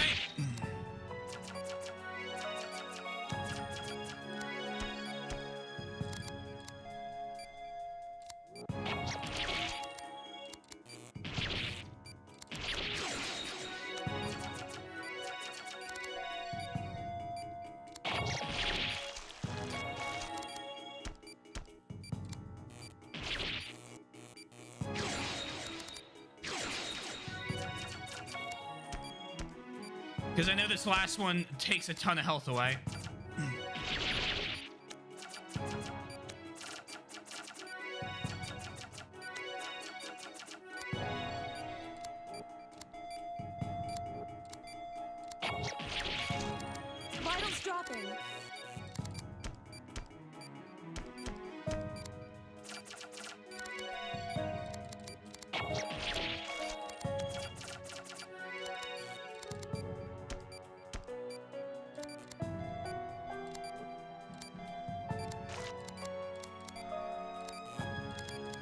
Because I know this last one takes a ton of health away. Vitals dropping.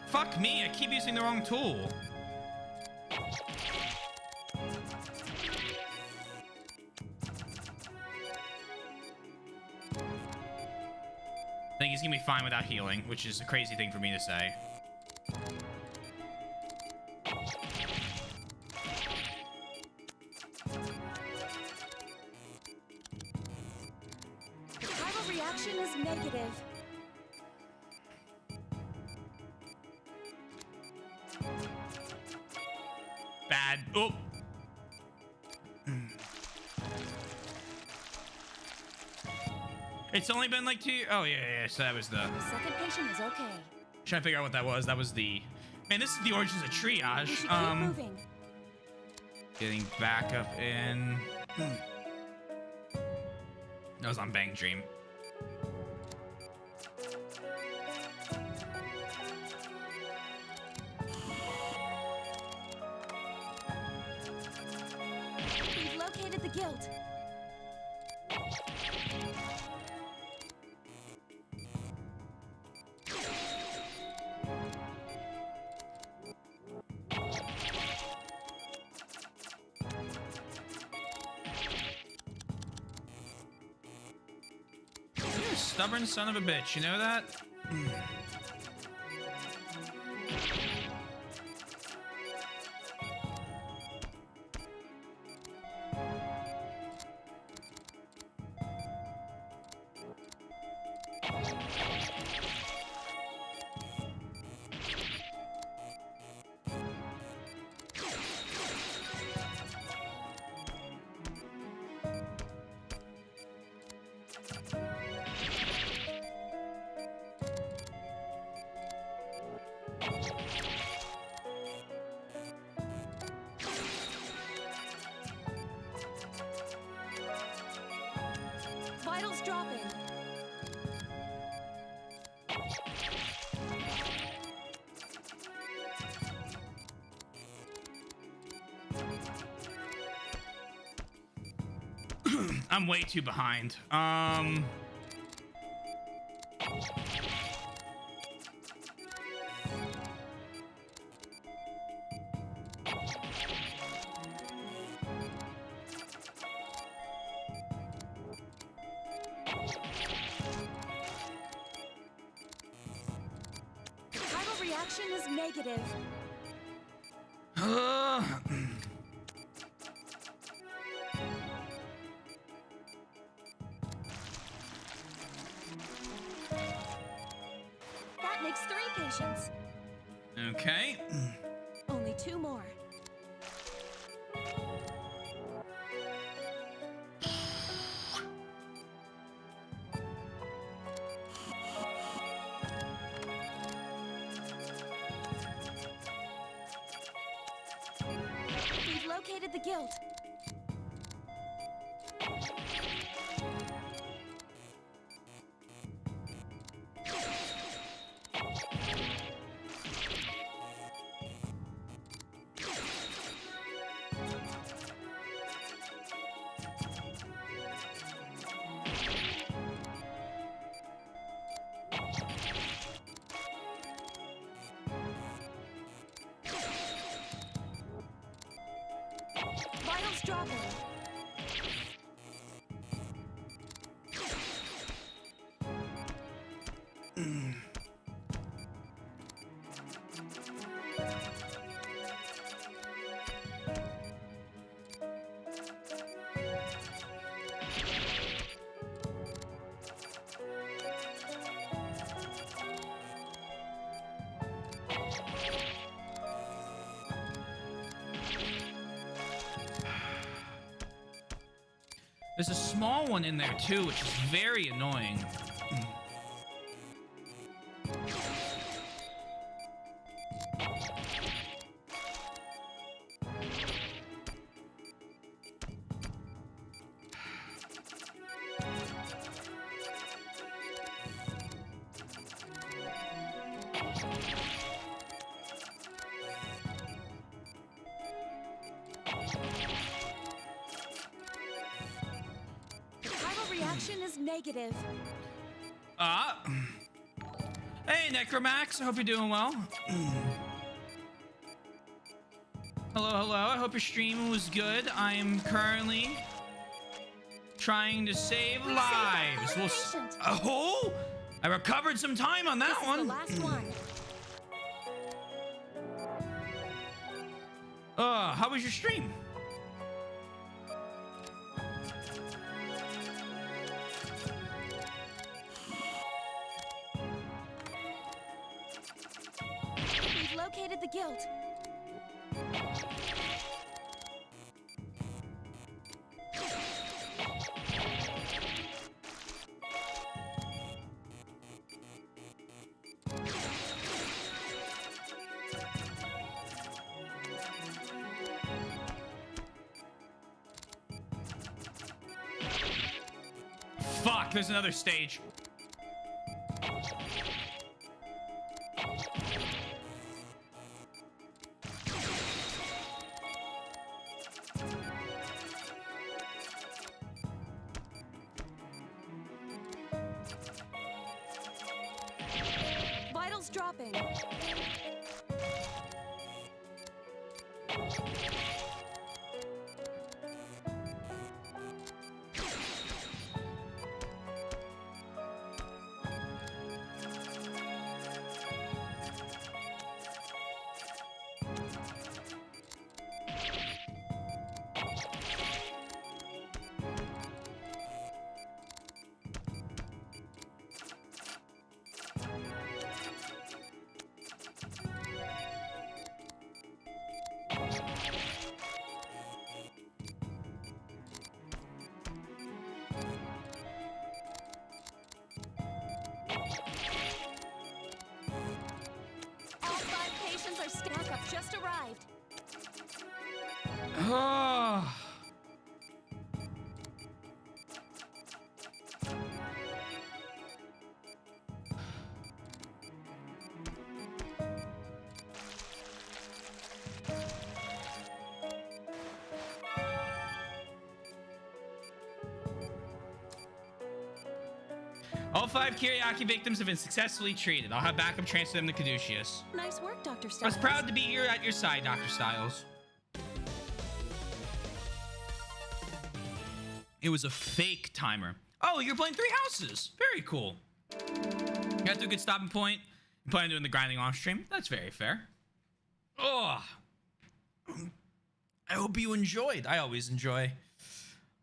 Fuck me, I keep using the wrong tool. I think he's gonna be fine without healing, which is a crazy thing for me to say. Vital reaction is negative. Bad. Oh. It's only been like 2. Oh yeah. So that was the. The second patient is okay. Trying to figure out what that was. That was the. Man, this is the origins of We should triage. keep moving. Getting back up in. That was on Bang Dream. We've located the guild. stubborn son of a bitch. You know that? Vitals dropping. I'm way too behind. Tidal reaction is negative. That makes 3 patients. Okay. Only 2 more. We've located the guild. Vitals dropping. There's a small one in there too, which is very annoying. Reaction is negative. Hey, Necromax. I hope you're doing well. Hello, hello. I hope your stream was good. I am currently trying to save lives. We'll patient. Oh, I recovered some time on that This is one. the last one. How was your stream? We've located the guild. Fuck, there's another stage. Vitals dropping. Rations are backup just arrived. Oh. All 5 Kiriaki victims have been successfully treated. I'll have backup transfer them to Caduceus. Nice work, Dr. I Styles. was proud to be here at your side, Dr. Styles. It was a fake timer. Oh, you're playing 3 houses. Very cool. You got to a good stopping point. You plan on doing the grinding off stream. That's very fair. Oh, I hope you enjoyed. I always enjoy.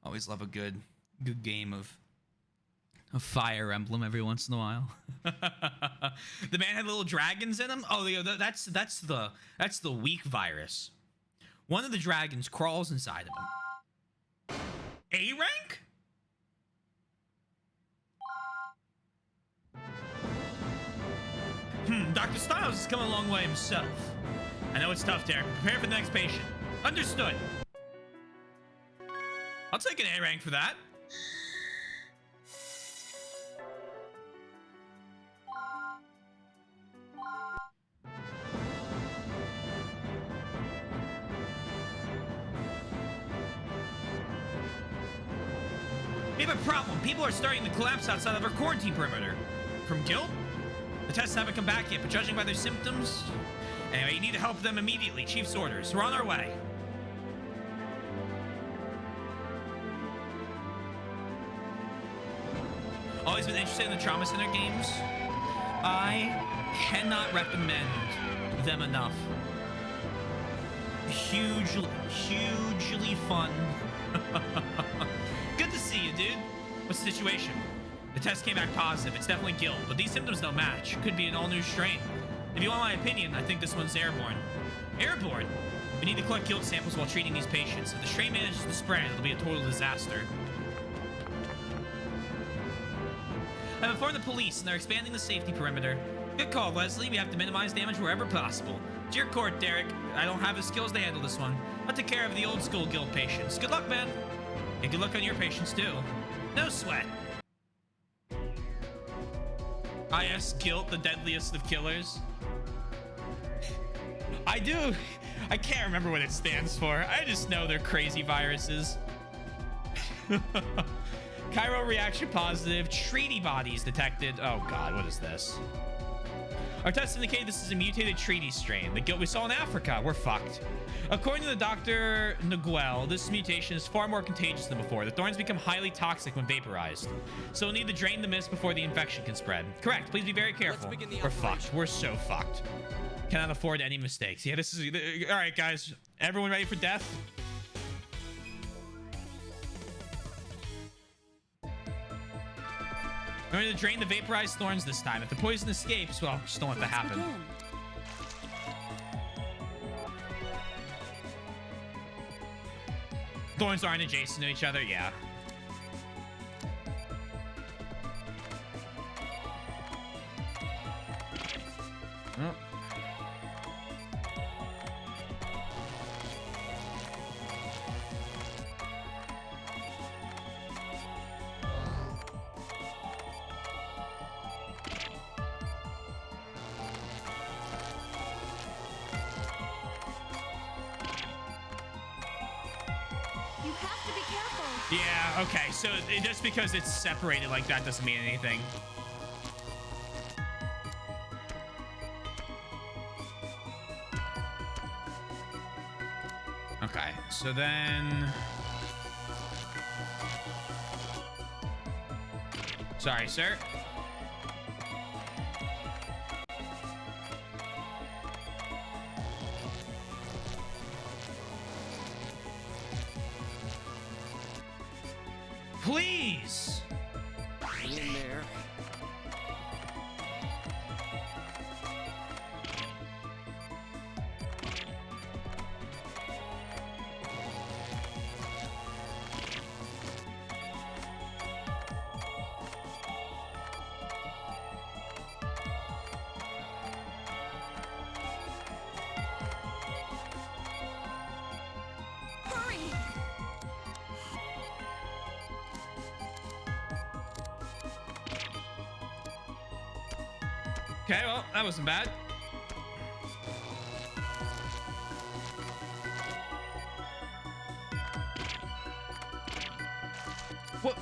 Always love a good game of Fire Emblem every once in a while. The man had little dragons in him. Oh, that's the weak virus. One of the dragons crawls inside of him. A rank? Dr. Styles has come a long way himself. I know it's tough, Derek. Prepare for the next patient. Understood. I'll take an A rank for that. We have a problem. People are starting to collapse outside of our quarantine perimeter. From guilt? The tests haven't come back yet, but judging by their symptoms... Anyway, you need to help them immediately. Chief's orders. We're on our way. Always been interested in the Trauma Center games. I cannot recommend them enough. Hugely fun. Good to see you, dude. What's the situation? The test came back positive. It's definitely guilt, but these symptoms don't match. Could be an all-new strain. If you want my opinion, I think this one's airborne. Airborne? We need to collect guilt samples while treating these patients. If the strain manages to spread, it'll be a total disaster. I've informed the police, and they're expanding the safety perimeter. Good call, Leslie. We have to minimize damage wherever possible. To your court, Derek. I don't have the skills to handle this one. I'll take care of the old-school guilt patients. Good luck, man. And good luck on your patients, too. No sweat. IS Guilt, the deadliest of killers. I can't remember what it stands for. I just know they're crazy viruses. Cairo reaction positive. Treaty bodies detected. Oh god, what is this? Our tests indicate this is a mutated treaty strain. The guilt we saw in Africa. We're fucked. According to the Dr. Nguel, this mutation is far more contagious than before. The thorns become highly toxic when vaporized. So we'll need to drain the mist before the infection can spread. Correct. Please be very careful. We're fucked. We're so fucked. Cannot afford any mistakes. Yeah, this is... All right, guys. Everyone ready for death? We're going to drain the vaporized thorns this time. If the poison escapes, well, just don't let that happen. Begin. Thorns aren't adjacent to each other, yeah. Oh. You have to be careful. Yeah, okay, so just because it's separated like that doesn't mean anything. Okay, so then... Sorry, sir. Please! In there. Okay, well, that wasn't bad. What?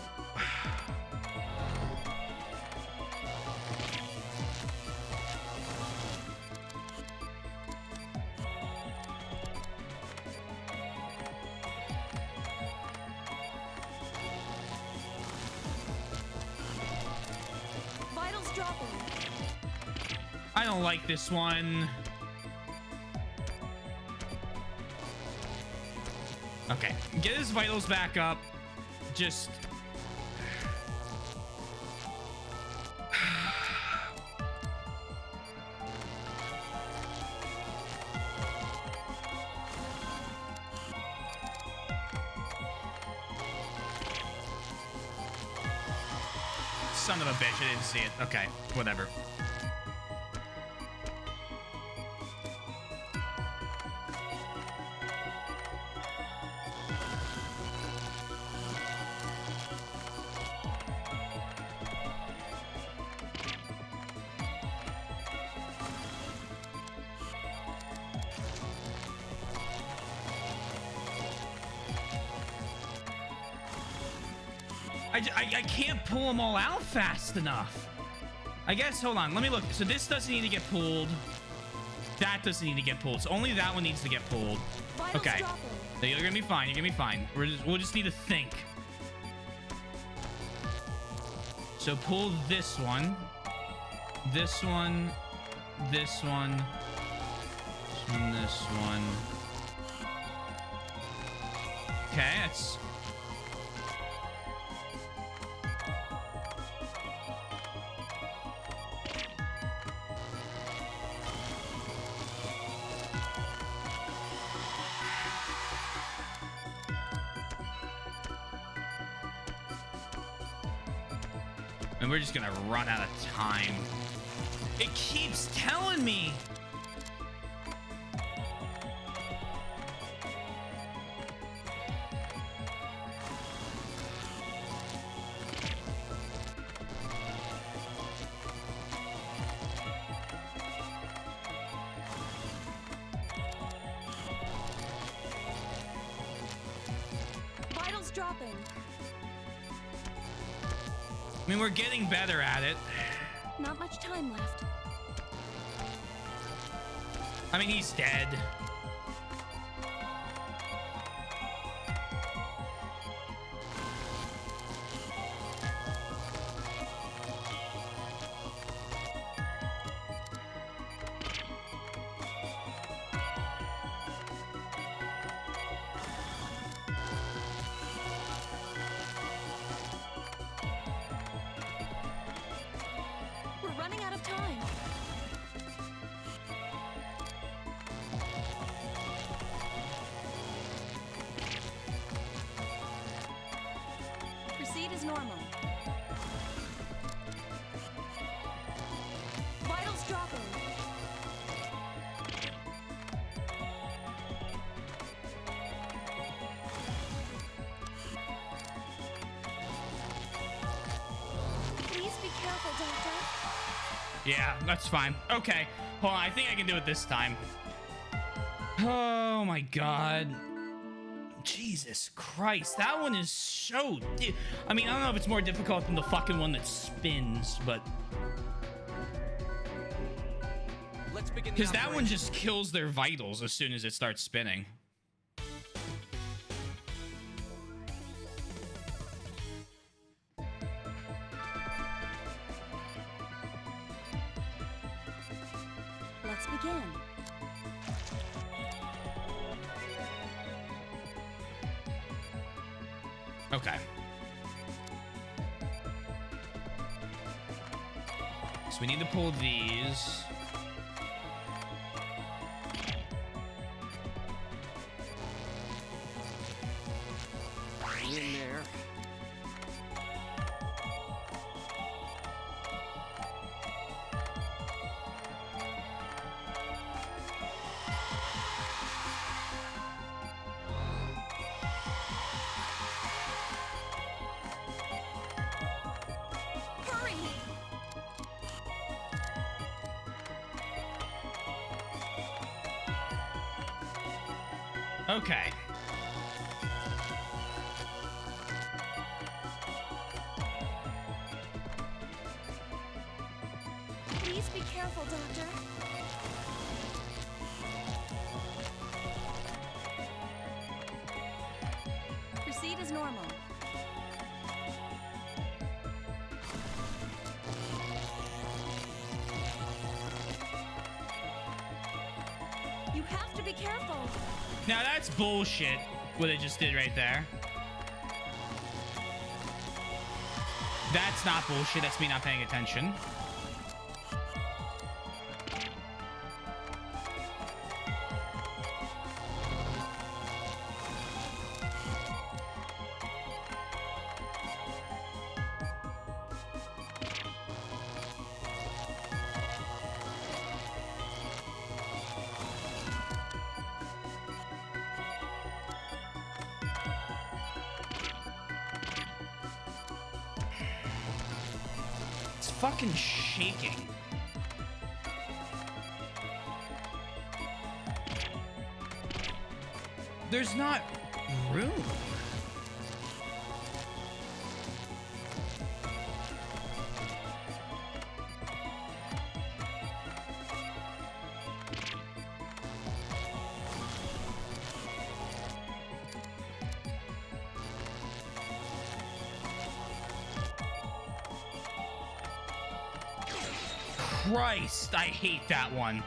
Vitals dropping. I don't like this one. Okay, get his vitals back up. Just... Son of a bitch, I didn't see it. Okay, whatever. I can't pull them all out fast enough. I guess, hold on, let me look. So this doesn't need to get pulled. That doesn't need to get pulled. So only that one needs to get pulled. Vitals Okay. dropping. So you're gonna be fine. You're gonna be fine. We'll just need to think. So pull this one. This one. This one. And this one. Okay, that's... And we're just gonna run out of time. It keeps telling me. Vitals dropping. I mean, we're getting better at it. Not much time left. I mean, he's dead. We're running out of time. Proceed as normal. Vitals dropping. Please be careful, Doctor. Yeah, that's fine. Okay, hold on. I think I can do it this time. Oh my god. Jesus Christ, that one is so... I mean, I don't know if it's more difficult than the fucking one that spins, but... Let's begin the Because that one operation. just kills their vitals as soon as it starts spinning. Let's begin. Okay. So we need to pull these. In there. Hurry! Okay. Please be careful, Doctor. Proceed as normal. You have to be careful. Now that's bullshit, what it just did right there. That's not bullshit. That's me not paying attention. It's fucking shaking. There's not room. Christ, I hate that one.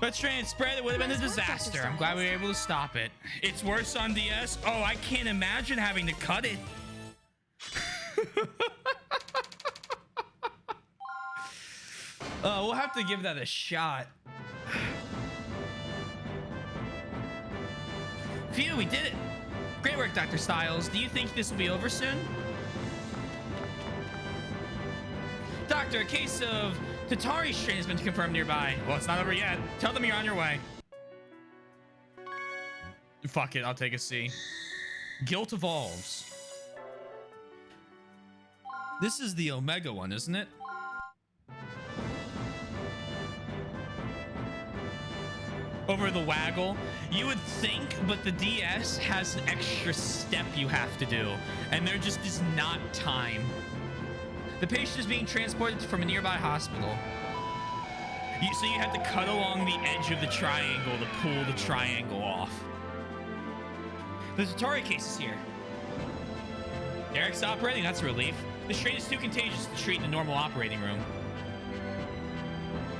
But trying to spread it would have been a disaster. I'm glad we were able to stop it. It's worse on DS. Oh, I can't imagine having to cut it. We'll have to give that a shot. Phew, we did it. Great work, Dr. Styles. Do you think this will be over soon? Doctor, a case of Tatari strain has been confirmed nearby. Well, it's not over yet. Tell them you're on your way. Fuck it, I'll take a C. Guilt evolves. This is the Omega one, isn't it? Over the waggle. You would think, but the DS has an extra step you have to do, and there just is not time. The patient is being transported from a nearby hospital. So you have to cut along the edge of the triangle to pull the triangle off. The Tatari case is here. Derek's operating, that's a relief. The strain is too contagious to treat in the normal operating room.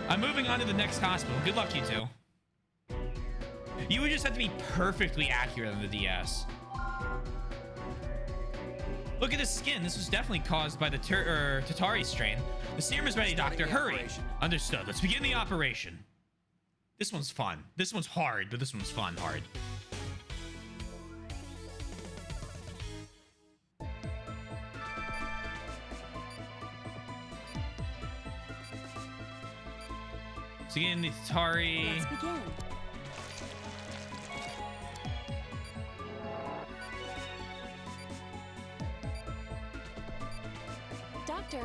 I'm moving on to the next hospital. Good luck, you two. You would just have to be perfectly accurate on the DS. Look at his skin. This was definitely caused by the Tatari strain. The serum is ready, Doctor. Hurry. Understood. Let's begin the operation. This one's fun. This one's hard, but this one's fun hard. So again, the Tatari. Let's begin. Doctor.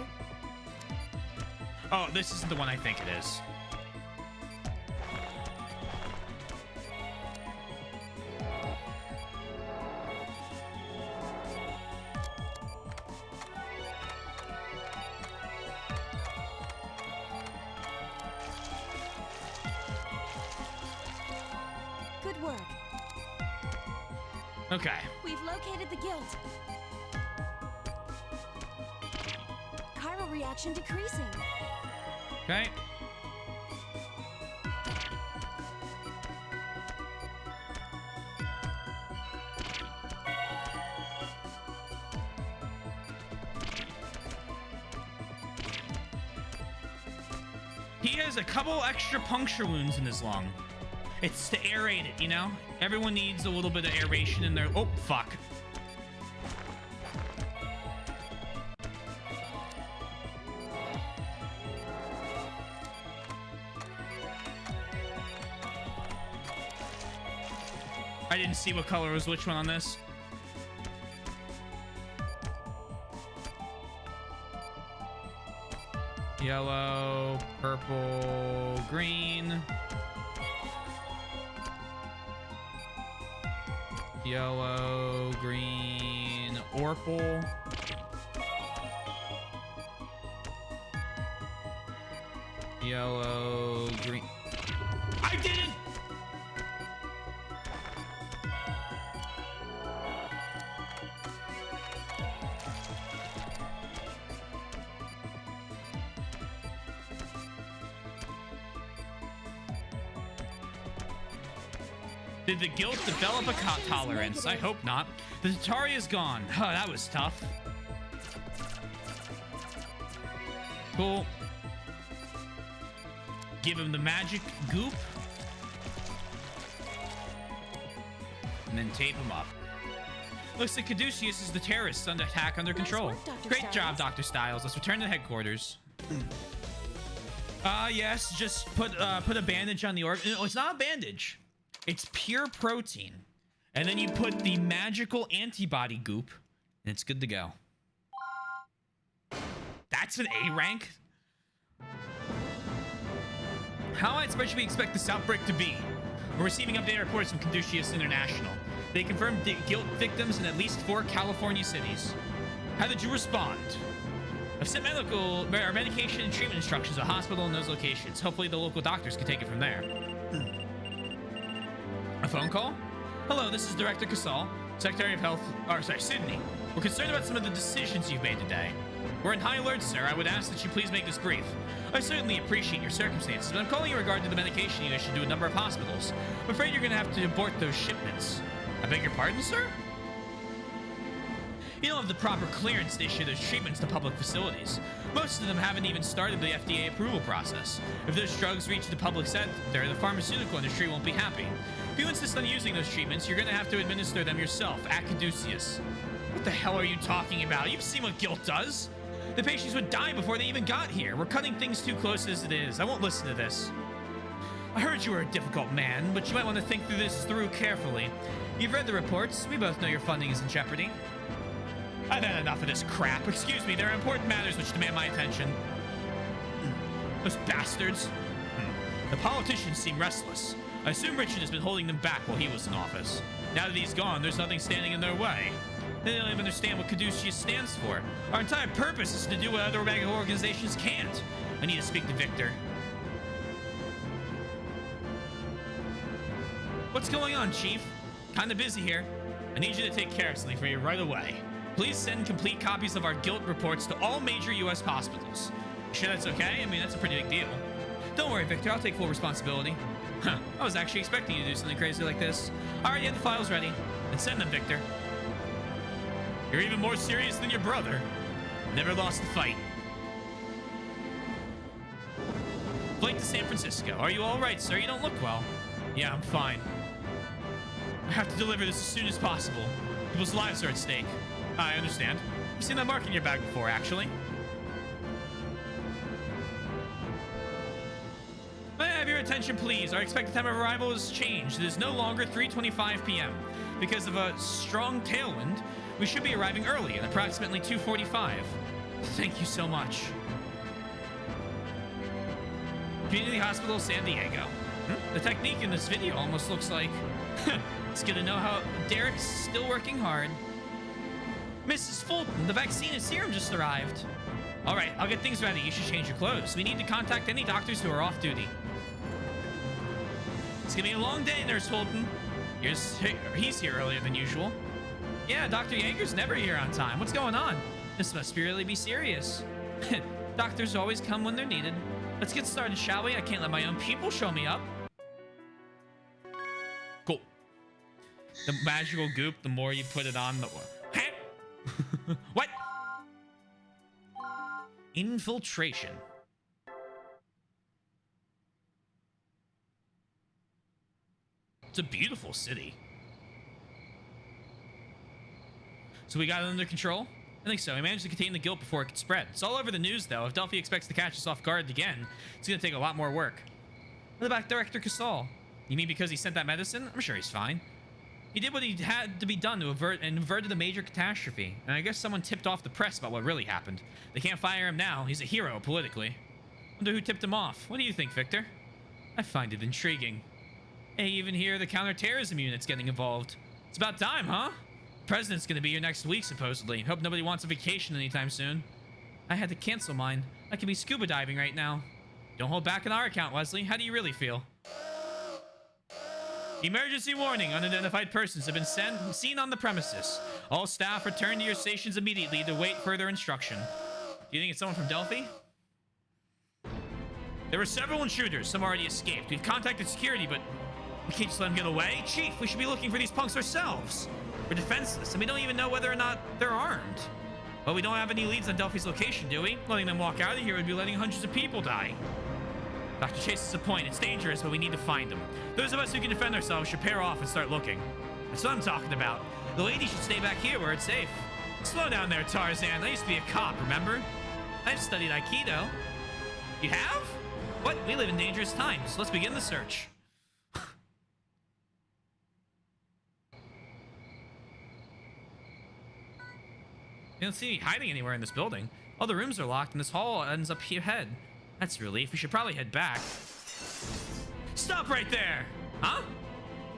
Oh, this isn't the one I think it is. Good work. Okay. We've located the guilt. Chiral reaction decreasing. Okay. He has a couple extra puncture wounds in his lung. It's to aerate it, you know? Everyone needs a little bit of aeration in their... Oh, fuck. I didn't see what color was which one on this. Yellow, purple, green. Yellow, green, Orpal. Yellow, green. I did it! Did the guilt develop a tolerance? I hope not. The Tatari is gone. Oh, that was tough. Cool. Give him the magic goop. And then tape him up. Looks like Caduceus is the terrorist attack under control. Nice work, Dr. Great job, Styles. Dr. Styles. Let's return to headquarters. Yes, just put a bandage on the orb. No, it's not a bandage. It's pure protein. And then you put the magical antibody goop, and it's good to go. That's an A rank? How widespread should we expect this outbreak to be? We're receiving updated reports from Caduceus International. They confirmed guilt victims in at least 4 California cities. How did you respond? I've sent medication and treatment instructions to a hospital in those locations. Hopefully the local doctors can take it from there. A phone call? Hello, this is Director Casal, Secretary of Health, Sydney. We're concerned about some of the decisions you've made today. We're in high alert, sir. I would ask that you please make this brief. I certainly appreciate your circumstances, but I'm calling in regard to the medication you issued to a number of hospitals. I'm afraid you're going to have to abort those shipments. I beg your pardon, sir? You don't have the proper clearance to issue those treatments to public facilities. Most of them haven't even started the FDA approval process. If those drugs reach the public sector, the pharmaceutical industry won't be happy. If you insist on using those treatments, you're going to have to administer them yourself at Caduceus. What the hell are you talking about? You've seen what guilt does. The patients would die before they even got here. We're cutting things too close as it is. I won't listen to this. I heard you were a difficult man, but you might want to think this through carefully. You've read the reports. We both know your funding is in jeopardy. I've had enough of this crap. Excuse me, there are important matters which demand my attention. Those bastards. The politicians seem restless. I assume Richard has been holding them back while he was in office. Now that he's gone, there's nothing standing in their way. They don't even understand what Caduceus stands for. Our entire purpose is to do what other organizations can't. I need to speak to Victor. What's going on, Chief? Kinda busy here. I need you to take care of something for you right away. Please send complete copies of our guilt reports to all major U.S. hospitals. You sure that's okay? I mean, that's a pretty big deal. Don't worry, Victor. I'll take full responsibility. Huh. I was actually expecting you to do something crazy like this. I already have the files ready. Then send them, Victor. You're even more serious than your brother. Never lost the fight. Flight to San Francisco. Are you all right, sir? You don't look well. Yeah, I'm fine. I have to deliver this as soon as possible. People's lives are at stake. I understand. I've seen that mark in your bag before, actually. May I have your attention, please? Our expected time of arrival has changed. It is no longer 3:25 p.m. Because of a strong tailwind, we should be arriving early at approximately 2:45. Thank you so much. Community Hospital, San Diego. The technique in this video almost looks like... It's good to know how Derek's still working hard. Mrs. Fulton, the vaccine and serum just arrived. All right, I'll get things ready. You should change your clothes. We need to contact any doctors who are off duty. It's gonna be a long day, Nurse Fulton. He's here earlier than usual. Yeah, Dr. Yeager's never here on time. What's going on? This must really be serious. Doctors always come when they're needed. Let's get started, shall we? I can't let my own people show me up. Cool. The magical goop, the more you put it on, the... What? Infiltration. It's a beautiful city. So we got it under control? I think so. We managed to contain the guilt before it could spread. It's all over the news, though. If Delphi expects to catch us off guard again, it's going to take a lot more work. What about Director Casal? You mean because he sent that medicine? I'm sure he's fine. He did what he had to be done to averted a major catastrophe. And I guess someone tipped off the press about what really happened. They can't fire him now. He's a hero politically. Wonder who tipped him off. What do you think, Victor? I find it intriguing. Hey, even here, the counterterrorism unit's getting involved. It's about time, huh? President's gonna be here next week, supposedly. Hope nobody wants a vacation anytime soon. I had to cancel mine. I could be scuba diving right now. Don't hold back on our account, Wesley. How do you really feel? Emergency warning. Unidentified persons have been seen on the premises. All staff return to your stations immediately to wait further instruction. Do you think it's someone from Delphi? There were several intruders. Some already escaped. We've contacted security, but we can't just let them get away. Chief, we should be looking for these punks ourselves. We're defenseless, and we don't even know whether or not they're armed. Well, we don't have any leads on Delphi's location, do we? Letting them walk out of here would be letting hundreds of people die. Dr. Chase is a point. It's dangerous, but we need to find them. Those of us who can defend ourselves should pair off and start looking. That's what I'm talking about. The lady should stay back here where it's safe. Slow down there, Tarzan. I used to be a cop, remember? I've studied Aikido. You have? What? We live in dangerous times. Let's begin the search. You don't see me hiding anywhere in this building. All the rooms are locked, and this hall ends up here ahead. That's a relief. We should probably head back. Stop right there! Huh?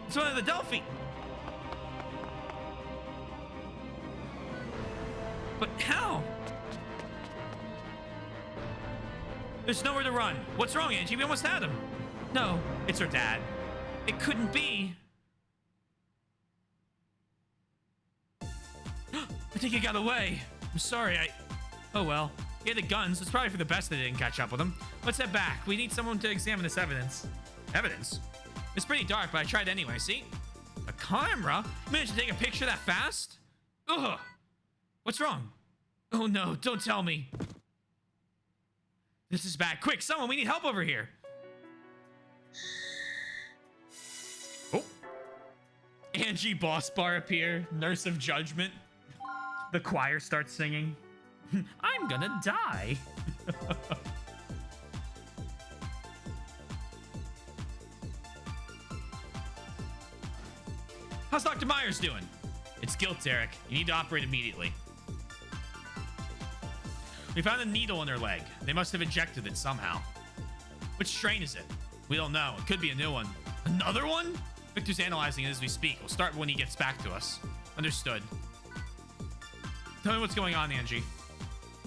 It's one of the Delphi. But how? There's nowhere to run. What's wrong, Angie? We almost had him. No, it's her dad. It couldn't be. I think he got away. I'm sorry, Oh well. He had the guns. It's probably for the best they didn't catch up with him. Let's head back. We need someone to examine this evidence. Evidence? It's pretty dark, but I tried anyway. See? A camera? You managed to take a picture that fast? Ugh. What's wrong? Oh no, don't tell me. This is bad. Quick, someone, we need help over here. Oh. Angie Boss Bar appear. Nurse of Judgment. The choir starts singing. I'm gonna die. How's Dr. Myers doing? It's guilt, Derek. You need to operate immediately. We found a needle in her leg. They must have injected it somehow. Which strain is it? We don't know. It could be a new one. Another one? Victor's analyzing it as we speak. We'll start when he gets back to us. Understood. Tell me what's going on, Angie.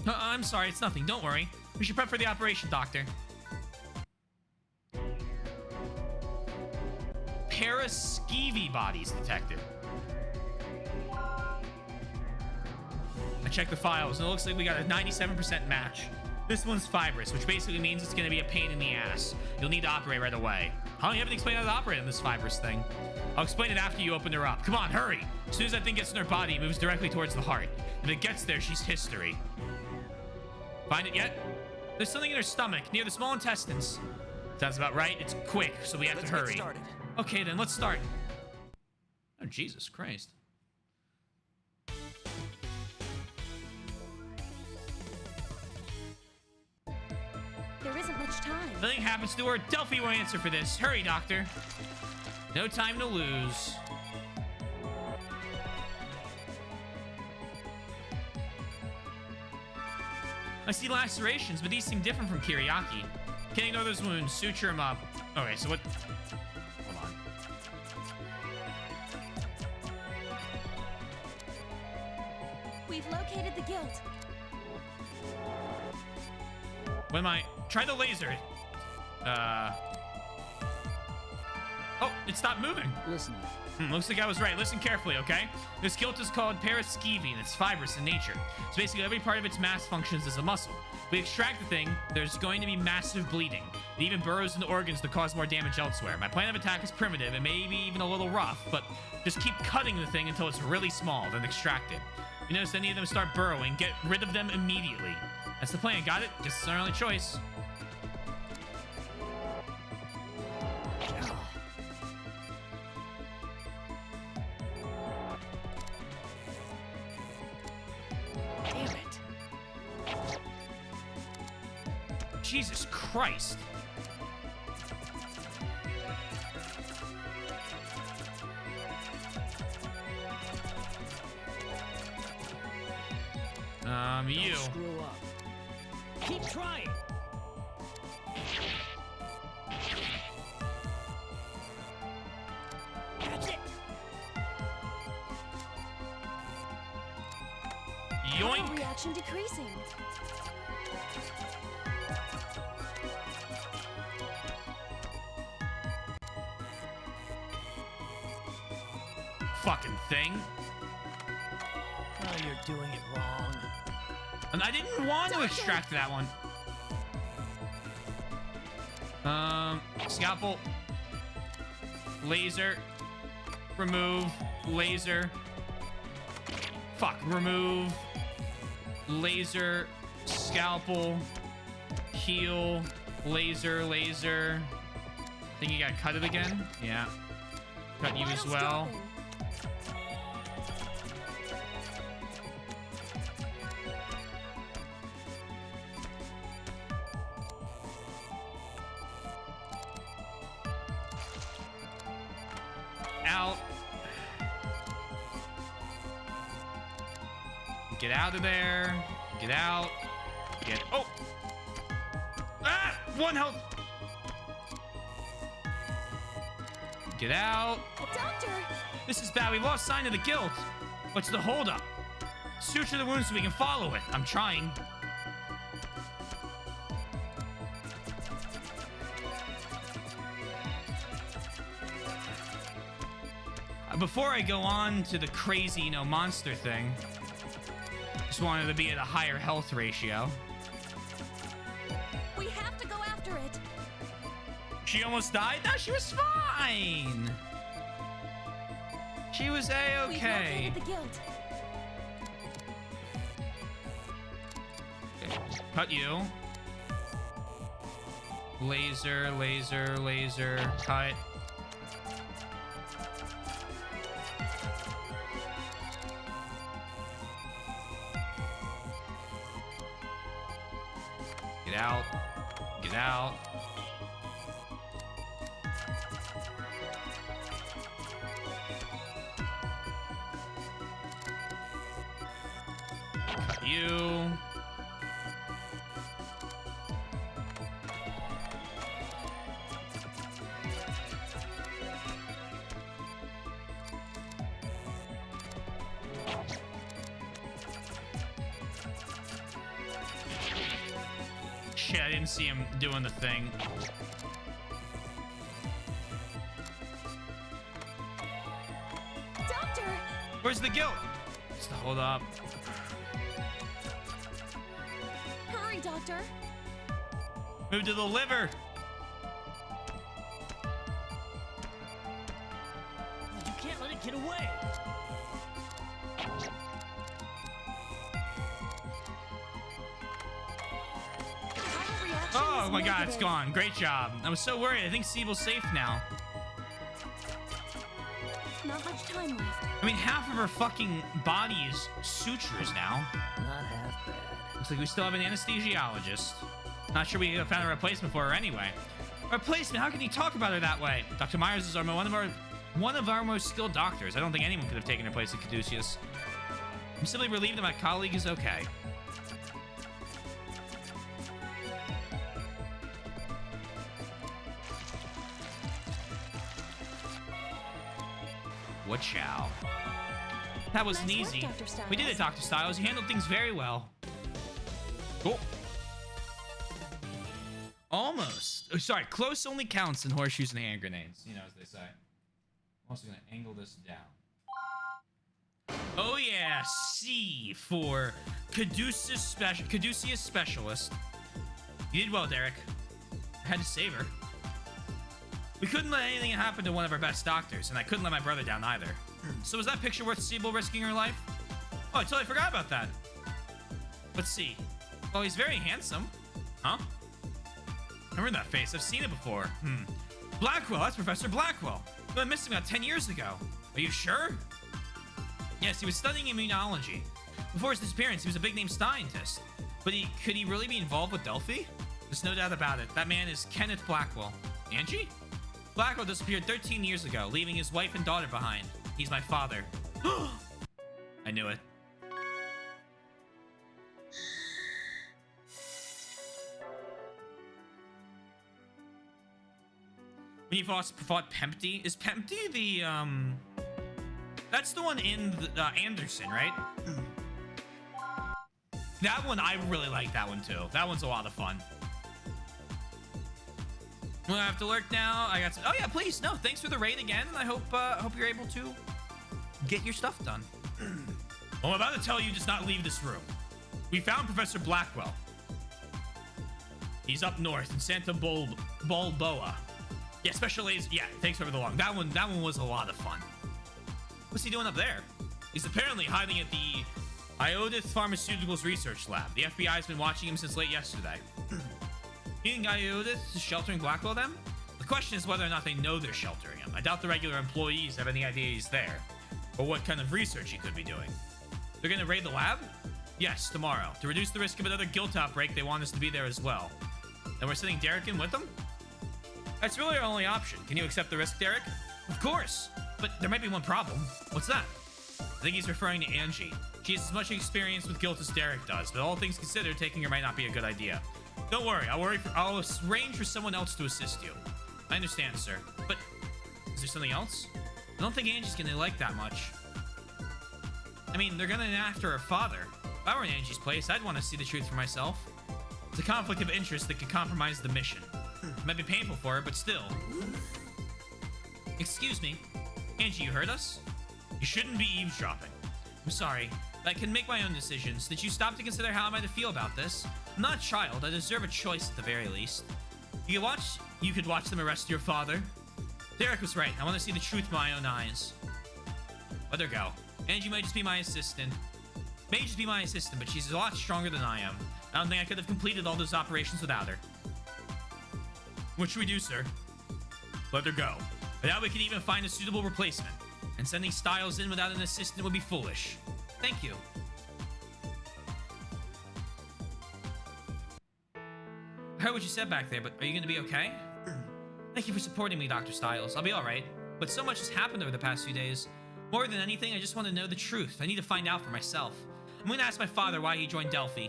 I'm sorry, it's nothing. Don't worry. We should prep for the operation, Doctor. Paraskeevy bodies detected. I checked the files, and it looks like we got a 97% match. This one's fibrous, which basically means it's going to be a pain in the ass. You'll need to operate right away. Huh? You haven't explained how to operate on this fibrous thing. I'll explain it after you open her up. Come on, hurry. As soon as that thing gets in her body, it moves directly towards the heart. If it gets there, she's history. Find it yet? There's something in her stomach, near the small intestines. Sounds about right. It's quick, so we have to hurry. Get started. Okay, then let's start. Oh, Jesus Christ. There isn't much time. If nothing happens to her, Delphi will answer for this. Hurry, Doctor. No time to lose. I see lacerations, but these seem different from Kiriaki. Can't ignore those wounds. Suture them up. Okay, so what? Hold on. We've located the guilt. What am I? Try the laser. Oh, it stopped moving. Listen. Looks like I was right. Listen carefully, okay? This guilt is called paraskeevy, and it's fibrous in nature. So basically, every part of its mass functions as a muscle. If we extract the thing, there's going to be massive bleeding. It even burrows into organs to cause more damage elsewhere. My plan of attack is primitive and maybe even a little rough, but just keep cutting the thing until it's really small, then extract it. If you notice any of them start burrowing, get rid of them immediately. That's the plan. Got it? Guess it's our only choice. Damn it. Jesus Christ. You. Screw up. Keep trying. Yoink. Reaction decreasing. Fucking thing. Oh, you're doing it wrong. And I didn't want to extract that one. Scalpel. Laser. Remove. Laser. Fuck. Remove. Laser. Scalpel. Heal. Laser. Laser. Think you gotta cut it again? Yeah. Cut you as well. Stopping. Out. Get out of there. Get out. Get. Oh! Ah! One health. Get out. Doctor! This is bad. We lost sign of the guild. What's the holdup? Suture the wound so we can follow it. I'm trying. Before I go on to the crazy, monster thing, just wanted to be at a higher health ratio. We have to go after it. She almost died? No, she was fine. She was We've A-okay. located the guild. Cut you. Laser, laser, laser. Cut. Get out. Get out. Cut you. Shit, I didn't see him doing the thing. Doctor! Where's the guild? Just hold up. Hurry, Doctor! Move to the liver. You can't let it get away. Our reaction Oh is my god, it's negative. gone. Great job. I was so worried. I think Siebel's safe now. Not much time left. I mean, half of her fucking body is sutures now. Not half bad. Looks like we still have an anesthesiologist. Not sure we found a replacement for her anyway. A replacement? How can you talk about her that way? Dr. Myers is one of our most skilled doctors. I don't think anyone could have taken her place at Caduceus. I'm simply relieved that my colleague is okay. What chow? That wasn't Nice work, easy. Dr. Stiles. We did it, Dr. Styles. You handled things very well. Cool. Almost. Oh, sorry, close only counts in horseshoes and hand grenades. You know, as they say. I'm also going to angle this down. Oh, yeah. C for Caduceus Specialist. You did well, Derek. I had to save her. We couldn't let anything happen to one of our best doctors, and I couldn't let my brother down either. So was that picture worth Siebel risking her life? Oh, I totally forgot about that. Let's see. Well, he's very handsome. Huh? Remember that face? I've seen it before. Blackwell, that's Professor Blackwell. I missed him about 10 years ago. Are you sure? Yes, he was studying immunology. Before his disappearance, he was a big-name scientist. But could he really be involved with Delphi? There's no doubt about it. That man is Kenneth Blackwell. Angie? Blackwell disappeared 13 years ago, leaving his wife and daughter behind. He's my father. I knew it. When you fought Pempty? Is Pempty the, That's the one in the, Anderson, right? That one, I really like that one too. That one's a lot of fun. Well, I have to lurk now. I got some, oh yeah, please. No, thanks for the raid again. And I hope you're able to get your stuff done. What I'm about to tell you does not leave this room. We found Professor Blackwell. He's up north in Santa Balboa. Yeah, special aids. Yeah, thanks for the long. That one was a lot of fun. What's he doing up there? He's apparently hiding at the Iodith Pharmaceuticals Research Lab. The FBI has been watching him since late yesterday. You think Iodith is sheltering Blackwell then? The question is whether or not they know they're sheltering him. I doubt the regular employees have any idea he's there, or what kind of research he could be doing. They're gonna raid the lab? Yes, tomorrow. To reduce the risk of another guilt outbreak, they want us to be there as well. And we're sending Derek in with them? That's really our only option. Can you accept the risk, Derek? Of course, but there might be one problem. What's that? I think he's referring to Angie. She has as much experience with guilt as Derek does, but all things considered, taking her might not be a good idea. Don't worry, I'll arrange for someone else to assist you. I understand, sir, but is there something else? I don't think Angie's gonna like that much. I mean, they're gonna after her father. If I were in Angie's place, I'd want to see the truth for myself. It's a conflict of interest that could compromise the mission. It might be painful for her, but still. Excuse me. Angie, you heard us? You shouldn't be eavesdropping. I'm sorry, but I can make my own decisions. Did you stop to consider how am I to feel about this? I'm not a child. I deserve a choice at the very least. You could watch them arrest your father. Derek was right. I want to see the truth with my own eyes. Let her go. Angie might just be my assistant. But she's a lot stronger than I am. I don't think I could have completed all those operations without her. What should we do, sir? Let her go. I doubt we can even find a suitable replacement. And sending Styles in without an assistant would be foolish. Thank you. I heard what you said back there, but are you going to be okay? Thank you for supporting me, Dr. Styles. I'll be alright. But so much has happened over the past few days. More than anything, I just want to know the truth. I need to find out for myself. I'm going to ask my father why he joined Delphi.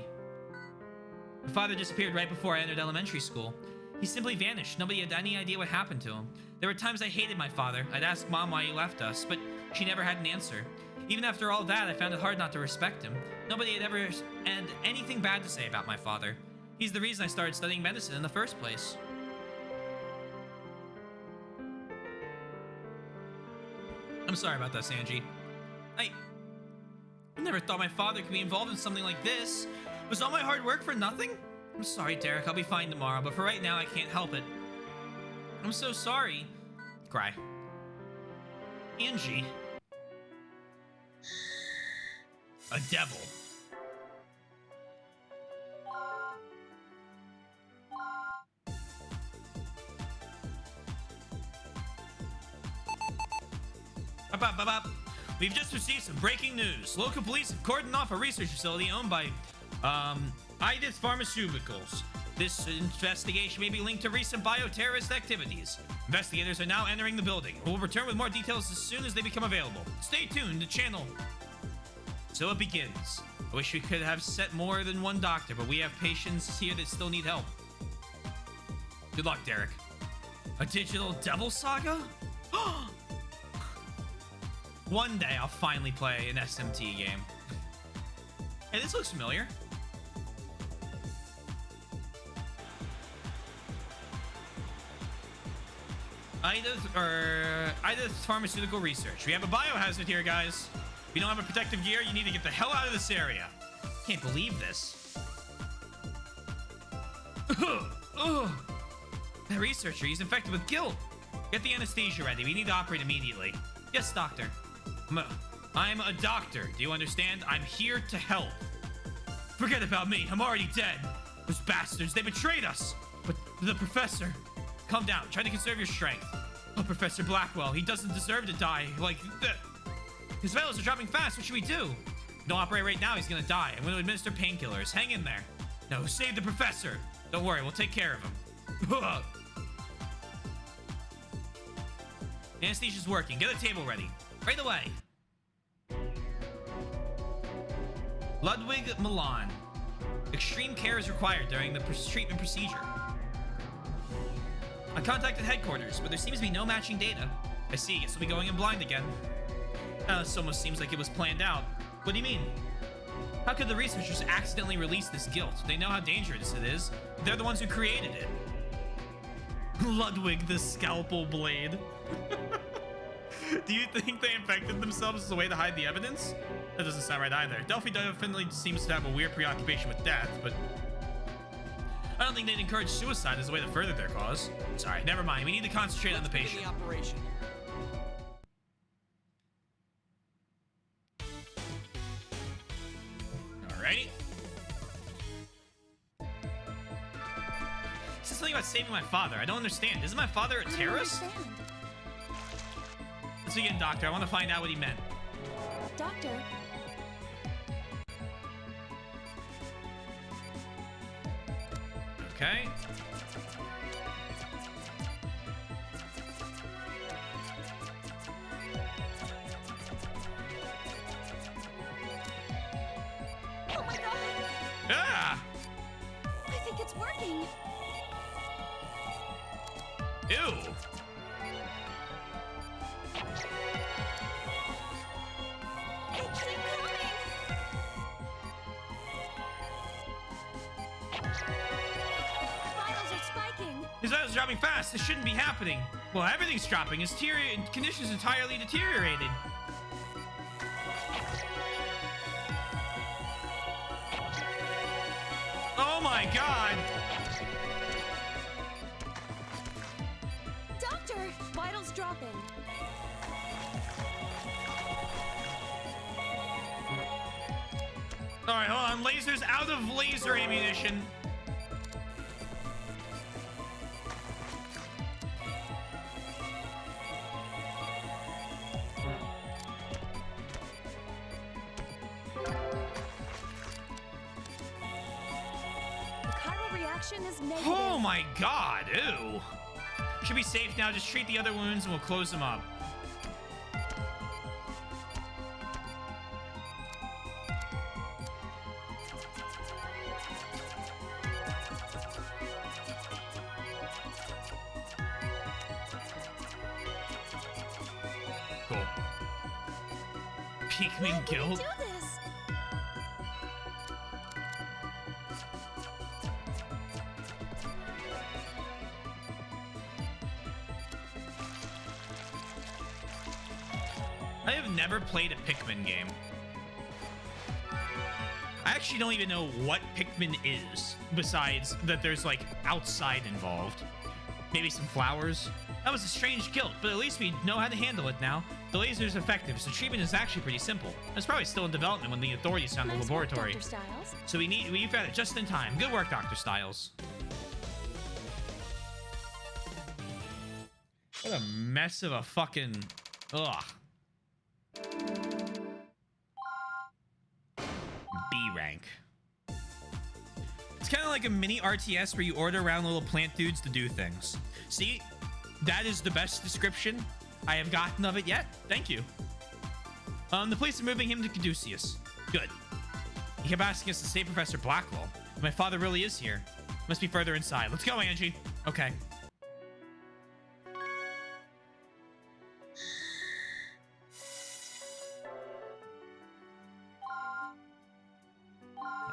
My father disappeared right before I entered elementary school. He simply vanished. Nobody had any idea what happened to him. There were times I hated my father. I'd ask Mom why he left us, but she never had an answer. Even after all that, I found it hard not to respect him. Nobody had ever had anything bad to say about my father. He's the reason I started studying medicine in the first place. I'm sorry about this, Angie. I never thought my father could be involved in something like this. Was all my hard work for nothing? I'm sorry, Derek. I'll be fine tomorrow, but for right now, I can't help it. I'm so sorry. Cry. Angie. A devil. Up. We've just received some breaking news. Local police have cordoned off a research facility owned by Iodith Pharmaceuticals. This investigation may be linked to recent bioterrorist activities. Investigators are now entering the building. We'll return with more details as soon as they become available. Stay tuned to channel. So it begins. I wish we could have set more than one doctor, but we have patients here that still need help. Good luck, Derek. A digital devil saga? One day I'll finally play an SMT game. Hey, this looks familiar. Iodith Pharmaceutical Research. We have a biohazard here, guys. If you don't have a protective gear, you need to get the hell out of this area. Can't believe this. That researcher, he's infected with guilt. Get the anesthesia ready. We need to operate immediately. Yes, doctor. I'm a doctor. Do you understand? I'm here to help. Forget about me. I'm already dead. Those bastards, they betrayed us. But the professor... Calm down. Try to conserve your strength. Oh, Professor Blackwell, he doesn't deserve to die. Like, his vitals are dropping fast. What should we do? Don't operate right now. He's gonna die. I'm gonna administer painkillers. Hang in there. No, save the professor. Don't worry. We'll take care of him. Anesthesia's working. Get a table ready. Right away. Ludwig Milan. Extreme care is required during the treatment procedure. I contacted headquarters, but there seems to be no matching data. I see. Guess we'll be going in blind again. This almost seems like it was planned out. What do you mean? How could the researchers accidentally release this guilt? They know how dangerous it is. They're the ones who created it. Ludwig the Scalpel Blade. Do you think they infected themselves as a way to hide the evidence? That doesn't sound right either. Delphi definitely seems to have a weird preoccupation with death, but I don't think they'd encourage suicide as a way to further their cause. Sorry, never mind. We need to concentrate on the Begin patient. the operation. All right. This is something about saving my father. I don't understand. Isn't my father a I don't terrorist? understand. Let's begin, Doctor. I want to find out what he meant. Doctor, Okay. oh my god! Ah! I think it's working. Ew. They keep coming. Vitals are spiking. His vitals are dropping fast. This shouldn't be happening. Well, everything's dropping. His condition's entirely deteriorated. Oh my god. Doctor, vitals dropping. All right, hold on. Laser's out of laser ammunition. The chiral reaction is negative. Oh my god. Ew. Should be safe now. Just treat the other wounds and we'll close them up. Cool. Pikmin How can we guild. do this? I have never played a Pikmin game. I actually don't even know what Pikmin is, besides that there's like outside involved. Maybe some flowers. That was a strange guilt, but at least we know how to handle it now. The laser is effective, so treatment is actually pretty simple. It's probably still in development when the authorities found the Nice work, laboratory. Dr. Styles. So we've got it just in time. Good work, Dr. Styles. What a mess of a fucking... Ugh. B rank. It's kind of like a mini RTS where you order around little plant dudes to do things. See, that is the best description I have gotten of it yet. Thank you. The police are moving him to Caduceus. Good. He kept asking us to save Professor Blackwell. My father really is here. Must be further inside. Let's go, Angie. Okay.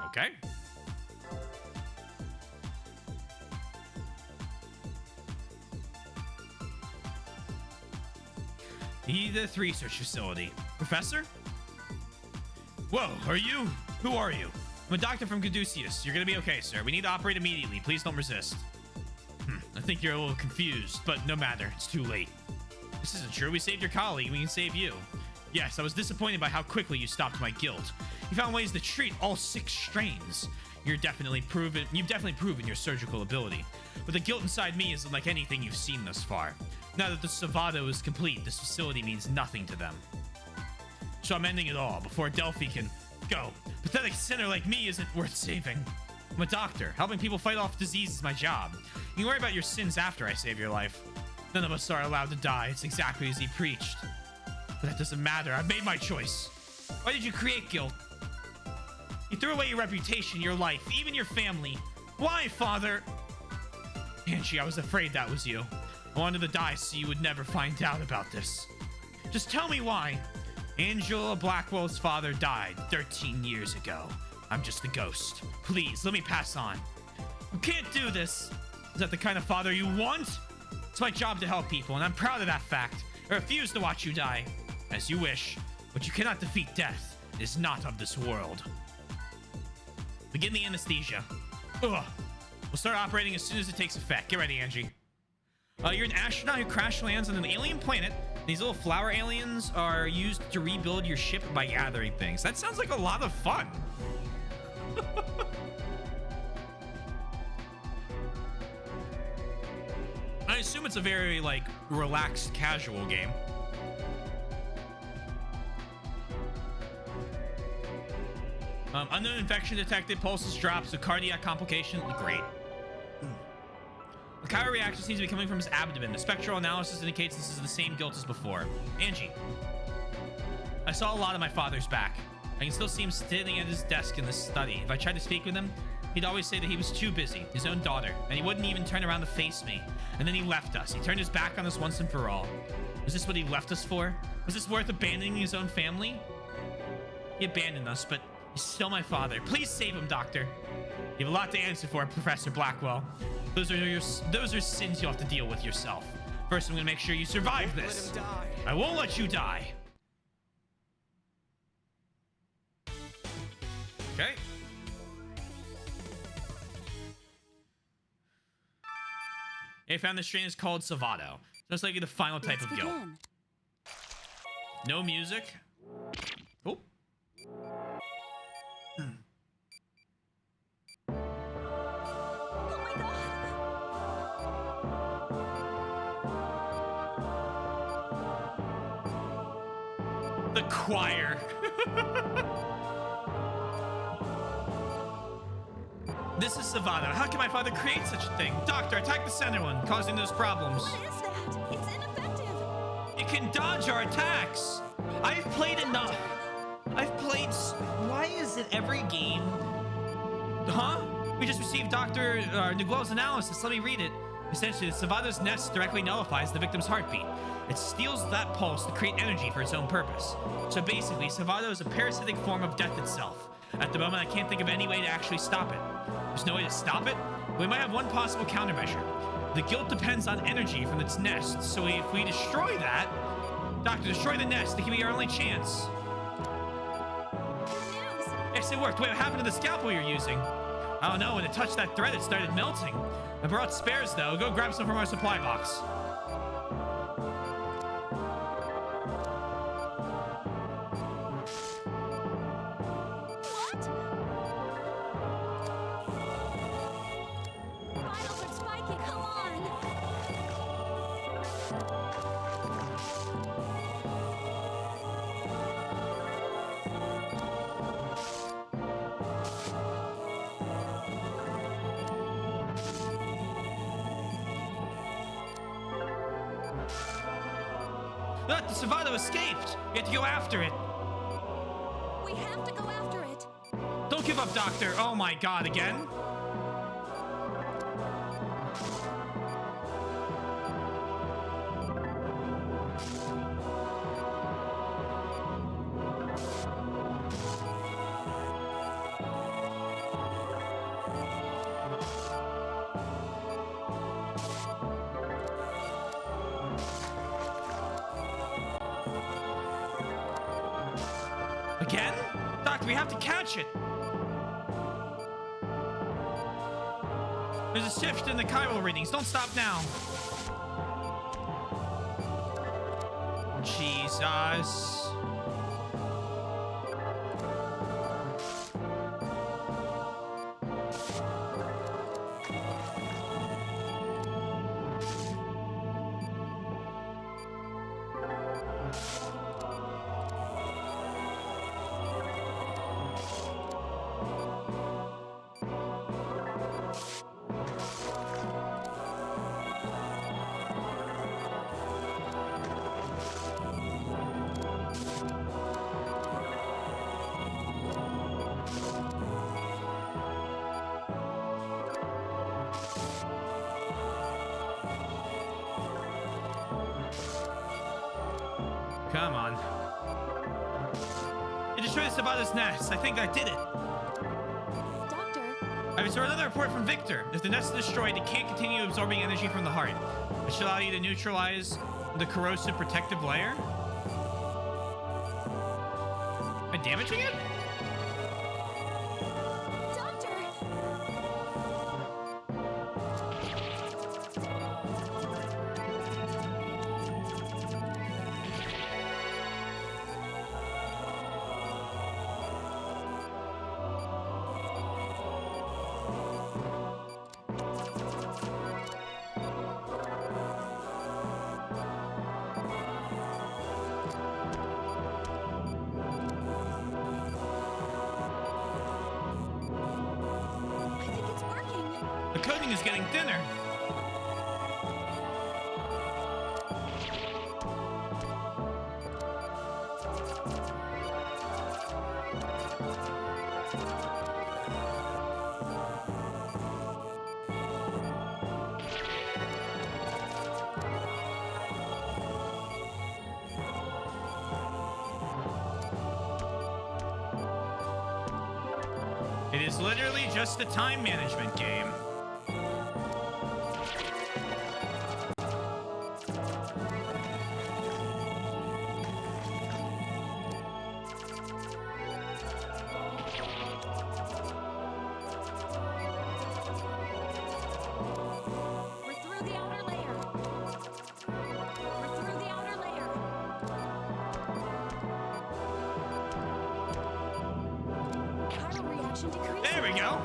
Okay. Edith Research Facility. Professor? Whoa, are you? Who are you? I'm a doctor from Caduceus. You're gonna be okay, sir. We need to operate immediately. Please don't resist. I think you're a little confused, but no matter. It's too late. This isn't true. We saved your colleague. We can save you. Yes, I was disappointed by how quickly you stopped my guilt. You found ways to treat all 6 strains. You've definitely proven your surgical ability. But the guilt inside me isn't like anything you've seen thus far. Now that the Savado is complete, this facility means nothing to them. So I'm ending it all before Delphi can go. Pathetic sinner like me isn't worth saving. I'm a doctor. Helping people fight off disease is my job. You can worry about your sins after I save your life. None of us are allowed to die. It's exactly as he preached. But that doesn't matter. I've made my choice. Why did you create guilt? You threw away your reputation, your life, even your family. Why, Father? Angie, I was afraid that was you. I wanted to die so you would never find out about this. Just tell me why. Angela Blackwell's father died 13 years ago. I'm just a ghost. Please, let me pass on. You can't do this. Is that the kind of father you want? It's my job to help people, and I'm proud of that fact. I refuse to watch you die. As you wish, but you cannot defeat death. It is not of this world. Begin the anesthesia. Ugh. We'll start operating as soon as it takes effect. Get ready, Angie. You're an astronaut who crash lands on an alien planet. These little flower aliens are used to rebuild your ship by gathering things. That sounds like a lot of fun. I assume it's a very, like, relaxed, casual game. Unknown infection detected. Pulses dropped. So cardiac complication. Great. The Kyro reaction seems to be coming from his abdomen. The spectral analysis indicates this is the same guilt as before. Angie. I saw a lot of my father's back. I can still see him sitting at his desk in the study. If I tried to speak with him, he'd always say that he was too busy, his own daughter, and he wouldn't even turn around to face me. And then he left us. He turned his back on us once and for all. Was this what he left us for? Was this worth abandoning his own family? He abandoned us, but he's still my father. Please save him, Doctor. You have a lot to answer for, Professor Blackwell. Those are sins you'll have to deal with yourself. First, I'm gonna make sure you survive this. Let him die. I won't let you die. Okay. I found this strain is called Savado. Just like the final type Let's of guilt. begin. No music. Oh. Oh my god! The choir. This is Savado. How can my father create such a thing? Doctor, attack the center one, causing those problems. What is that? It's ineffective! It can dodge our attacks. I've played enough. Why is it every game? Huh? We just received Dr. Nguel's analysis. Let me read it. Essentially, the Savado's nest directly nullifies the victim's heartbeat. It steals that pulse to create energy for its own purpose. So basically, Savado is a parasitic form of death itself. At the moment, I can't think of any way to actually stop it. There's no way to stop it? We might have one possible countermeasure. The guilt depends on energy from its nest, so if we destroy that... Doctor, destroy the nest. It can be our only chance. News! Yes, it worked. Wait, what happened to the scalpel you're using? I don't know. When it touched that thread, it started melting. I brought spares, though. Go grab some from our supply box. What? Vitals are spiking, come on! Look, the Savado escaped. We have to go after it. We have to go after it! Don't give up, Doctor. Oh my god, again? Again? Doctor, we have to catch it. There's a shift in the chiral readings. Don't stop now. Jesus. Come on. destroy the Savada's nest. I think I did it. Doctor, I restored another report from Victor. If the nest is destroyed, it can't continue absorbing energy from the heart. It should allow you to neutralize the corrosive protective layer. Am I damaging it? doctor! I think it's working. The coating is getting thinner. It is literally just a time management game. We're through the outer layer. We're through the outer layer. Chiral reaction decreasing. There we go.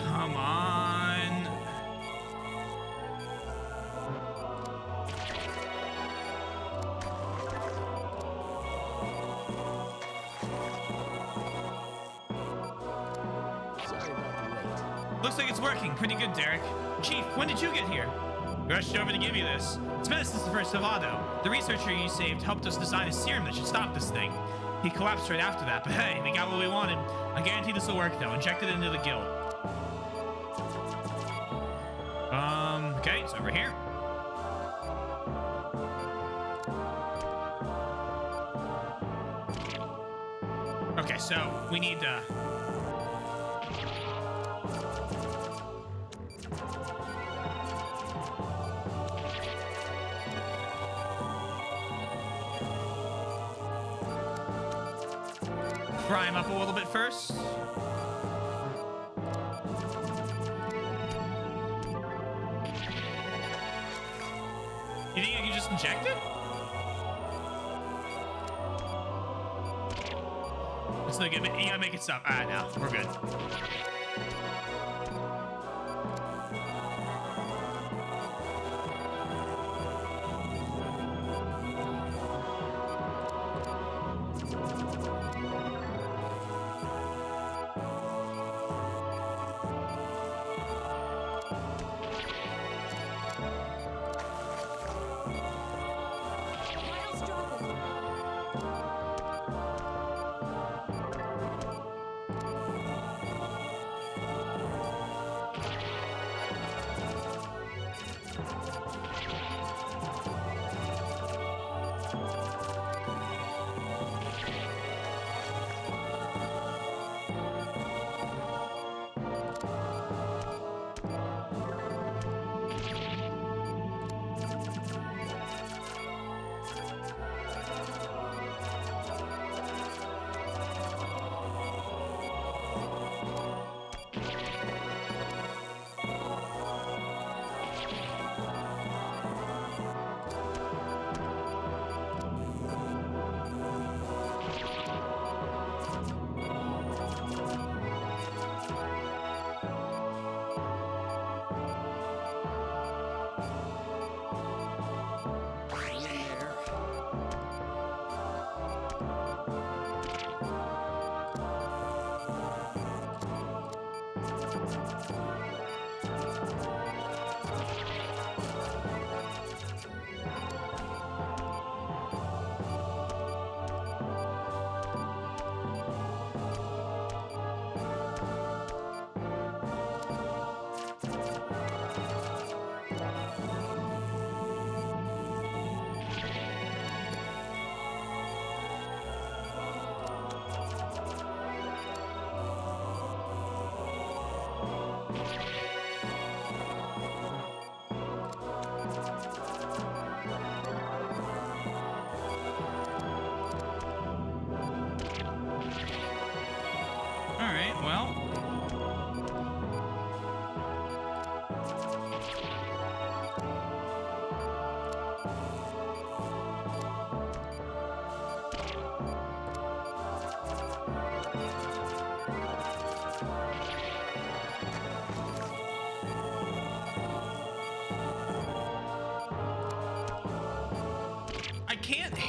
Come on. Sorry about the wait. Looks like it's working. Pretty good, Derek. Chief, when did you get here? We rushed over to give you this. It's medicines for Savado. The researcher you saved helped us design a serum that should stop this thing. He collapsed right after that, but hey, we got what we wanted. I guarantee this will work, though. Inject it into the guild. Okay, it's over here. Okay, so we need fry him up a little bit first. You think I can just inject it? It's not good. You gotta make it stop. Alright, now we're good. Vitals dropping.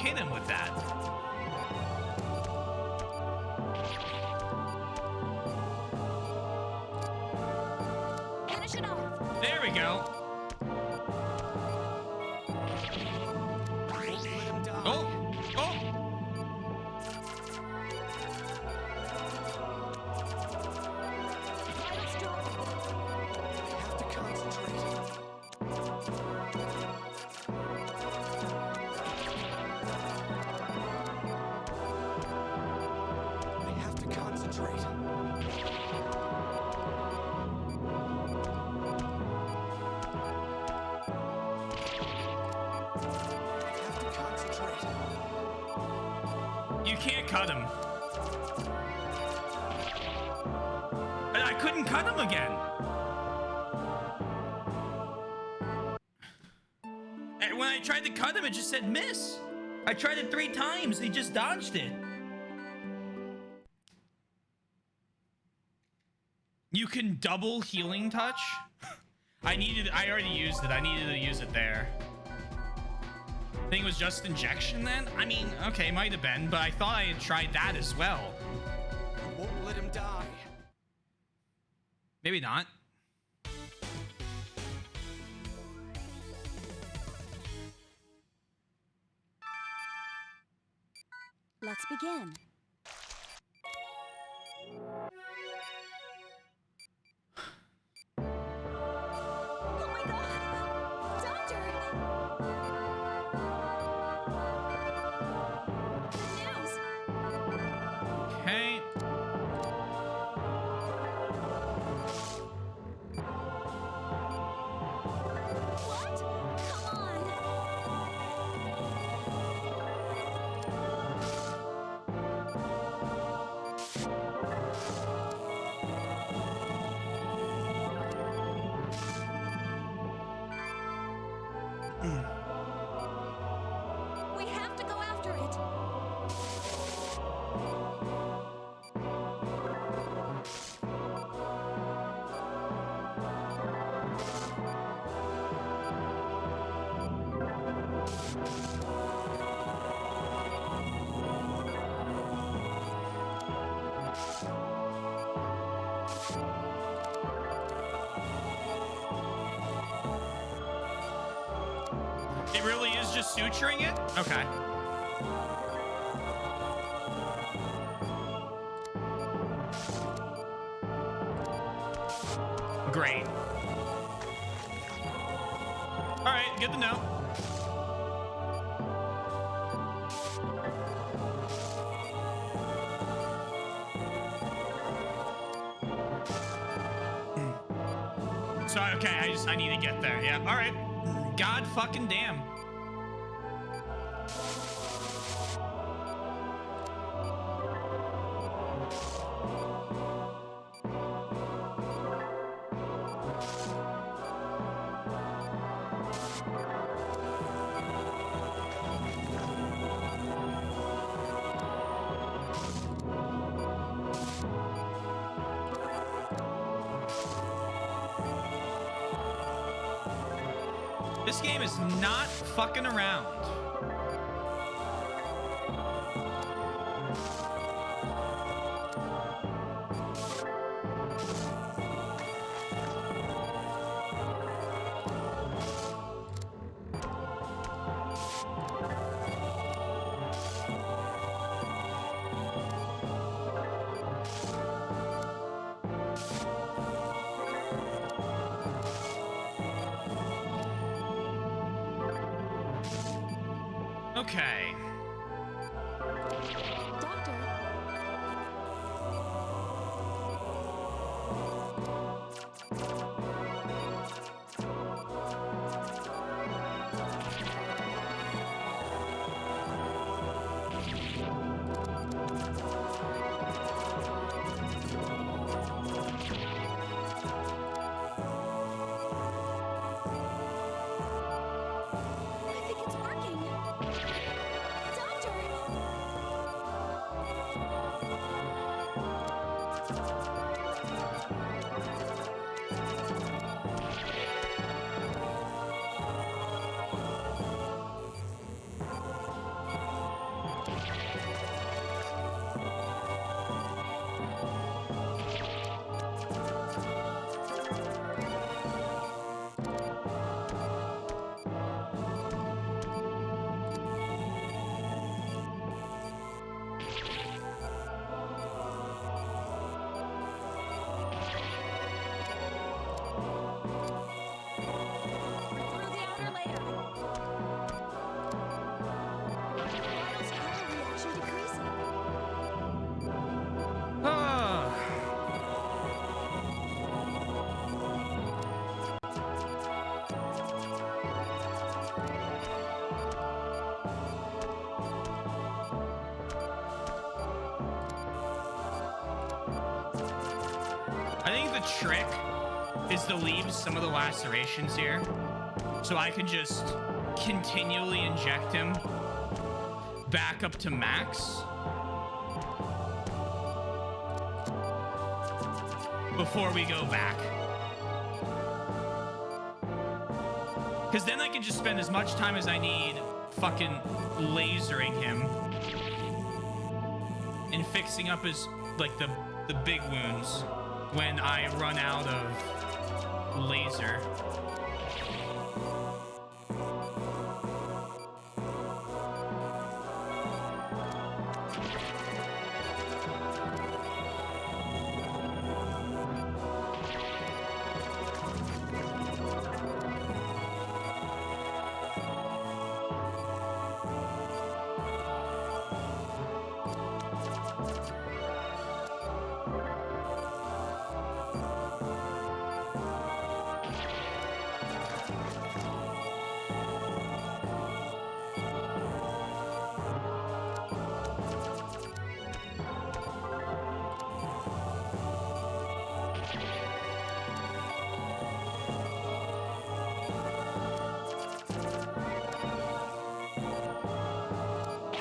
hit him with that. Finish it off. There we go. Won't let him die. Oh, oh. Final stroke. Have to concentrate. I have to concentrate. I have to concentrate. You can't cut him. And I couldn't cut him again. And when I tried to cut him, it just said miss. I tried it 3 times. He just dodged it. You can double healing touch. I already used it. I needed to use it there. I think it was just injection then? I mean, okay, might have been, but I thought I had tried that as well. I won't let him die. Maybe not. Let's begin. Oh my god! Doctor! Good news! Okay. What? Come on! We have to go after it. It really is just suturing it? Okay. Great. All right, good to know. So, okay, I need to get there. Yeah, all right. God fucking damn. This game is not fucking around. Okay. Doctor, I think it's working. trick is to leave some of the lacerations here, so I can just continually inject him back up to max before we go back. Because then I can just spend as much time as I need fucking lasering him and fixing up his, like, the big wounds when I run out of laser.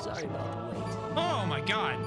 Sorry about the wait. Oh my god.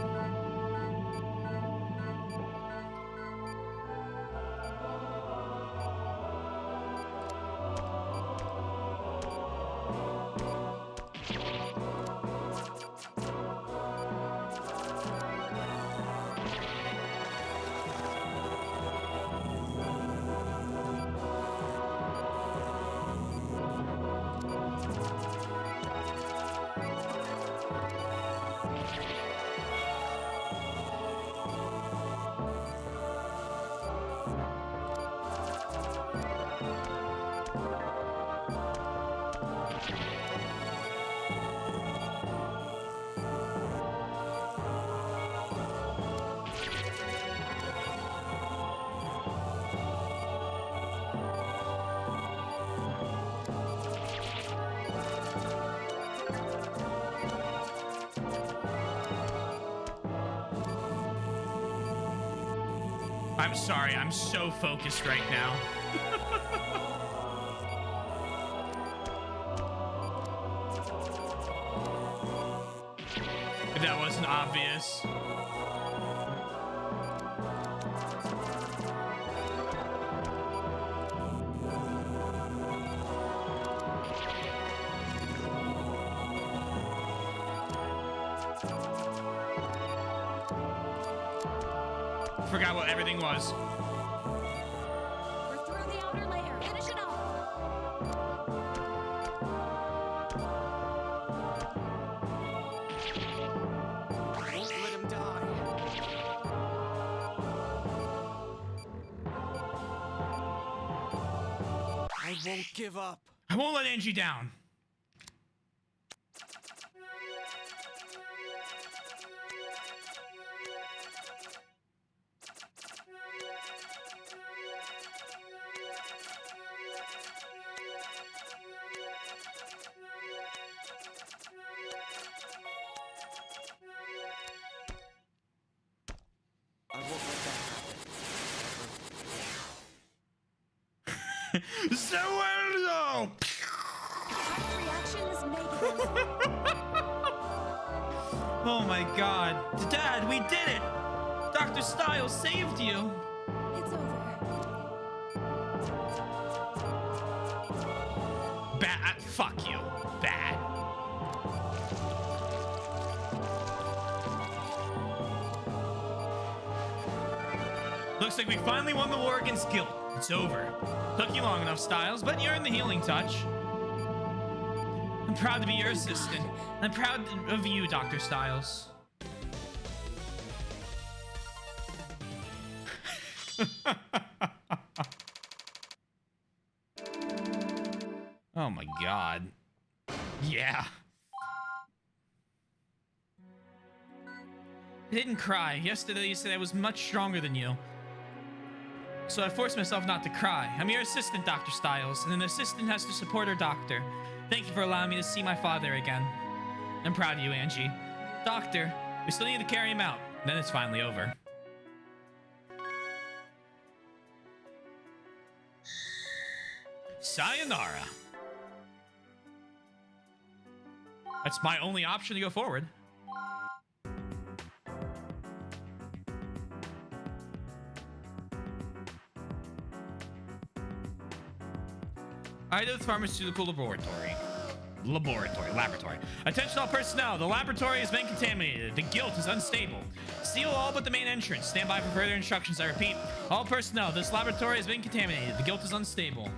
I'm sorry, I'm so focused right now. If that wasn't obvious. Forgot what everything was. We're through the outer layer. Finish it up. Won't let him die. I won't give up. I won't let Angie down. I won't let that happen. Seweldo! Our reaction is negative. Oh my god. Dad, we did it! Dr. Styles saved you! It's over. Bad. Fuck you. Bad. Looks like we finally won the war against guilt. It's over. Took you long enough, Styles, but you earned the healing touch. I'm proud to be your assistant. I'm proud of you, Dr. Styles. Oh my god. Yeah. I didn't cry. Yesterday you said I was much stronger than you. So I forced myself not to cry. I'm your assistant, Dr. Styles, and an assistant has to support her doctor. Thank you for allowing me to see my father again. I'm proud of you, Angie. Doctor, we still need to carry him out. Then it's finally over. sayonara. That's my only option to go forward. Idaho Pharmaceutical Laboratory. Attention all personnel, the laboratory has been contaminated. The guilt is unstable. Seal all but the main entrance. Stand by for further instructions. I repeat, all personnel, this laboratory has been contaminated. The guilt is unstable.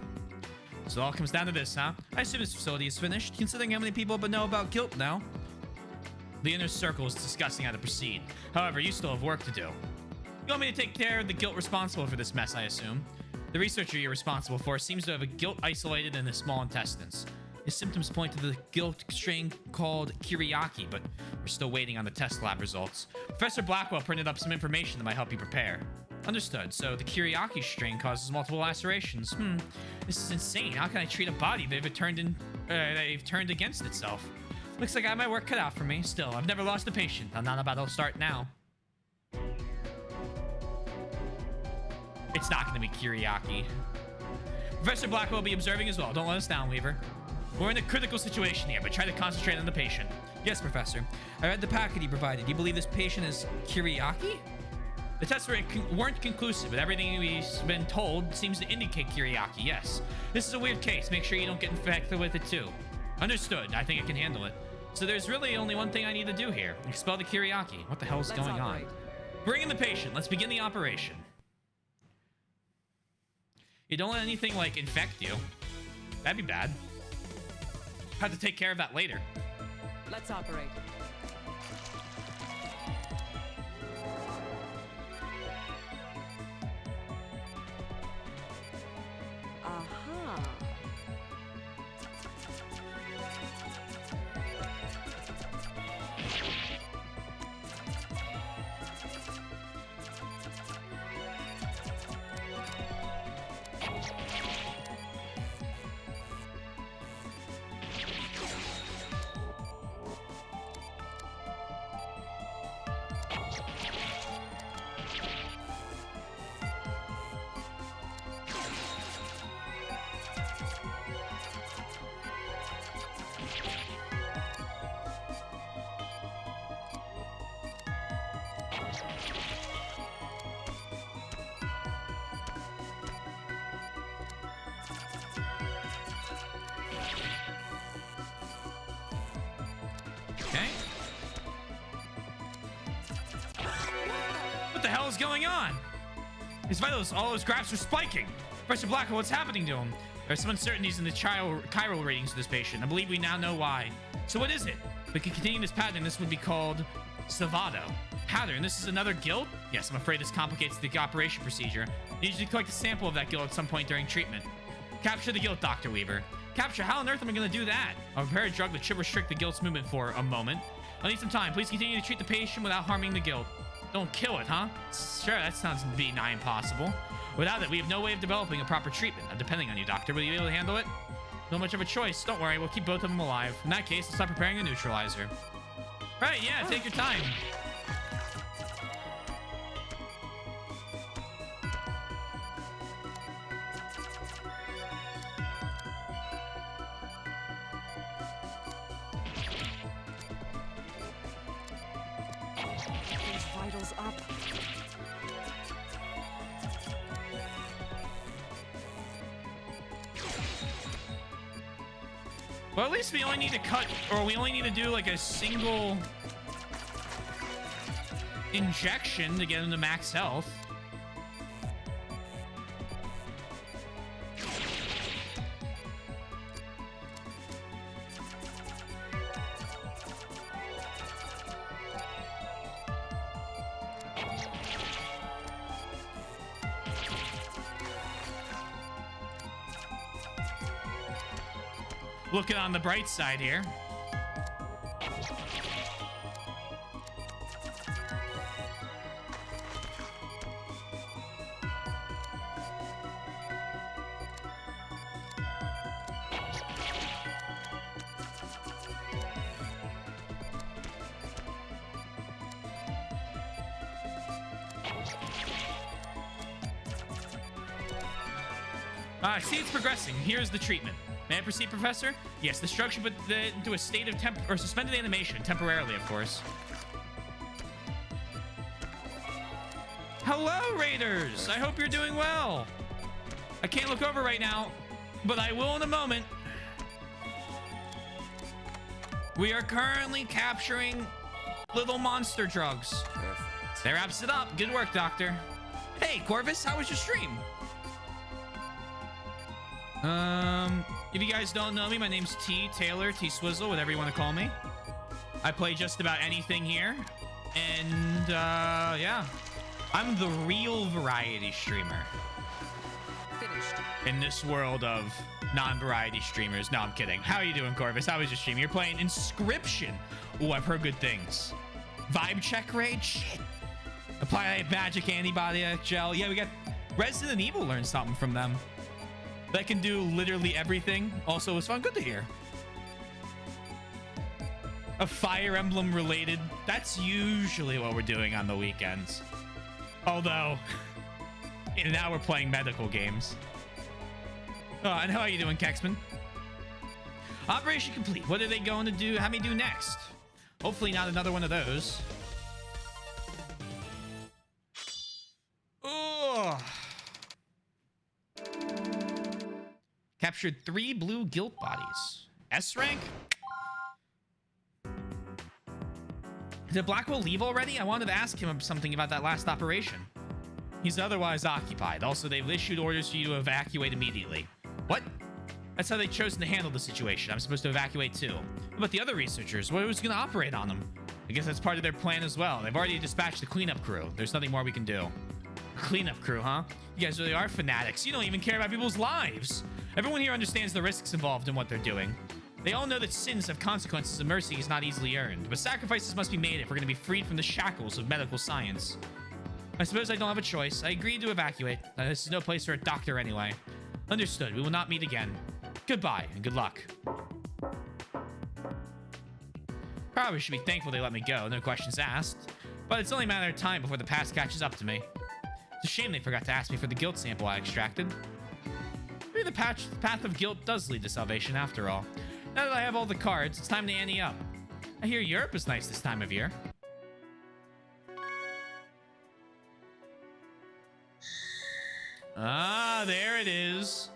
So it all comes down to this, huh? I assume this facility is finished, considering how many people but know about guilt now. The inner circle is discussing how to proceed. However, you still have work to do. You want me to take care of the guilt responsible for this mess, I assume? The researcher you're responsible for seems to have a guilt isolated in the small intestines. His symptoms point to the guilt strain called Kiriaki, but we're still waiting on the test lab results. Professor Blackwell printed up some information that might help you prepare. Understood. So the Kiriaki strain causes multiple lacerations. This is insane. How can I treat a body that they've turned against itself? Looks like I have my work cut out for me. Still, I've never lost a patient. I'm not about to start now. It's not going to be Kiriaki. Professor Blackwell will be observing as well. Don't let us down, Weaver. We're in a critical situation here, but try to concentrate on the patient. Yes, Professor. I read the packet you provided. Do you believe this patient is Kiriaki? The tests weren't conclusive, but everything we've been told seems to indicate Kiriaki, yes. This is a weird case. Make sure you don't get infected with it, too. Understood. I think I can handle it. So there's really only one thing I need to do here. Expel the Kiriaki. What the hell is going on? Bring in the patient. Let's begin the operation. You don't let anything, like, infect you. That'd be bad. Have to take care of that later. Let's operate. Aha. Okay. What the hell is going on? His vitals, all his graphs are spiking. Professor Blackwell, what's happening to him? There are some uncertainties in the chiral readings of this patient. I believe we now know why. So what is it? If we could continue this pattern, this would be called Savado. Pattern, this is another guild? Yes, I'm afraid this complicates the operation procedure. You need to collect a sample of that guild at some point during treatment. Capture the guild, Dr. Weaver. Capture? How on earth am I going to do that? I'll prepare a drug that should restrict the guild's movement for a moment. I'll need some time. Please continue to treat the patient without harming the guild. Don't kill it, huh? Sure, that sounds nigh impossible. Without it, we have no way of developing a proper treatment. I'm depending on you, Doctor. Will you be able to handle it? Not much of a choice. Don't worry, we'll keep both of them alive. In that case, let's start preparing a neutralizer. Right, yeah, take your time. His vitals up. Well, at least we only need to cut, or we only need to do like a single injection to get him to max health. Looking on the bright side here. See, it's progressing. Here's the treatment. May I proceed, Professor? Yes, the drug should put into a state of suspended animation, temporarily, of course. Hello, Raiders! I hope you're doing well. I can't look over right now, but I will in a moment. We are currently capturing little monster drugs. Perfect. That wraps it up. Good work, Doctor. Hey, Corvus, how was your stream? If you guys don't know me, my name's T Taylor, T Swizzle, whatever you want to call me. I play just about anything here. And, yeah. I'm the real variety streamer Finished. in this world of non-variety streamers. No, I'm kidding. How are you doing, Corvus? How was your stream? You're playing Inscription. Ooh, I've heard good things. Vibe check raid? Shit. Apply magic antibiotic gel. Yeah, we got Resident Evil learned something from them. That can do literally everything. Also, it was fun. Good to hear. A Fire Emblem related. That's usually what we're doing on the weekends. Although, now we're playing medical games. Oh, and how are you doing, Kexman? Operation complete. What are they going to do? Have me do next? Hopefully not another one of those. Ugh. Captured 3 blue guilt bodies. S rank? Did Blackwell leave already? I wanted to ask him something about that last operation. He's otherwise occupied. Also, they've issued orders for you to evacuate immediately. What? That's how they've chosen to handle the situation. I'm supposed to evacuate too. What about the other researchers? Who's going to operate on them? I guess that's part of their plan as well. They've already dispatched the cleanup crew. There's nothing more we can do. Cleanup crew, huh? You guys really are fanatics. You don't even care about people's lives. Everyone here understands the risks involved in what they're doing. They all know that sins have consequences and mercy is not easily earned, but sacrifices must be made if we're going to be freed from the shackles of medical science. I suppose I don't have a choice. I agreed to evacuate. This is no place for a doctor anyway. Understood. We will not meet again. Goodbye and good luck. Probably should be thankful they let me go, no questions asked. But it's only a matter of time before the past catches up to me. It's a shame they forgot to ask me for the guilt sample I extracted. Maybe the path of guilt does lead to salvation after all. Now that I have all the cards, it's time to ante up. I hear Europe is nice this time of year. Ah, there it is.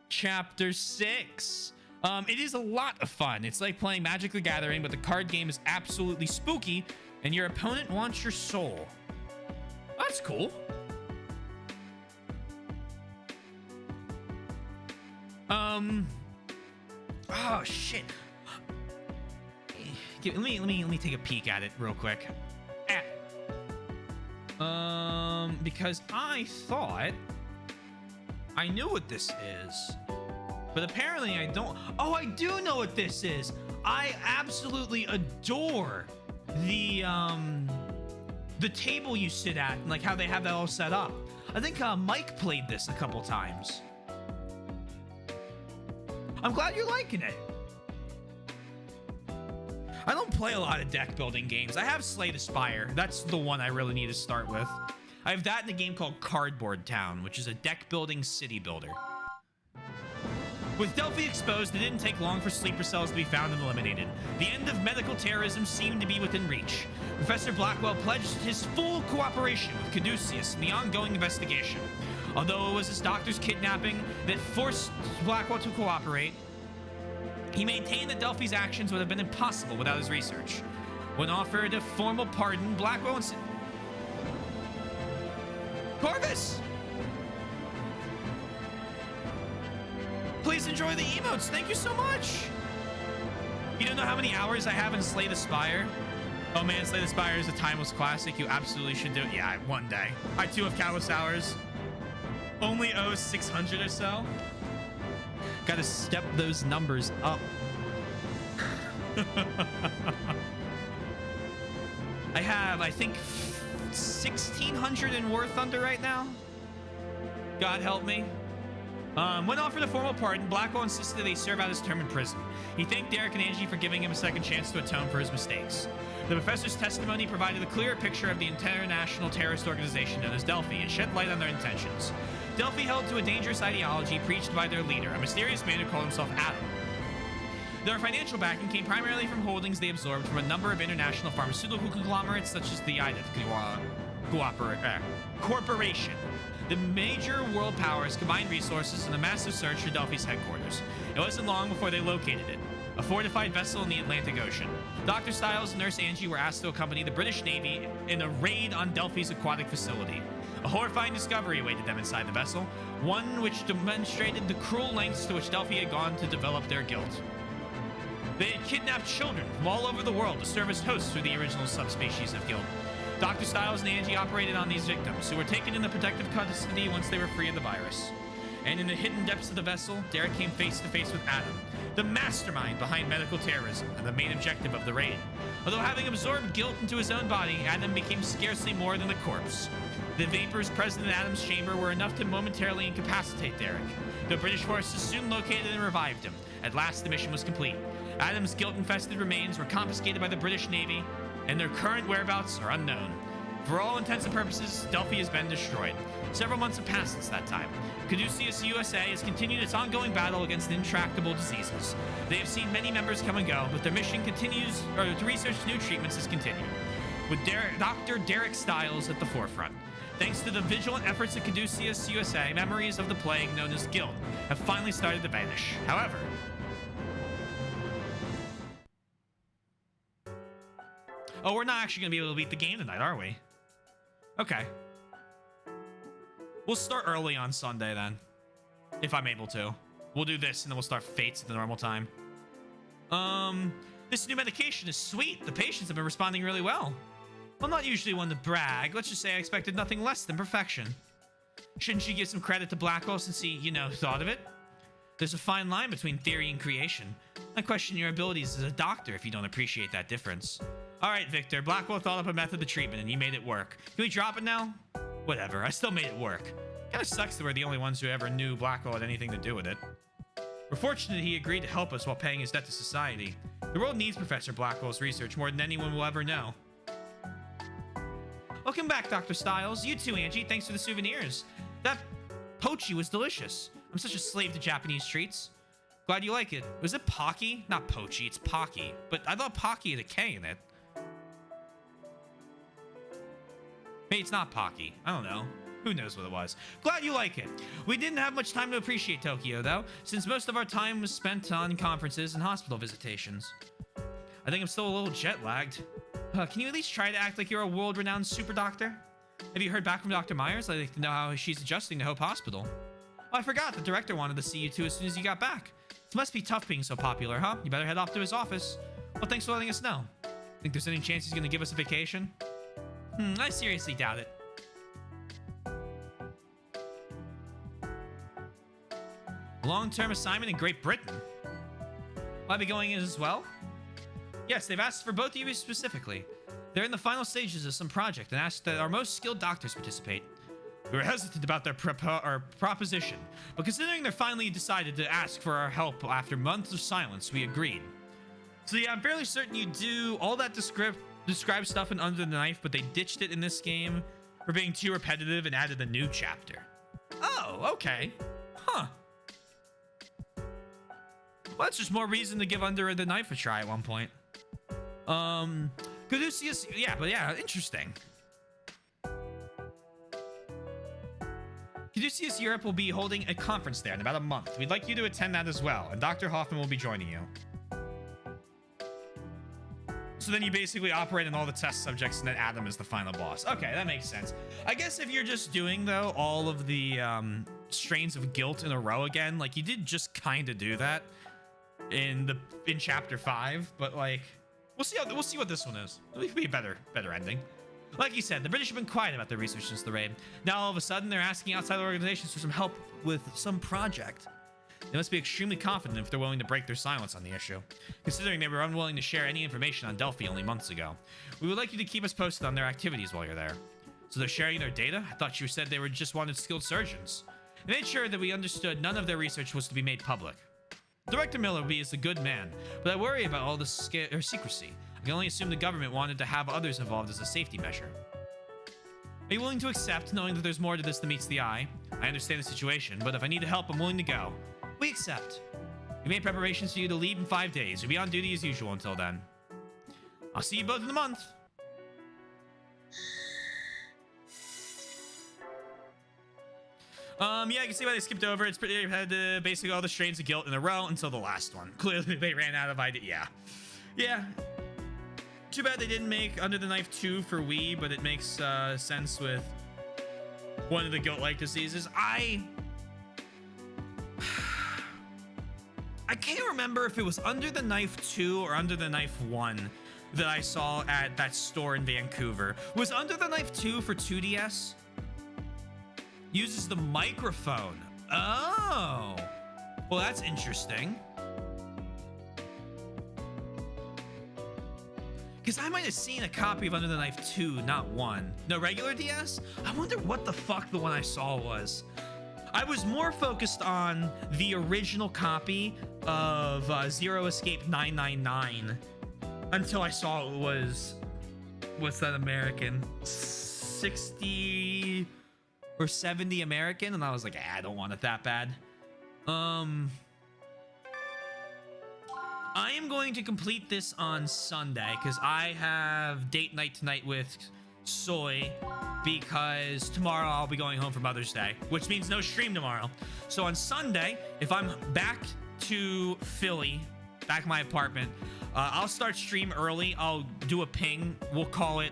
Chapter 6. It is a lot of fun. It's like playing Magic the Gathering, but the card game is absolutely spooky, and your opponent wants your soul. That's cool. Oh shit. Let me take a peek at it real quick. Because I thought I knew what this is, but apparently I don't. Oh, I do know what this is. I absolutely adore the table you sit at and like how they have that all set up. I think Mike played this a couple times. I'm glad you're liking it. I don't play a lot of deck building games. I have Slay the Spire. That's the one I really need to start with. I have that in a game called Cardboard Town, which is a deck building city builder. With Delphi exposed, it didn't take long for sleeper cells to be found and eliminated. The end of medical terrorism seemed to be within reach. Professor Blackwell pledged his full cooperation with Caduceus in the ongoing investigation. Although it was his doctor's kidnapping that forced Blackwell to cooperate, he maintained that Delphi's actions would have been impossible without his research. When offered a formal pardon, Blackwell insisted... Corvus! Please enjoy the emotes. Thank you so much. You don't know how many hours I have in Slay the Spire? Oh man, Slay the Spire is a timeless classic. You absolutely should do it. Yeah, one day. I too have countless hours. Only 600 or so. Gotta step those numbers up. I have, I think, 1,600 in War Thunder right now. God help me. When offered a formal pardon, Blackwell insisted they serve out his term in prison. He thanked Derek and Angie for giving him a second chance to atone for his mistakes. The professor's testimony provided a clearer picture of the international terrorist organization known as Delphi and shed light on their intentions. Delphi held to a dangerous ideology preached by their leader, a mysterious man who called himself Adam. Their financial backing came primarily from holdings they absorbed from a number of international pharmaceutical conglomerates such as the IDEF Corporation. The major world powers combined resources in a massive search for Delphi's headquarters. It wasn't long before they located it, a fortified vessel in the Atlantic Ocean. Dr. Styles and Nurse Angie were asked to accompany the British Navy in a raid on Delphi's aquatic facility. A horrifying discovery awaited them inside the vessel, one which demonstrated the cruel lengths to which Delphi had gone to develop their guilt. They had kidnapped children from all over the world to serve as hosts for the original subspecies of Guild. Dr. Styles and Angie operated on these victims, who were taken into protective custody once they were free of the virus. And in the hidden depths of the vessel, Derek came face to face with Adam, the mastermind behind medical terrorism and the main objective of the raid. Although having absorbed guilt into his own body, Adam became scarcely more than a corpse. The vapors present in Adam's chamber were enough to momentarily incapacitate Derek. The British forces soon located and revived him. At last, the mission was complete. Adam's guilt-infested remains were confiscated by the British Navy, and their current whereabouts are unknown. For all intents and purposes, Delphi has been destroyed. Several months have passed since that time. Caduceus USA has continued its ongoing battle against intractable diseases. They have seen many members come and go, but their mission continues, or to research new treatments has continued, with Dr. Derek Styles at the forefront. Thanks to the vigilant efforts of Caduceus USA, memories of the plague known as guilt have finally started to vanish. However, oh, we're not actually going to be able to beat the game tonight, are we? Okay. We'll start early on Sunday then, if I'm able to. We'll do this and then we'll start Fates at the normal time. This new medication is sweet. The patients have been responding really well. I'm not usually one to brag. Let's just say I expected nothing less than perfection. Shouldn't you give some credit to Blackwell since he, thought of it? There's a fine line between theory and creation. I question your abilities as a doctor if you don't appreciate that difference. All right, Victor. Blackwell thought up a method of treatment and you made it work. Can we drop it now? Whatever. I still made it work. Kinda sucks that we're the only ones who ever knew Blackwell had anything to do with it. We're fortunate he agreed to help us while paying his debt to society. The world needs Professor Blackwell's research more than anyone will ever know. Welcome back, Dr. Styles. You too, Angie. Thanks for the souvenirs. That pochi was delicious. I'm such a slave to Japanese treats. Glad you like it. Was it Pocky? Not Pochi, it's Pocky. But I thought Pocky had a K in it. Maybe it's not Pocky. I don't know. Who knows what it was. Glad you like it. We didn't have much time to appreciate Tokyo, though, since most of our time was spent on conferences and hospital visitations. I think I'm still a little jet-lagged. Can you at least try to act like you're a world-renowned super doctor? Have you heard back from Dr. Myers? I'd like to know how she's adjusting to Hope Hospital. Oh, I forgot. The director wanted to see you two as soon as you got back. It must be tough being so popular, huh? You better head off to his office. Well, thanks for letting us know. Think there's any chance he's going to give us a vacation? I seriously doubt it. Long-term assignment in Great Britain. Will I be going in as well? Yes, they've asked for both of you specifically. They're in the final stages of some project and asked that our most skilled doctors participate. We were hesitant about their proposition, but considering they finally decided to ask for our help after months of silence, we agreed. So yeah, I'm fairly certain you do all that describe stuff in Under the Knife, but they ditched it in this game for being too repetitive and added a new chapter. Oh, okay. Huh. Well, that's just more reason to give Under the Knife a try at one point. Caduceus, yeah, interesting. Caduceus Europe will be holding a conference there in about a month. We'd like you to attend that as well, and Dr. Hoffman will be joining you. So then you basically operate on all the test subjects, and then Adam is the final boss. Okay, that makes sense. I guess if you're just doing, though, all of the strains of guilt in a row again, like, you did just kind of do that in chapter 5, but like we'll see what this one is. It could be a better ending. Like you said, the British have been quiet about their research since the raid. Now all of a sudden they're asking outside organizations for some help with some project. They must be extremely confident if they're willing to break their silence on the issue, considering they were unwilling to share any information on Delphi only months ago. We would like you to keep us posted on their activities while you're there. So they're sharing their data? I thought you said they were just wanted skilled surgeons. They made sure that we understood none of their research was to be made public. Director Millerby is a good man, but I worry about all the secrecy. I can only assume the government wanted to have others involved as a safety measure. Are you willing to accept, knowing that there's more to this than meets the eye? I understand the situation, but if I need help, I'm willing to go. We accept. We made preparations for you to leave in 5 days. You'll be on duty as usual until then. I'll see you both in a month. Yeah, I can see why they skipped over. It's pretty, they had basically all the strains of guilt in a row until the last one. Clearly, they ran out of idea. Yeah. Yeah. Too bad they didn't make Under the Knife 2 for Wii, but it makes sense with one of the guilt-like diseases. I can't remember if it was Under the Knife 2 or Under the Knife 1 that I saw at that store in Vancouver. Was Under the Knife 2 for 2DS? Uses the microphone. Oh. Well, that's interesting. Because I might have seen a copy of Under the Knife 2, not 1. No, regular DS? I wonder what the fuck the one I saw was. I was more focused on the original copy of Zero Escape 999 until I saw it was, what's that American? 60 or 70 American, and I was like, I don't want it that bad. I am going to complete this on Sunday because I have date night tonight with Soy, because tomorrow I'll be going home for Mother's Day, which means no stream tomorrow. So on Sunday, if I'm back to Philly, back in my apartment, I'll start stream early. I'll do a ping. We'll call it,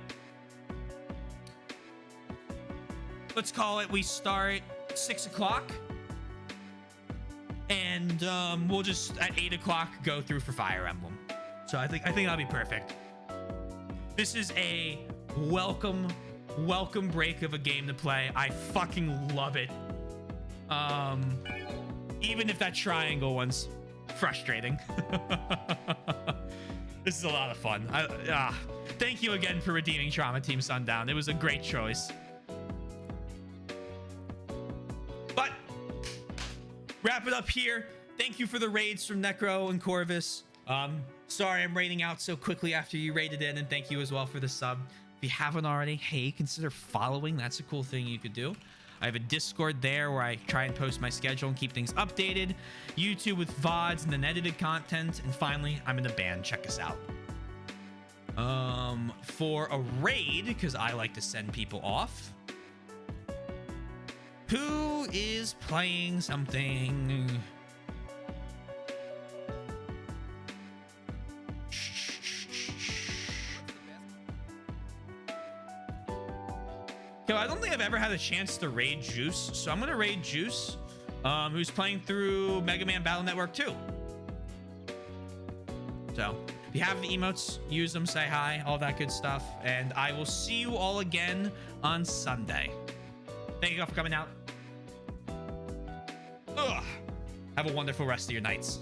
let's call it, we start 6 o'clock. And we'll just at 8 o'clock go through for Fire Emblem. So I think that'll be perfect. This is a welcome break of a game to play. I fucking love it. Even if that triangle one's frustrating. This is a lot of fun. Thank you again for redeeming Trauma Team Sundown. It was a great choice. But wrap it up here. Thank you for the raids from Necro and Corvus. Sorry I'm raiding out so quickly after you raided in, and thank you as well for the sub. If you haven't already, hey, consider following. That's a cool thing you could do. I have a Discord there where I try and post my schedule and keep things updated. YouTube with VODs and then edited content. And finally, I'm in a band. Check us out. For a raid, because I like to send people off. Who is playing something? I don't think I've ever had a chance to raid Juice, so I'm gonna raid Juice, who's playing through Mega Man Battle Network 2. So if you have the emotes, use them, say hi, all that good stuff, and I will see you all again on Sunday. Thank you all for coming out. Ugh. Have a wonderful rest of your nights.